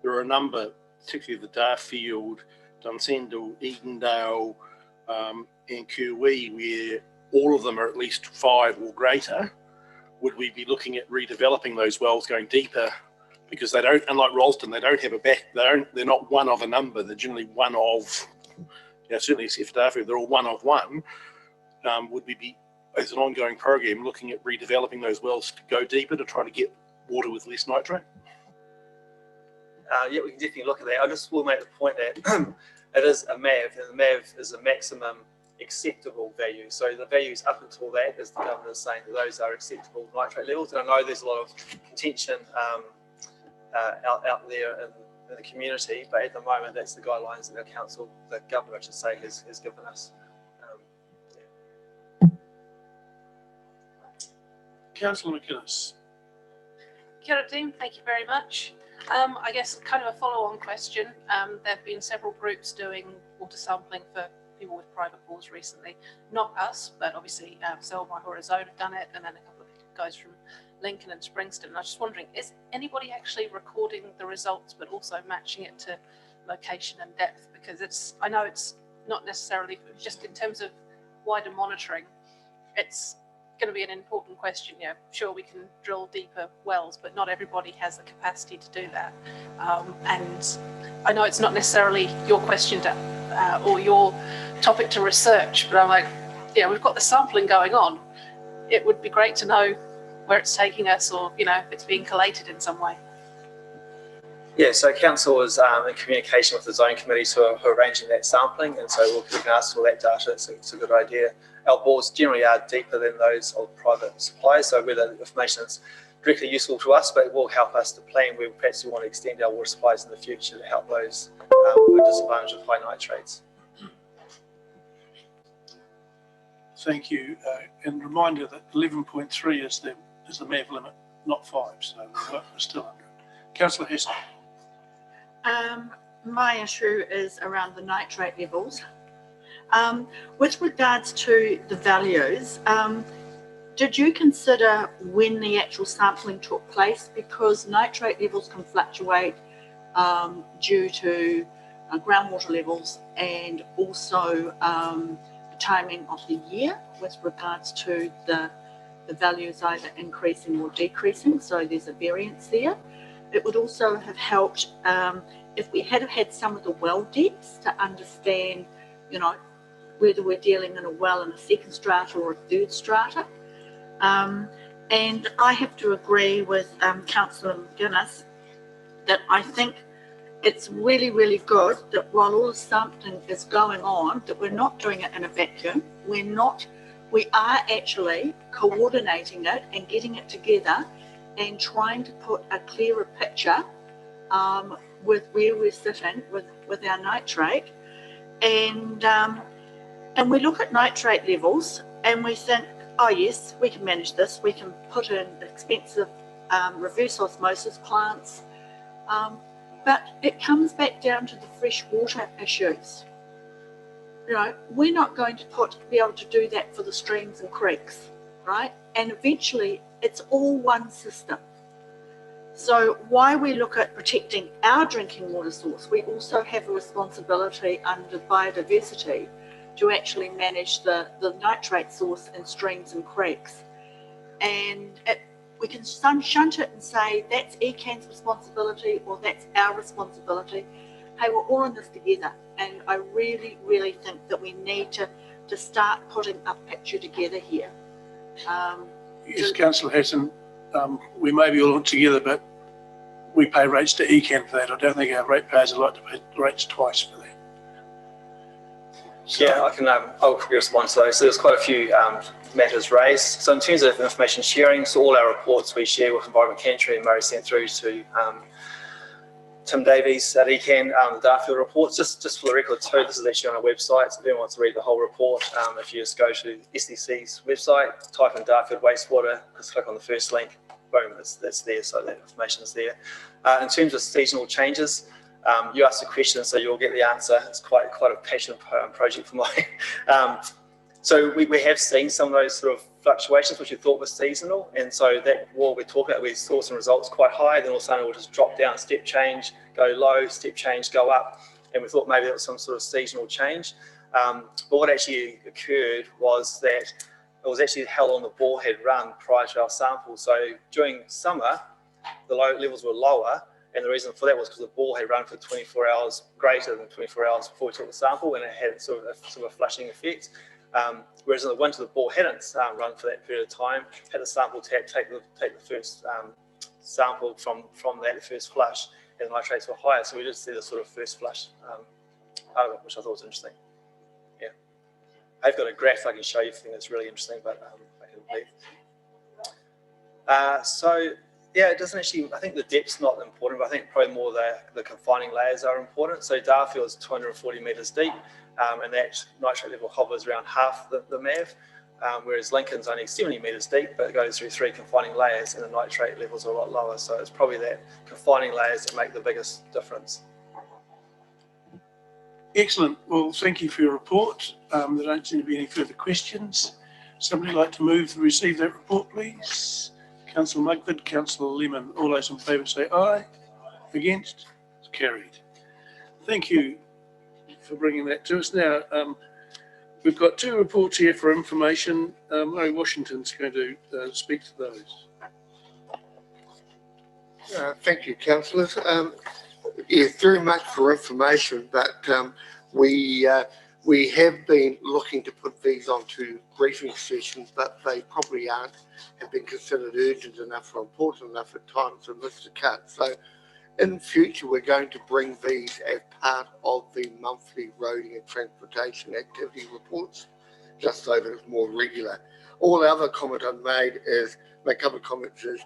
there are a number, particularly the Darfield, Dunsandel, Edendale, and Kuwi, where all of them are at least 5 or greater. Would we be looking at redeveloping those wells, going deeper? Because they don't, unlike Rolleston, they don't have a back. They're not one of a number. They're generally one of. Certainly except for Darfield, they're all one of one. Would we be, as an ongoing program, looking at redeveloping those wells to go deeper to try to get water with less nitrate? Yeah, we can definitely look at that. I just will make the point that it is a MAV, and the MAV is a maximum acceptable value. So the values up until that, as the government is saying, that those are acceptable nitrate levels. And I know there's a lot of contention out there in the community, but at the moment that's the guidelines that the government, I should say, has given us. Councillor McInnes. Kia ora, Dean. Thank you very much. I guess kind of a follow-on question. There have been several groups doing water sampling for people with private bores recently. Not us, but obviously Selwyn Horizon have done it, and then a couple of guys from Lincoln and Springston. And I was just wondering, is anybody actually recording the results, but also matching it to location and depth? Because I know it's not necessarily just in terms of wider monitoring. It's going to be an important question. Yeah, sure, we can drill deeper wells, but not everybody has the capacity to do that. And I know it's not necessarily your question to, or your topic to research, but I'm like, yeah, we've got the sampling going on. It would be great to know where it's taking us, or if it's being collated in some way. Yeah, so council is in communication with the zone committees who are arranging that sampling, and so we can ask for that data. It's a good idea. Our bores generally are deeper than those of private suppliers, so whether the information is directly useful to us, but it will help us to plan where perhaps we want to extend our water supplies in the future to help those who are disadvantaged with high nitrates. Thank you. And reminder that 11.3 is the MAV limit, not 5, so we're still under it. Councillor Hester. My issue is around the nitrate levels. With regards to the values, did you consider when the actual sampling took place? Because nitrate levels can fluctuate due to groundwater levels and also the timing of the year with regards to the values either increasing or decreasing, so there's a variance there. It would also have helped if we had had some of the well depths to understand, whether we're dealing in a well in a second strata or a third strata. And I have to agree with Councillor McGuinness that I think it's really, really good that while all the sampling is going on, that we're not doing it in a vacuum. We are actually coordinating it and getting it together and trying to put a clearer picture with where we're sitting with our nitrate. And we look at nitrate levels and we think, oh yes, we can manage this. We can put in expensive reverse osmosis plants. But it comes back down to the fresh water issues. You know, we're not going to be able to do that for the streams and creeks, right? And eventually it's all one system. So while we look at protecting our drinking water source, we also have a responsibility under biodiversity to actually manage the nitrate source in streams and creeks. And we can shunt it and say that's ECAN's responsibility or that's our responsibility. Hey, we're all in this together. And I really, really think that we need to start putting a picture together here. Yes, Councillor Hassan, we may be all in together, but we pay rates to ECAN for that. I don't think our ratepayers would like to pay rates twice for that. So, yeah, I can. I'll quickly respond to those. So there's quite a few matters raised. So in terms of information sharing, so all our reports we share with Environment Canterbury and Murray sent through to Tim Davies at ECAN, the Darfield reports. Just for the record too, this is actually on our website. So if anyone wants to read the whole report, if you just go to SDC's website, type in Darfield wastewater, just click on the first link, boom, that's there. So that information is there. In terms of seasonal changes, you asked a question, so you'll get the answer. It's quite a passionate project for mine. So we have seen some of those sort of fluctuations which we thought were seasonal, and so that what we're talking about, we saw some results quite high, then all of a sudden it will just drop down, step change, go low, step change, go up, and we thought maybe that was some sort of seasonal change. But what actually occurred was that it was actually held on the borehead run prior to our sample. So during summer, the low levels were lower, and the reason for that was because the bore had run for 24 hours, greater than 24 hours before we took the sample, and it had sort of a flushing effect. Whereas in the winter, the bore hadn't run for that period of time. Had the sample take the first sample from that first flush, and the nitrates were higher. So we did see the sort of first flush part of it, which I thought was interesting. Yeah, I've got a graph I can show you if you think that's really interesting, but I can leave. So. Yeah, it doesn't actually, I think the depth's not important, but I think probably more the confining layers are important. So Darfield is 240 metres deep, and that nitrate level hovers around half the MAV, whereas Lincoln's only 70 metres deep, but it goes through 3 confining layers, and the nitrate levels are a lot lower. So it's probably that confining layers that make the biggest difference. Excellent. Well, thank you for your report. There don't seem to be any further questions. Somebody like to move to receive that report, please? Councillor Mugford, Councillor Lemon, all those in favour say aye. Against? It's carried. Thank you for bringing that to us. Now, we've got 2 reports here for information. Murray Washington's going to speak to those. Thank you, councillors. Yes, very much for information, but we have been looking to put these onto briefing sessions, but they probably have been considered urgent enough or important enough at times to miss the cut. So in future, we're going to bring these as part of the monthly roading and transportation activity reports, just so that it's more regular. All the other comment I've made is, my couple of comments is,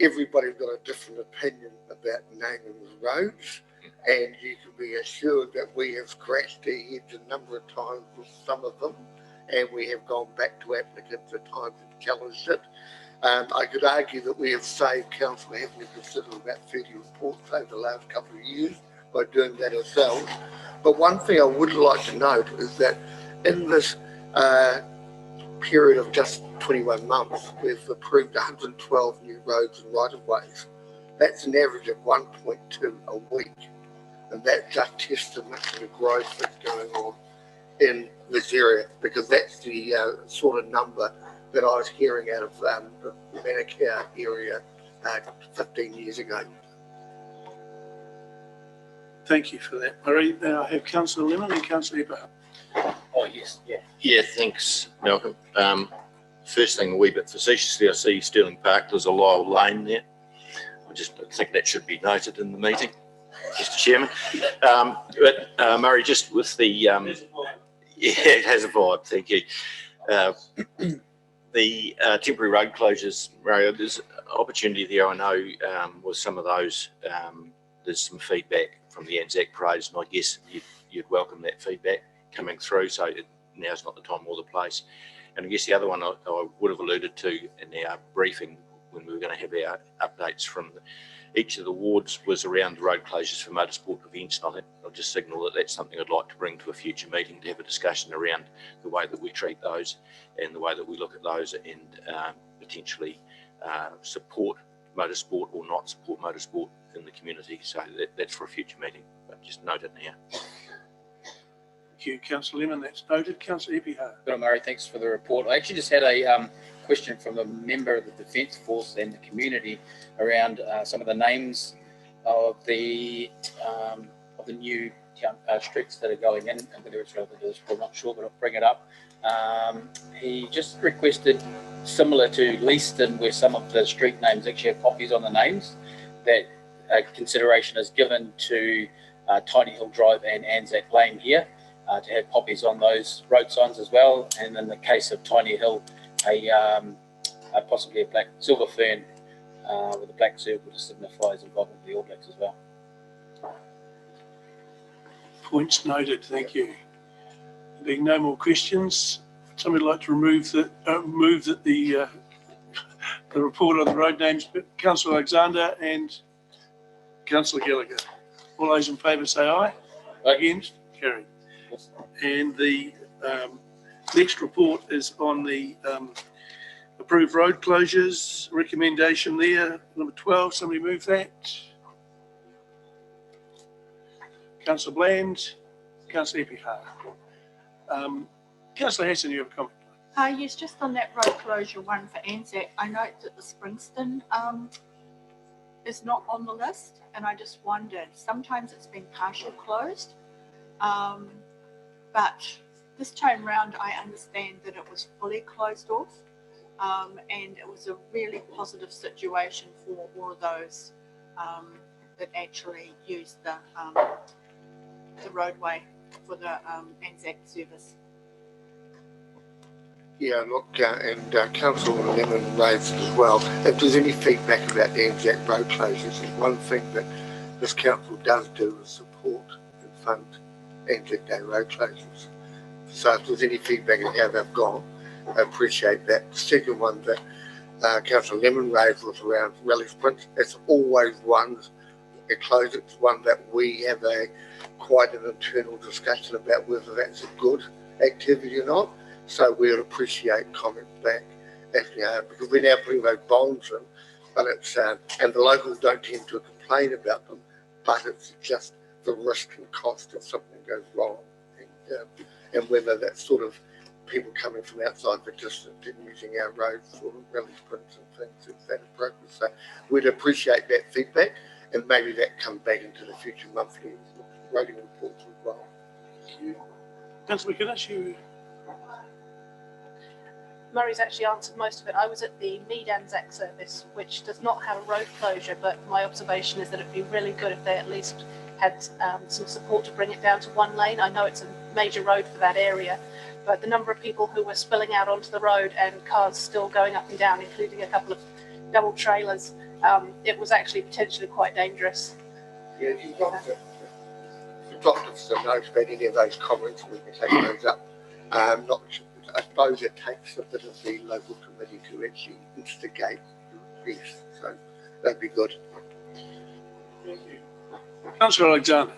everybody's got a different opinion about naming the roads, and you can be assured that we have scratched our heads a number of times with some of them, and we have gone back to applicants at times and challenged it. I could argue that we have saved council having to consider about 30 reports over the last couple of years by doing that ourselves. But one thing I would like to note is that in this period of just 21 months, we've approved 112 new roads and right-of-ways. That's an average of 1.2 a week. And that's just testament to the growth that's going on in this area, because that's the sort of number that I was hearing out of the Manukau area 15 years ago. Thank you for that, Murray. Now I have Councillor Lemon and Councillor Eberhardt. Oh, yes, yeah. Yeah, thanks, Malcolm. First thing, a wee bit facetiously, I see Stirling Park, there's a Lyle Lane there. I think that should be noted in the meeting, Mr. Chairman. But Murray, just with the, yeah, it has a vibe, thank you. The temporary road closures, Murray, there's opportunity there, I know, with some of those, there's some feedback from the Anzac parades, and I guess you'd welcome that feedback coming through, so now's not the time or the place. And I guess the other one I would have alluded to in our briefing when we were going to have our updates from the each of the wards was around the road closures for motorsport events. And I'll just signal that that's something I'd like to bring to a future meeting, to have a discussion around the way that we treat those and the way that we look at those, and potentially support motorsport or not support motorsport in the community. So that's for a future meeting, but just note it now. Thank you, Councillor Lemon. That's noted. Councillor Epihar. Bill Murray, thanks for the report. I actually just had a question from a member of the Defence Force and the community around some of the names of the new streets that are going in, and whether it's relevant to this, I'm not sure, but I'll bring it up. He just requested, similar to Leeson, where some of the street names actually have poppies on the names, that consideration is given to Tiny Hill Drive and Anzac Lane here, to have poppies on those road signs as well. And in the case of Tiny Hill, possibly a black silver fern with a black circle to signify his involvement with the All Blacks as well. Points noted. Thank you. Being no more questions, somebody like to move that the report on the road names, Councillor Alexander and Councillor Gallagher. All those in favour say aye. Against? Carried. And the next report is on the approved road closures recommendation there, number 12. Somebody move that. Councillor Bland, Councillor Epihar. Councillor Hassan, you have a comment? Yes, just on that road closure one for Anzac, I note that the Springston is not on the list, and I just wondered, sometimes it's been partial closed, but this time round I understand that it was fully closed off, and it was a really positive situation for all of those that actually used the roadway for the Anzac service. Yeah, look, and Councillor Lemon raised it as well. If there's any feedback about the Anzac road closures, one thing that this council does do is support and fund Anzac Day road closures. So if there's any feedback on how they've gone, I appreciate that. The second one that Councillor Lemon raised was around rally sprints. It's always one that close. It's one that we have quite an internal discussion about whether that's a good activity or not. So we would appreciate comments back, because we're now putting those bonds in, but it's and the locals don't tend to complain about them, but it's just the risk and cost if something goes wrong, and whether that's sort of people coming from outside the district and using our roads for rally sprints and things, is that appropriate? So we'd appreciate that feedback, and maybe that comes back into the future monthly rating reports as well. Thank you. Councillor McInnes, you. Murray's actually answered most of it. I was at the Mead Anzac service, which does not have a road closure, but my observation is that it'd be really good if they at least had some support to bring it down to one lane. I know it's a major road for that area, but the number of people who were spilling out onto the road and cars still going up and down, including a couple of double trailers, it was actually potentially quite dangerous. Yeah, if you've got to note about any of those comments, we can take those up. I suppose it takes a bit of the local committee to actually instigate the request, so that'd be good. Thank you. Councillor Alexander.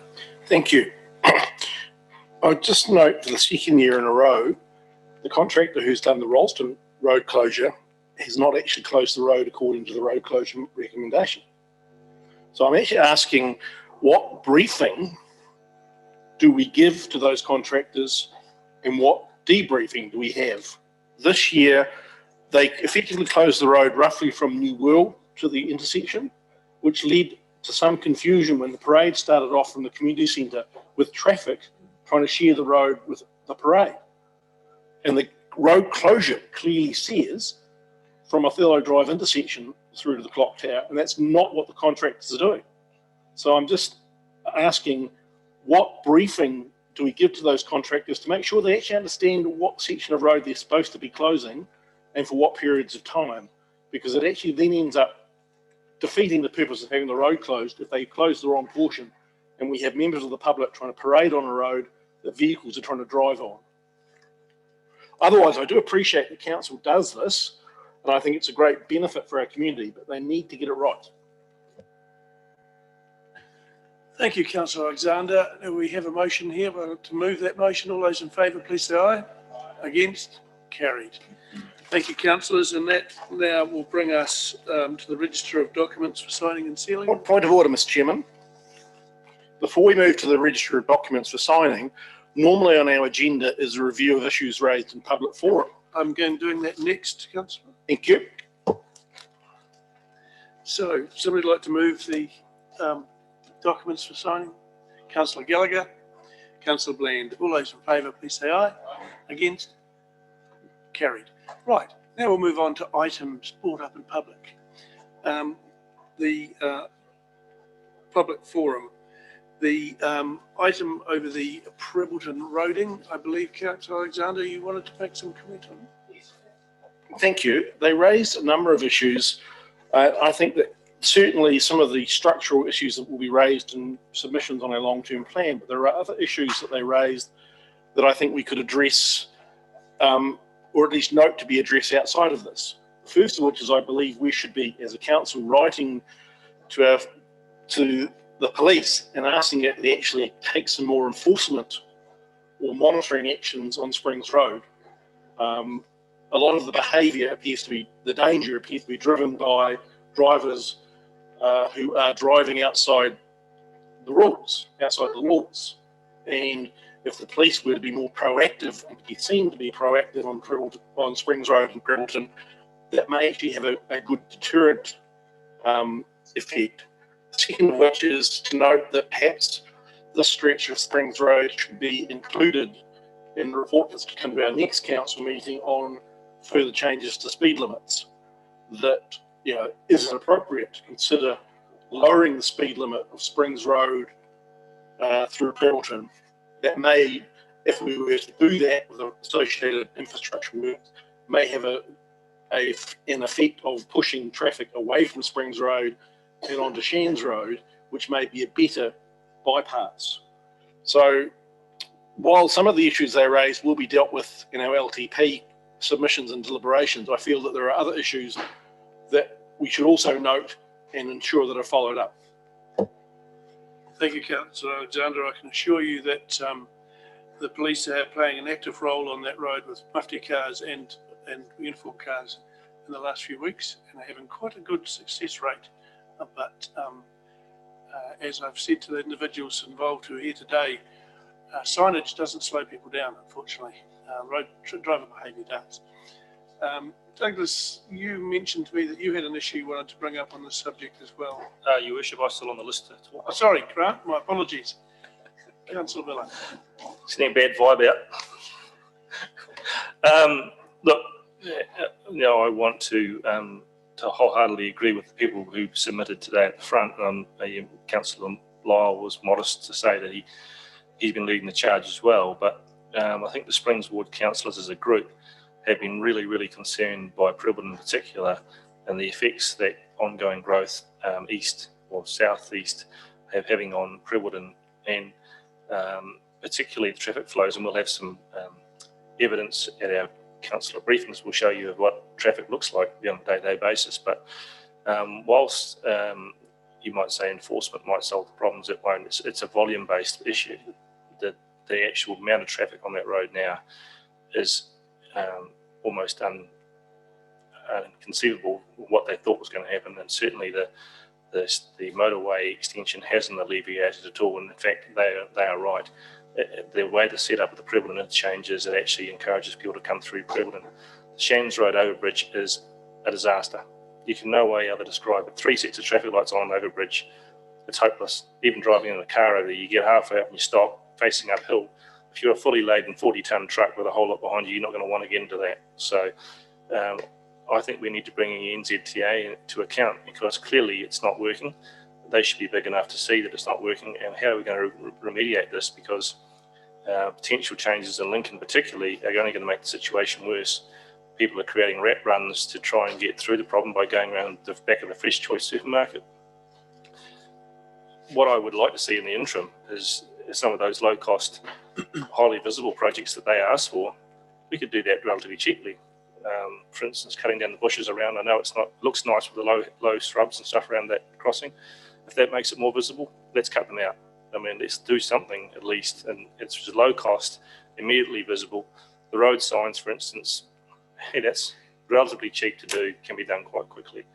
Thank you. I just note for the second year in a row, the contractor who's done the Ralston road closure has not actually closed the road according to the road closure recommendation. So I'm actually asking, what briefing do we give to those contractors, and what debriefing do we have? This year, they effectively closed the road roughly from New World to the intersection, which led to some confusion when the parade started off from the community centre with traffic trying to share the road with the parade. And the road closure clearly says from Othello Drive intersection through to the clock tower, and that's not what the contractors are doing. So I'm just asking, what briefing do we give to those contractors to make sure they actually understand what section of road they're supposed to be closing and for what periods of time? Because it actually then ends up defeating the purpose of having the road closed if they close the wrong portion and we have members of the public trying to parade on a road that vehicles are trying to drive on. Otherwise, I do appreciate the council does this, and I think it's a great benefit for our community, but they need to get it right. Thank you, Councillor Alexander. We have a motion here to move that motion. All those in favour, please say aye. Against? Carried. Thank you, councillors, and that now will bring us to the register of documents for signing and sealing. Point of order, Mr. Chairman. Before we move to the register of documents for signing, normally on our agenda is a review of issues raised in public forum. I'm doing that next, Councillor. Thank you. So, somebody like to move the documents for signing? Councillor Gallagher, Councillor Bland. All those in favour, please say aye. Against? Carried. Right, now we'll move on to items brought up in public. The public forum. The item over the Prebbleton roading, I believe, Councillor Alexander, you wanted to make some comment on? Thank you. They raised a number of issues. I think that certainly some of the structural issues that will be raised in submissions on our long-term plan, but there are other issues that they raised that I think we could address, or at least note to be addressed outside of this. First of which is I believe we should be, as a council, writing to the police and asking it to actually take some more enforcement or monitoring actions on Springs Road. A lot of the behaviour appears to be, the danger appears to be driven by drivers who are driving outside the rules, outside the laws. And if the police were to be more proactive and be seen to be proactive on Springs Road and Prebbleton, that may actually have a good deterrent effect. Second of which is to note that perhaps this stretch of Springs Road should be included in the report that's to come to our next council meeting on further changes to speed limits. That, you know, is it appropriate to consider lowering the speed limit of Springs Road through Prebbleton? That may, if we were to do that with the associated infrastructure work, may have an effect of pushing traffic away from Springs Road and onto Shands Road, which may be a better bypass. So while some of the issues they raised will be dealt with in our LTP submissions and deliberations, I feel that there are other issues that we should also note and ensure that are followed up. Thank you, Councillor Alexander. I can assure you that the police are playing an active role on that road with mufti cars and uniform cars in the last few weeks, and are having quite a good success rate. But as I've said to the individuals involved who are here today, signage doesn't slow people down, unfortunately. Road driver behaviour does. Douglas, you mentioned to me that you had an issue you wanted to bring up on this subject as well. Your worship, I'm still on the list to talk. Oh, sorry, Grant, my apologies. Councillor Miller. Sending a bad vibe out. Look, I want to wholeheartedly agree with the people who submitted today at the front. Councillor Lyle was modest to say that he's been leading the charge as well, but I think the Springs Ward councillors as a group have been really, really concerned by Prebbleton in particular and the effects that ongoing growth east or southeast having on Prebbleton, and particularly the traffic flows. And we'll have some evidence at our councillor briefings. We'll show you what traffic looks like on a day-to-day basis. But whilst you might say enforcement might solve the problems, it won't. It's a volume-based issue. The actual amount of traffic on that road now is almost inconceivable what they thought was going to happen, and certainly the motorway extension hasn't alleviated at all. And in fact, they are right. The way the setup of the Prebbleton interchange is, it actually encourages people to come through Prebbleton. The Shands Road overbridge is a disaster. You can no way other describe it. 3 sets of traffic lights on an overbridge. It's hopeless. Even driving in a car over there, you get halfway up and you stop facing uphill. If you're a fully laden 40-ton truck with a whole lot behind you, you're not going to want to get into that. So I think we need to bring in NZTA to account, because clearly it's not working. They should be big enough to see that it's not working, and how are we going to remediate this? Because potential changes in Lincoln particularly are only going to make the situation worse. People are creating rat runs to try and get through the problem by going around the back of the Fresh Choice supermarket. What I would like to see in the interim is some of those low-cost, highly visible projects that they asked for. We could do that relatively cheaply. For instance, cutting down the bushes around. I know looks nice with the low shrubs and stuff around that crossing. If that makes it more visible, let's cut them out. I mean, let's do something at least, and it's just low cost, immediately visible. The road signs, for instance, hey, that's relatively cheap to do, can be done quite quickly,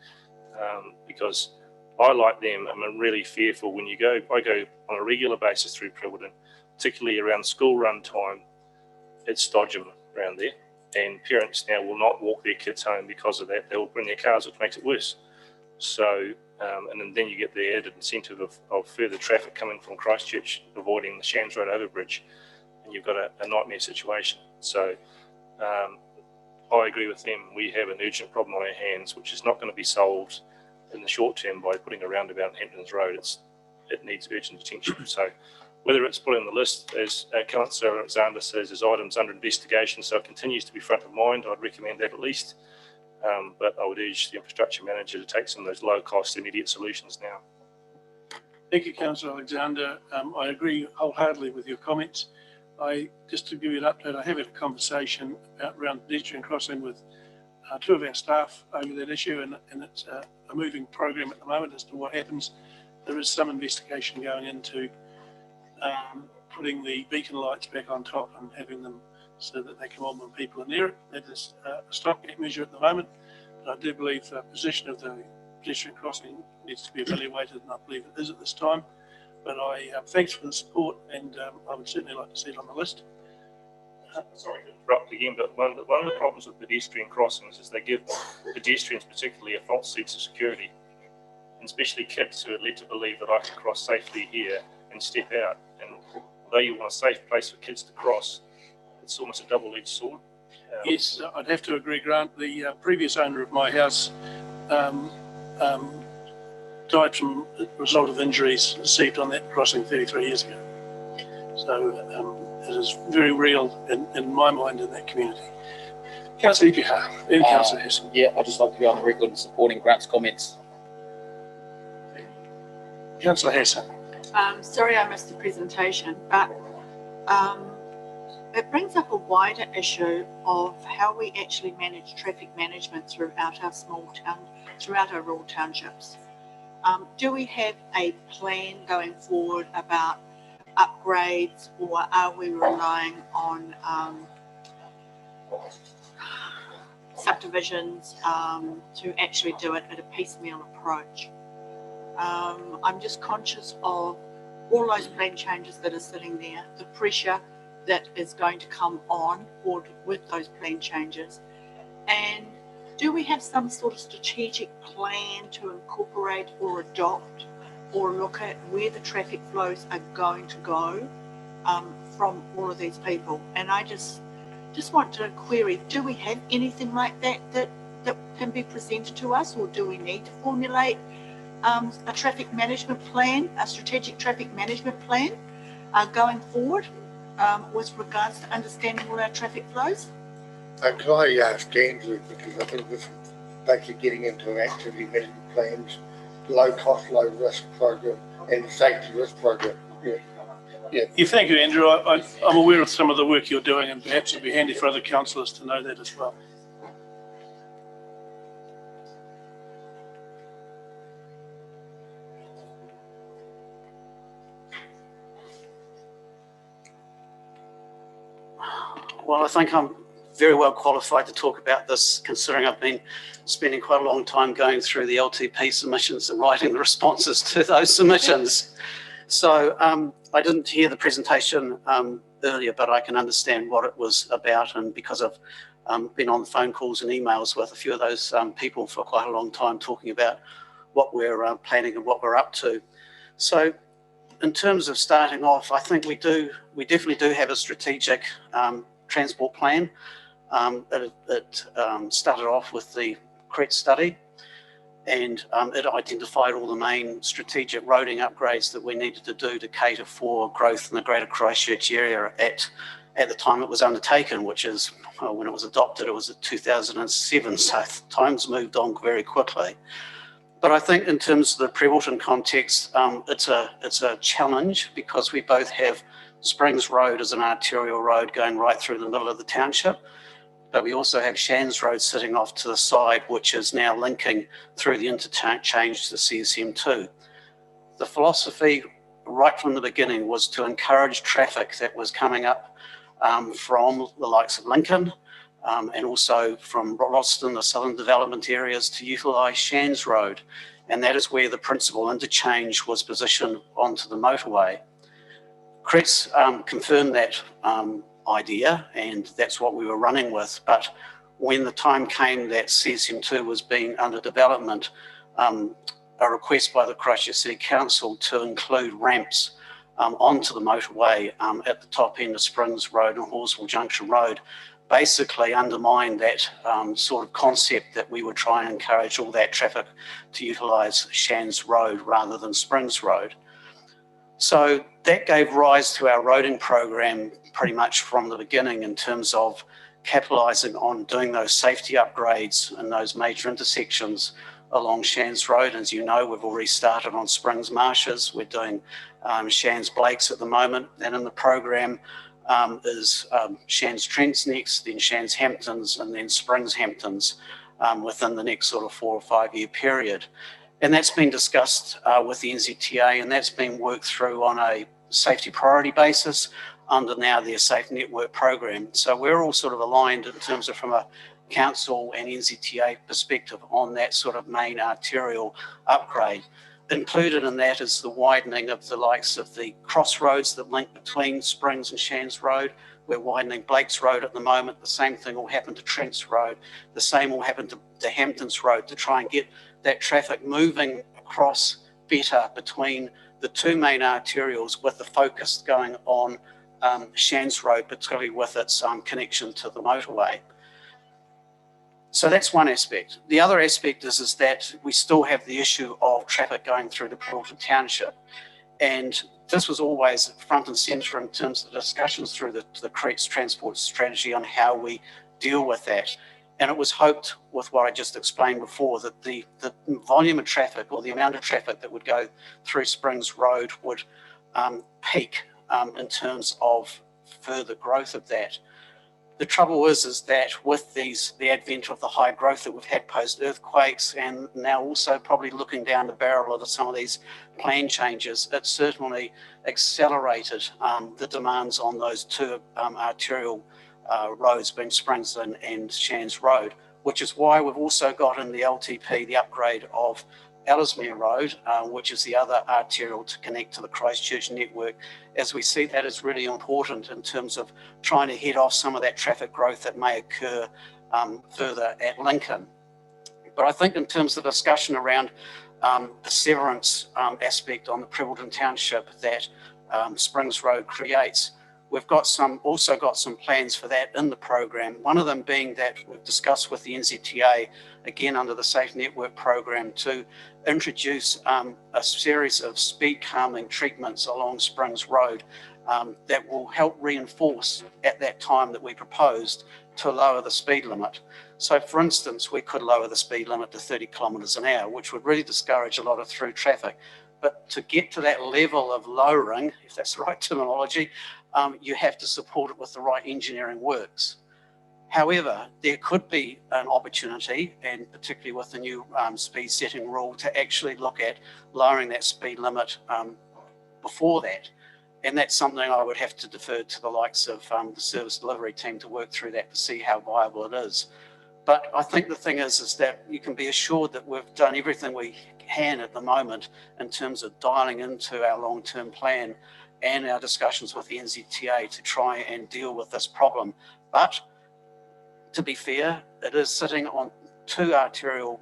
because I like them. I'm really fearful when I go on a regular basis through Privilton, particularly around school run time. It's dodgem around there, and parents now will not walk their kids home because of that. They will bring their cars, which makes it worse. So, and then you get the added incentive of further traffic coming from Christchurch, avoiding the Shans Road overbridge, and you've got a nightmare situation. So, I agree with them. We have an urgent problem on our hands, which is not going to be solved in the short term by putting a roundabout in Hamptons Road. It needs urgent attention. So whether it's put on the list, as Councillor Alexander says, as items under investigation, so it continues to be front of mind, I'd recommend that at least. But I would urge the infrastructure manager to take some of those low cost immediate solutions now. Thank you, Councillor Alexander. I agree wholeheartedly with your comments. Just to give you an update, I have had a conversation around Pedestrian Crossing with two of our staff over that issue, and it's a moving program at the moment as to what happens. There is some investigation going into putting the beacon lights back on top and having them so that they come on when people are near it. That is a stopgap measure at the moment, but I do believe the position of the pedestrian crossing needs to be evaluated, and I believe it is at this time. But thanks for the support, and I would certainly like to see it on the list. Sorry to interrupt again, but one of the problems with pedestrian crossings is they give pedestrians particularly a false sense of security, and especially kids who are led to believe that I can cross safely here and step out. And although you want a safe place for kids to cross, it's almost a double-edged sword. Yes, I'd have to agree, Grant. The previous owner of my house died from the result of injuries received on that crossing 33 years ago. So it is very real in my mind in that community. Councillor Ikuha, and Councillor Hesson. Yeah, I'd just like to be on the record in supporting Grant's comments. Councillor Hesson. Sorry I missed the presentation, but it brings up a wider issue of how we actually manage traffic management throughout our small town, throughout our rural townships. Do we have a plan going forward about upgrades, or are we relying on subdivisions to actually do it at a piecemeal approach? I'm just conscious of all those plan changes that are sitting there, the pressure that is going to come on board with those plan changes, and do we have some sort of strategic plan to incorporate or adopt or look at where the traffic flows are going to go from all of these people? And I just want to query, do we have anything like that can be presented to us, or do we need to formulate a traffic management plan, a strategic traffic management plan going forward with regards to understanding all our traffic flows? Can I ask Andrew, because I think this is basically getting into activity management plans, low cost, low risk program, and safety risk program. Yeah. Thank you, Andrew. I'm aware of some of the work you're doing, and perhaps it'd be handy for other councillors to know that as well. Well, I think I'm very well qualified to talk about this, considering I've been spending quite a long time going through the LTP submissions and writing the responses to those submissions. So I didn't hear the presentation earlier, but I can understand what it was about, and because I've been on phone calls and emails with a few of those people for quite a long time, talking about what we're planning and what we're up to. So in terms of starting off, I think we definitely do have a strategic transport plan. It started off with the CRET study, and it identified all the main strategic roading upgrades that we needed to do to cater for growth in the greater Christchurch area at the time it was undertaken, which is, when it was adopted, it was in 2007, so time's moved on very quickly. But I think in terms of the Privilton context, it's a challenge, because we both have Springs Road as an arterial road going right through the middle of the township, but we also have Shans Road sitting off to the side, which is now linking through the interchange to CSM2. The philosophy right from the beginning was to encourage traffic that was coming up from the likes of Lincoln and also from Rolleston, the southern development areas, to utilise Shands Road. And that is where the principal interchange was positioned onto the motorway. Chris confirmed that idea, and that's what we were running with. But when the time came that CSM2 was being under development, a request by the Christchurch City Council to include ramps onto the motorway at the top end of Springs Road and Horsville Junction Road basically undermined that sort of concept that we would try and encourage all that traffic to utilise Shands Road rather than Springs Road. So that gave rise to our roading program pretty much from the beginning in terms of capitalising on doing those safety upgrades in those major intersections along Shands Road. As you know, we've already started on Springs Marshes. We're doing Shands Blakes at the moment, and in the program is Shands Trents next, then Shands Hamptons, and then Springs Hamptons within the next sort of 4 or 5 year period. And that's been discussed with the NZTA, and that's been worked through on a safety priority basis under now their Safe Network program. So we're all sort of aligned in terms of from a council and NZTA perspective on that sort of main arterial upgrade. Included in that is the widening of the likes of the crossroads that link between Springs and Shands Road. We're widening Blake's Road at the moment. The same thing will happen to Trents Road. The same will happen to Hamptons Road to try and get that traffic moving across better between the two main arterials, with the focus going on Shands Road, particularly with its connection to the motorway. So that's one aspect. The other aspect is that we still have the issue of traffic going through the Pedestrian Township. And this was always front and centre in terms of the discussions through the CREAT's transport strategy on how we deal with that. And it was hoped, with what I just explained before, that the volume of traffic, or the amount of traffic that would go through Springs Road, would peak in terms of further growth of that. The trouble is that with the advent of the high growth that we've had post-earthquakes, and now also probably looking down the barrel of some of these plan changes, it certainly accelerated the demands on those two arterial roads, being Springs and Shands Road, which is why we've also got in the LTP the upgrade of Ellesmere Road, which is the other arterial to connect to the Christchurch network, as we see that as really important in terms of trying to head off some of that traffic growth that may occur further at Lincoln. But I think in terms of the discussion around the severance aspect on the Prebbleton Township that Springs Road creates, we've also got some plans for that in the program. One of them being that we've discussed with the NZTA, again under the Safe Network program, to introduce a series of speed calming treatments along Springs Road that will help reinforce at that time that we proposed to lower the speed limit. So for instance, we could lower the speed limit to 30 kilometres an hour, which would really discourage a lot of through traffic. But to get to that level of lowering, if that's the right terminology, you have to support it with the right engineering works. However, there could be an opportunity, and particularly with the new speed setting rule, to actually look at lowering that speed limit before that. And that's something I would have to defer to the likes of the service delivery team to work through that to see how viable it is. But I think the thing is that you can be assured that we've done everything we can at the moment in terms of dialing into our long-term plan and our discussions with the NZTA to try and deal with this problem. But to be fair, it is sitting on two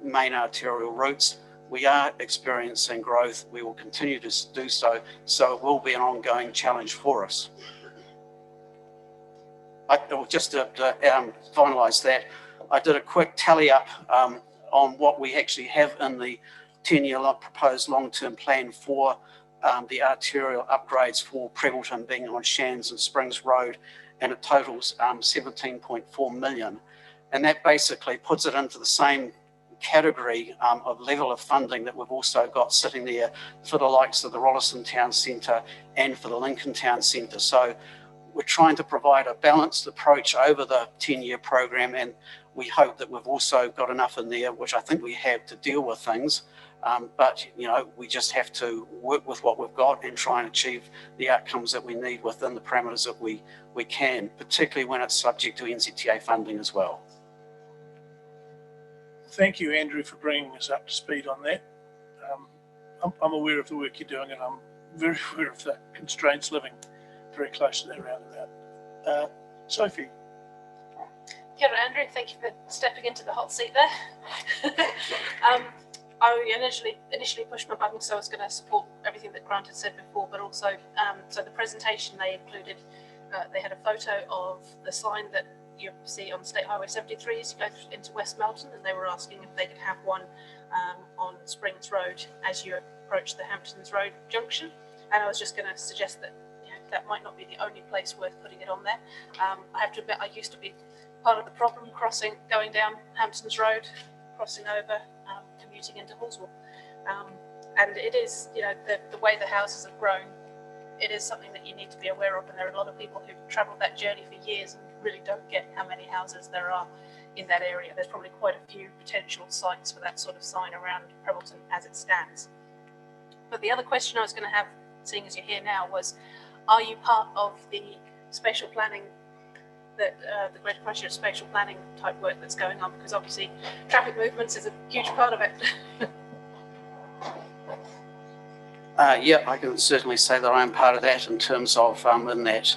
main arterial routes. We are experiencing growth. We will continue to do so. So it will be an ongoing challenge for us. Just to finalise that, I did a quick tally up on what we actually have in the 10-year proposed long-term plan for the arterial upgrades for Prebbleton, being on Shands and Springs Road, and it totals 17.4 million. And that basically puts it into the same category of level of funding that we've also got sitting there for the likes of the Rolleston Town Centre and for the Lincoln Town Centre. So we're trying to provide a balanced approach over the 10-year program, and we hope that we've also got enough in there, which I think we have, to deal with things. But we just have to work with what we've got and try and achieve the outcomes that we need within the parameters that we can, particularly when it's subject to NZTA funding as well. Thank you, Andrew, for bringing us up to speed on that. I'm aware of the work you're doing, and I'm very aware of the constraints living very close to that roundabout. Sophie. Kia ora, Andrew. Thank you for stepping into the hot seat there. I initially pushed my button, so I was going to support everything that Grant had said before, but also, so the presentation they included, they had a photo of the sign that you see on State Highway 73 as you go into West Melton, and they were asking if they could have one on Springs Road as you approach the Hamptons Road junction. And I was just going to suggest that that might not be the only place worth putting it on there. I have to admit, I used to be part of the problem crossing, going down Hamptons Road, crossing over, commuting into Hallswell. And it is, the way the houses have grown, it is something that you need to be aware of. And there are a lot of people who've travelled that journey for years and really don't get how many houses there are in that area. There's probably quite a few potential sites for that sort of sign around Prebbleton as it stands. But the other question I was going to have, seeing as you're here now, was, are you part of the spatial planning, that the Greater Christchurch spatial planning type work that's going on? Because obviously traffic movements is a huge part of it. Yeah, I can certainly say that I am part of that in terms of in that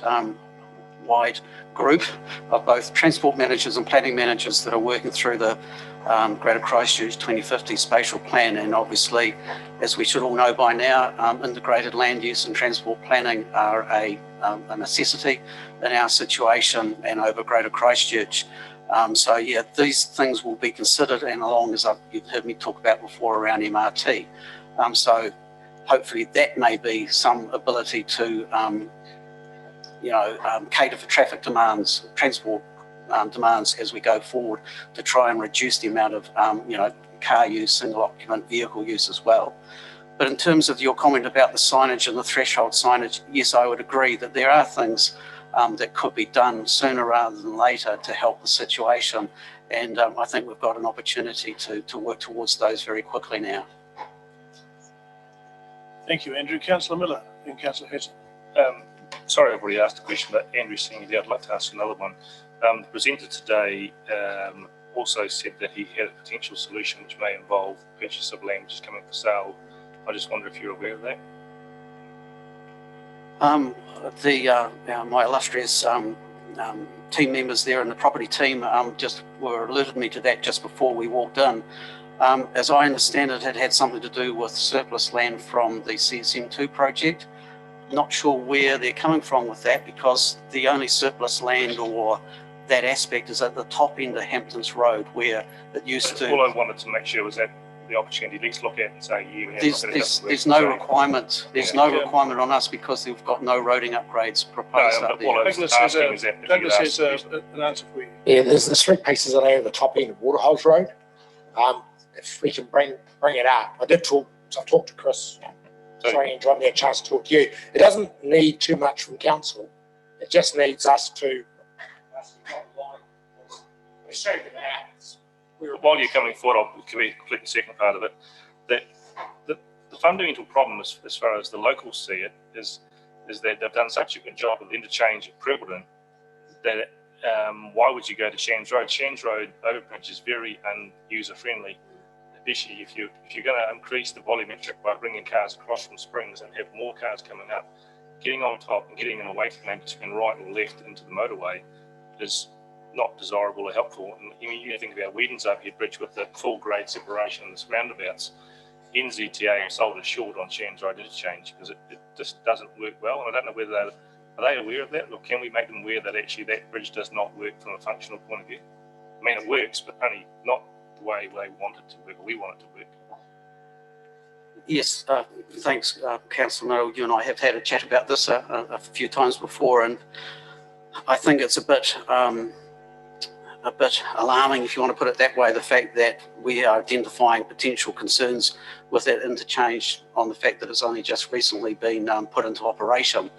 wide group of both transport managers and planning managers that are working through the Greater Christchurch 2050 spatial plan. And obviously, as we should all know by now, integrated land use and transport planning are a necessity in our situation and over Greater Christchurch. So yeah, these things will be considered, and along as you've heard me talk about before around MRT. So hopefully that may be some ability to cater for traffic demands, transport demands as we go forward, to try and reduce the amount of car use, single occupant vehicle use as well. But in terms of your comment about the signage and the threshold signage, yes, I would agree that there are things that could be done sooner rather than later to help the situation. And I think we've got an opportunity to work towards those very quickly now. Thank you, Andrew. Councillor Miller and Councillor Hudson. Sorry, I've already asked a question, but Andrew's saying I'd like to ask another one. The presenter today also said that he had a potential solution which may involve purchase of land which is coming for sale. I just wonder if you're aware of that. My illustrious team members there in the property team just alerted me to that just before we walked in. As I understand it, it had something to do with surplus land from the CSM2 project. Not sure where they're coming from with that, because the only surplus land or that aspect is at the top end of Hamptons Road, where it used to. All I wanted to make sure was that the opportunity at least look at and say, there's no requirement. There's no requirement on us because we've got no roading upgrades proposed up there. Douglas has an answer for you. Yeah, there's 3 pieces that are at the top end of Waterholes Road. If we can bring it up, I've talked to Chris. Sorry, Andrew, I haven't had a chance to talk to you. It doesn't need too much from council. It just needs us to. While you're coming forward, I'll complete the second part of it. That the fundamental problem, as far as the locals see it, is that they've done such a good job with interchange at Prebbleton that why would you go to Shands Road? Shands Road overbridge is very user friendly. Especially if you're going to increase the volumetric by bringing cars across from Springs and have more cars coming up, getting on top and getting them away from them to turn right or left into the motorway is not desirable or helpful. And you think about Whedon's overhead bridge with the full grade separation and the roundabouts. NZTA have sold us short on Shands Road interchange because it just doesn't work well. And I don't know whether are they aware of that, or can we make them aware that actually that bridge does not work from a functional point of view? I mean, it works, but only not the way they want it to work, or we want it to work. Yes, thanks, Councillor Miller. You and I have had a chat about this a few times before, and I think it's a bit alarming, if you want to put it that way, the fact that we are identifying potential concerns with that interchange on the fact that it's only just recently been put into operation.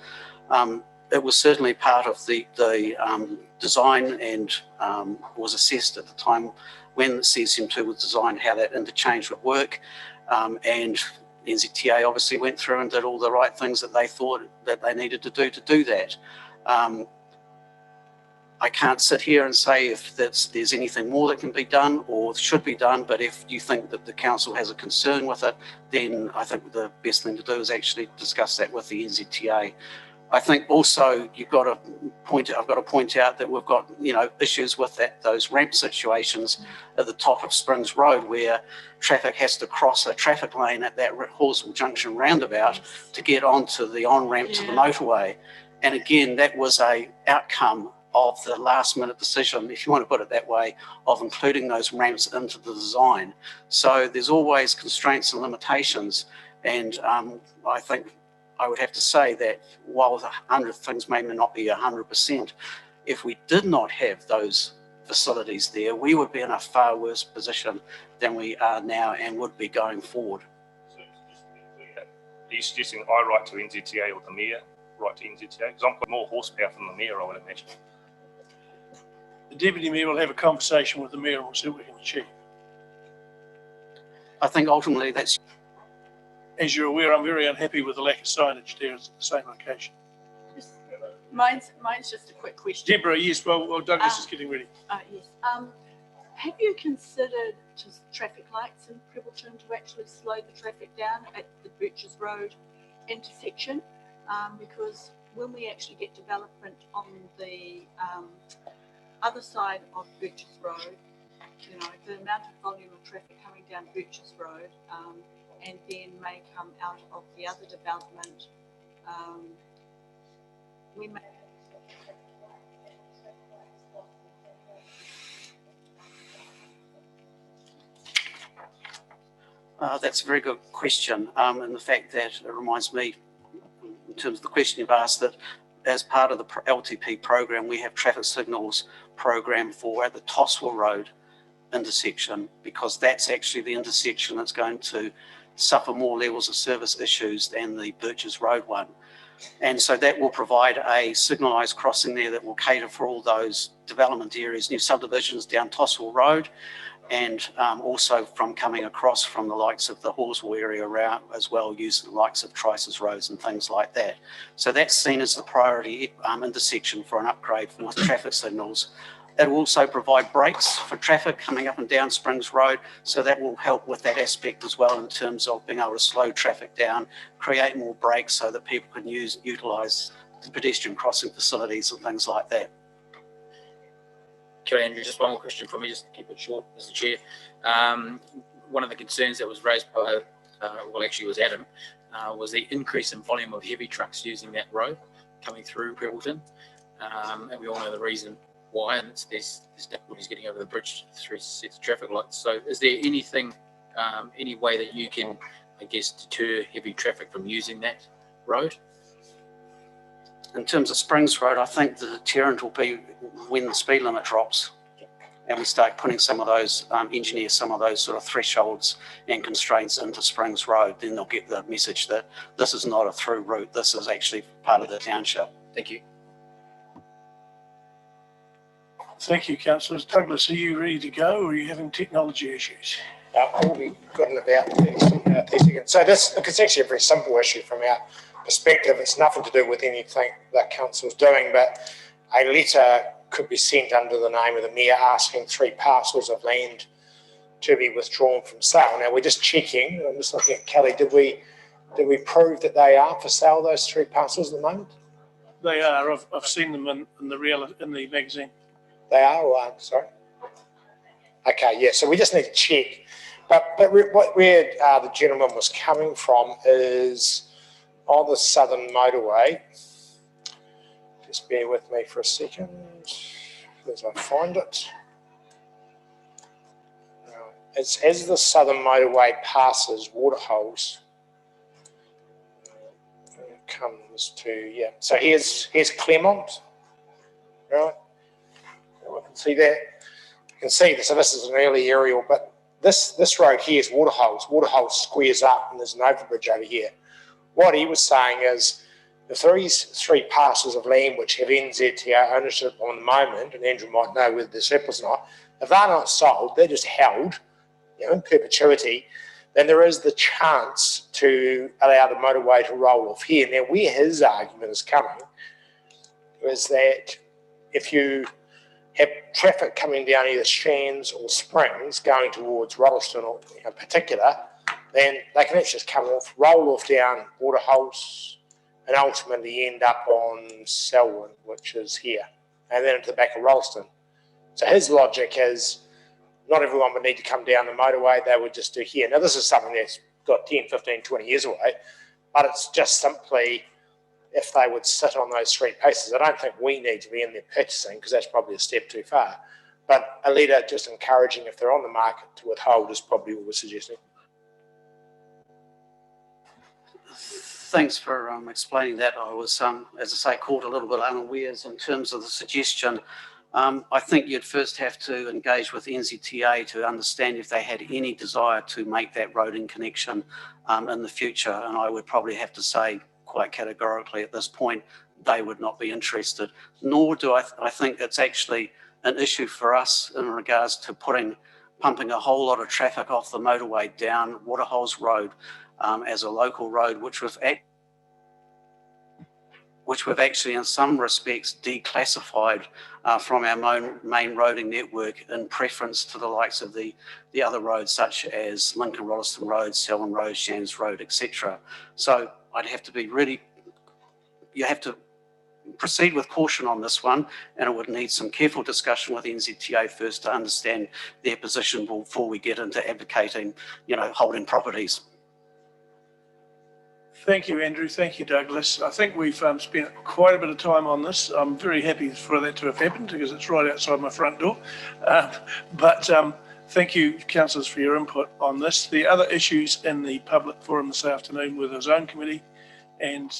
it was certainly part of the design and was assessed at the time when the CSM2 was designed, how that interchange would work. And NZTA obviously went through and did all the right things that they thought that they needed to do that. I can't sit here and say if there's anything more that can be done or should be done, but if you think that the council has a concern with it, then I think the best thing to do is actually discuss that with the NZTA. I think also I've got to point out that we've got, you know, issues with those ramp situations at the top of Springs Road where traffic has to cross a traffic lane at that Horsell Junction roundabout to get onto the on-ramp to the motorway. And again, that was a outcome of the last minute decision, if you want to put it that way, of including those ramps into the design. So there's always constraints and limitations. And I think I would have to say that while 100 things may not be 100%, if we did not have those facilities there, we would be in a far worse position than we are now and would be going forward. So just to be clear, are you suggesting I write to NZTA or the Mayor write to NZTA? Because I've got more horsepower than the Mayor, I would imagine. The Deputy Mayor will have a conversation with the Mayor and we'll see what we can achieve. I think ultimately that's... As you're aware, I'm very unhappy with the lack of signage there at the same location. Mine's just a quick question. Deborah, yes, well Douglas is getting ready. Yes. Have you considered just traffic lights in Prebbleton to actually slow the traffic down at the Birches Road intersection? Because when we actually get development on the other side of Birches Road, you know, the amount of volume of traffic coming down Birches Road and then may come out of the other development, we may... That's a very good question, and the fact that it reminds me, in terms of the question you've asked, that as part of the LTP program, we have traffic signals program for at the Toswell Road intersection, because that's actually the intersection that's going to suffer more levels of service issues than the Birches Road one. And so that will provide a signalised crossing there that will cater for all those development areas, new subdivisions down Toswell Road, and also from coming across from the likes of the Horsell area around as well, using the likes of Trice's Roads and things like that. So that's seen as the priority intersection for an upgrade for traffic signals. It will also provide brakes for traffic coming up and down Springs Road, so that will help with that aspect as well in terms of being able to slow traffic down, create more brakes so that people can utilise the pedestrian crossing facilities and things like that. Okay, Andrew, just one more question for me, just to keep it short, Mr. Chair. One of the concerns that was raised by, well, actually it was Adam, was the increase in volume of heavy trucks using that road coming through Prebbleton. And we all know the reason why, and there's difficulties getting over the bridge, 3 sets of traffic lights. So is there anything, any way that you can, I guess, deter heavy traffic from using that road? In terms of Springs Road, I think the deterrent will be when the speed limit drops and we start putting some of those, engineer some of those sort of thresholds and constraints into Springs Road, then they'll get the message that this is not a through route, this is actually part of the township. Thank you. Thank you, Councillors. Douglas, are you ready to go or are you having technology issues? I will be good in about 30 seconds. So it's actually a very simple issue from our perspective. It's nothing to do with anything that council's doing, but a letter could be sent under the name of the Mayor asking 3 parcels of land to be withdrawn from sale. Now we're just checking. I'm just looking at Kelly. Did we prove that they are for sale, those 3 parcels at the moment? They are. I've seen them in the magazine. They are, or aren't? Sorry. Okay, yeah. So we just need to check. But where the gentleman was coming from is on the southern motorway. Just bear with me for a second as I find it. It's as the southern motorway passes Waterholes. It comes to, yeah. So here's Claremont, right? We can see that. You can see this. So this is an early aerial, but this road here is Waterholes. Waterholes squares up and there's an overbridge over here. What he was saying is the three parcels of land which have NZTA ownership on the moment, and Andrew might know whether they're surplus or not, if they're not sold, they're just held, in perpetuity, then there is the chance to allow the motorway to roll off here. Now, where his argument is coming is that if you have traffic coming down either Shands or Springs going towards Rolleston or in particular, then they can actually just come off, roll off down Waterholes, and ultimately end up on Selwyn, which is here, and then into the back of Rolleston. So his logic is not everyone would need to come down the motorway, they would just do here. Now this is something that's got 10, 15, 20 years away, but it's just simply if they would sit on those street paces. I don't think we need to be in there purchasing because that's probably a step too far. But a leader just encouraging if they're on the market to withhold is probably what we're suggesting. Thanks for explaining that. I was, as I say, caught a little bit unawares in terms of the suggestion. I think you'd first have to engage with NZTA to understand if they had any desire to make that roading connection in the future. And I would probably have to say quite categorically at this point, they would not be interested. Nor do I think it's actually an issue for us in regards to pumping a whole lot of traffic off the motorway down Waterholes Road as a local road, which we've actually in some respects declassified from our main roading network in preference to the likes of the other roads such as Lincoln Rolleston Road, Selwyn Road, Shands Road, etc. So I'd have to be really, you have to proceed with caution on this one, and it would need some careful discussion with NZTA first to understand their position before we get into advocating, holding properties. Thank you, Andrew. Thank you, Douglas. I think we've spent quite a bit of time on this. I'm very happy for that to have happened because it's right outside my front door. But thank you, councillors, for your input on this. The other issues in the public forum this afternoon were the zone committee and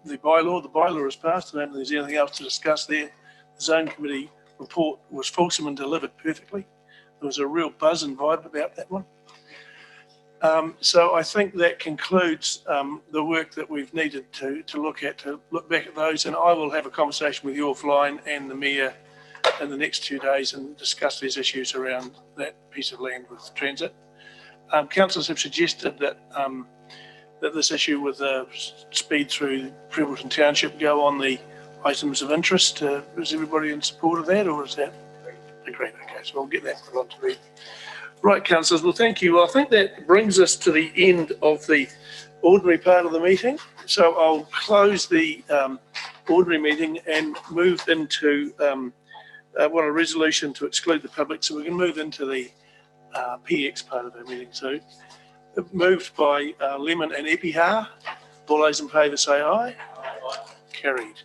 the bylaw. The bylaw is passed. I don't think there's anything else to discuss there. The zone committee report was fulsome and delivered perfectly. There was a real buzz and vibe about that one. So I think that concludes the work that we've needed to look back at those, and I will have a conversation with you offline and the Mayor in the next 2 days and discuss these issues around that piece of land with transit. Councillors have suggested that that this issue with the speed through Prebbleton Township go on the items of interest. Is everybody in support of that, or is that agreed? Okay, so I'll get that put on to read. Right, councillors, well, thank you. Well, I think that brings us to the end of the ordinary part of the meeting. So I'll close the ordinary meeting and move into a resolution to exclude the public. So we can move into the PX part of our meeting. So moved by Lemon and Epihar. All those in favour say aye. Carried.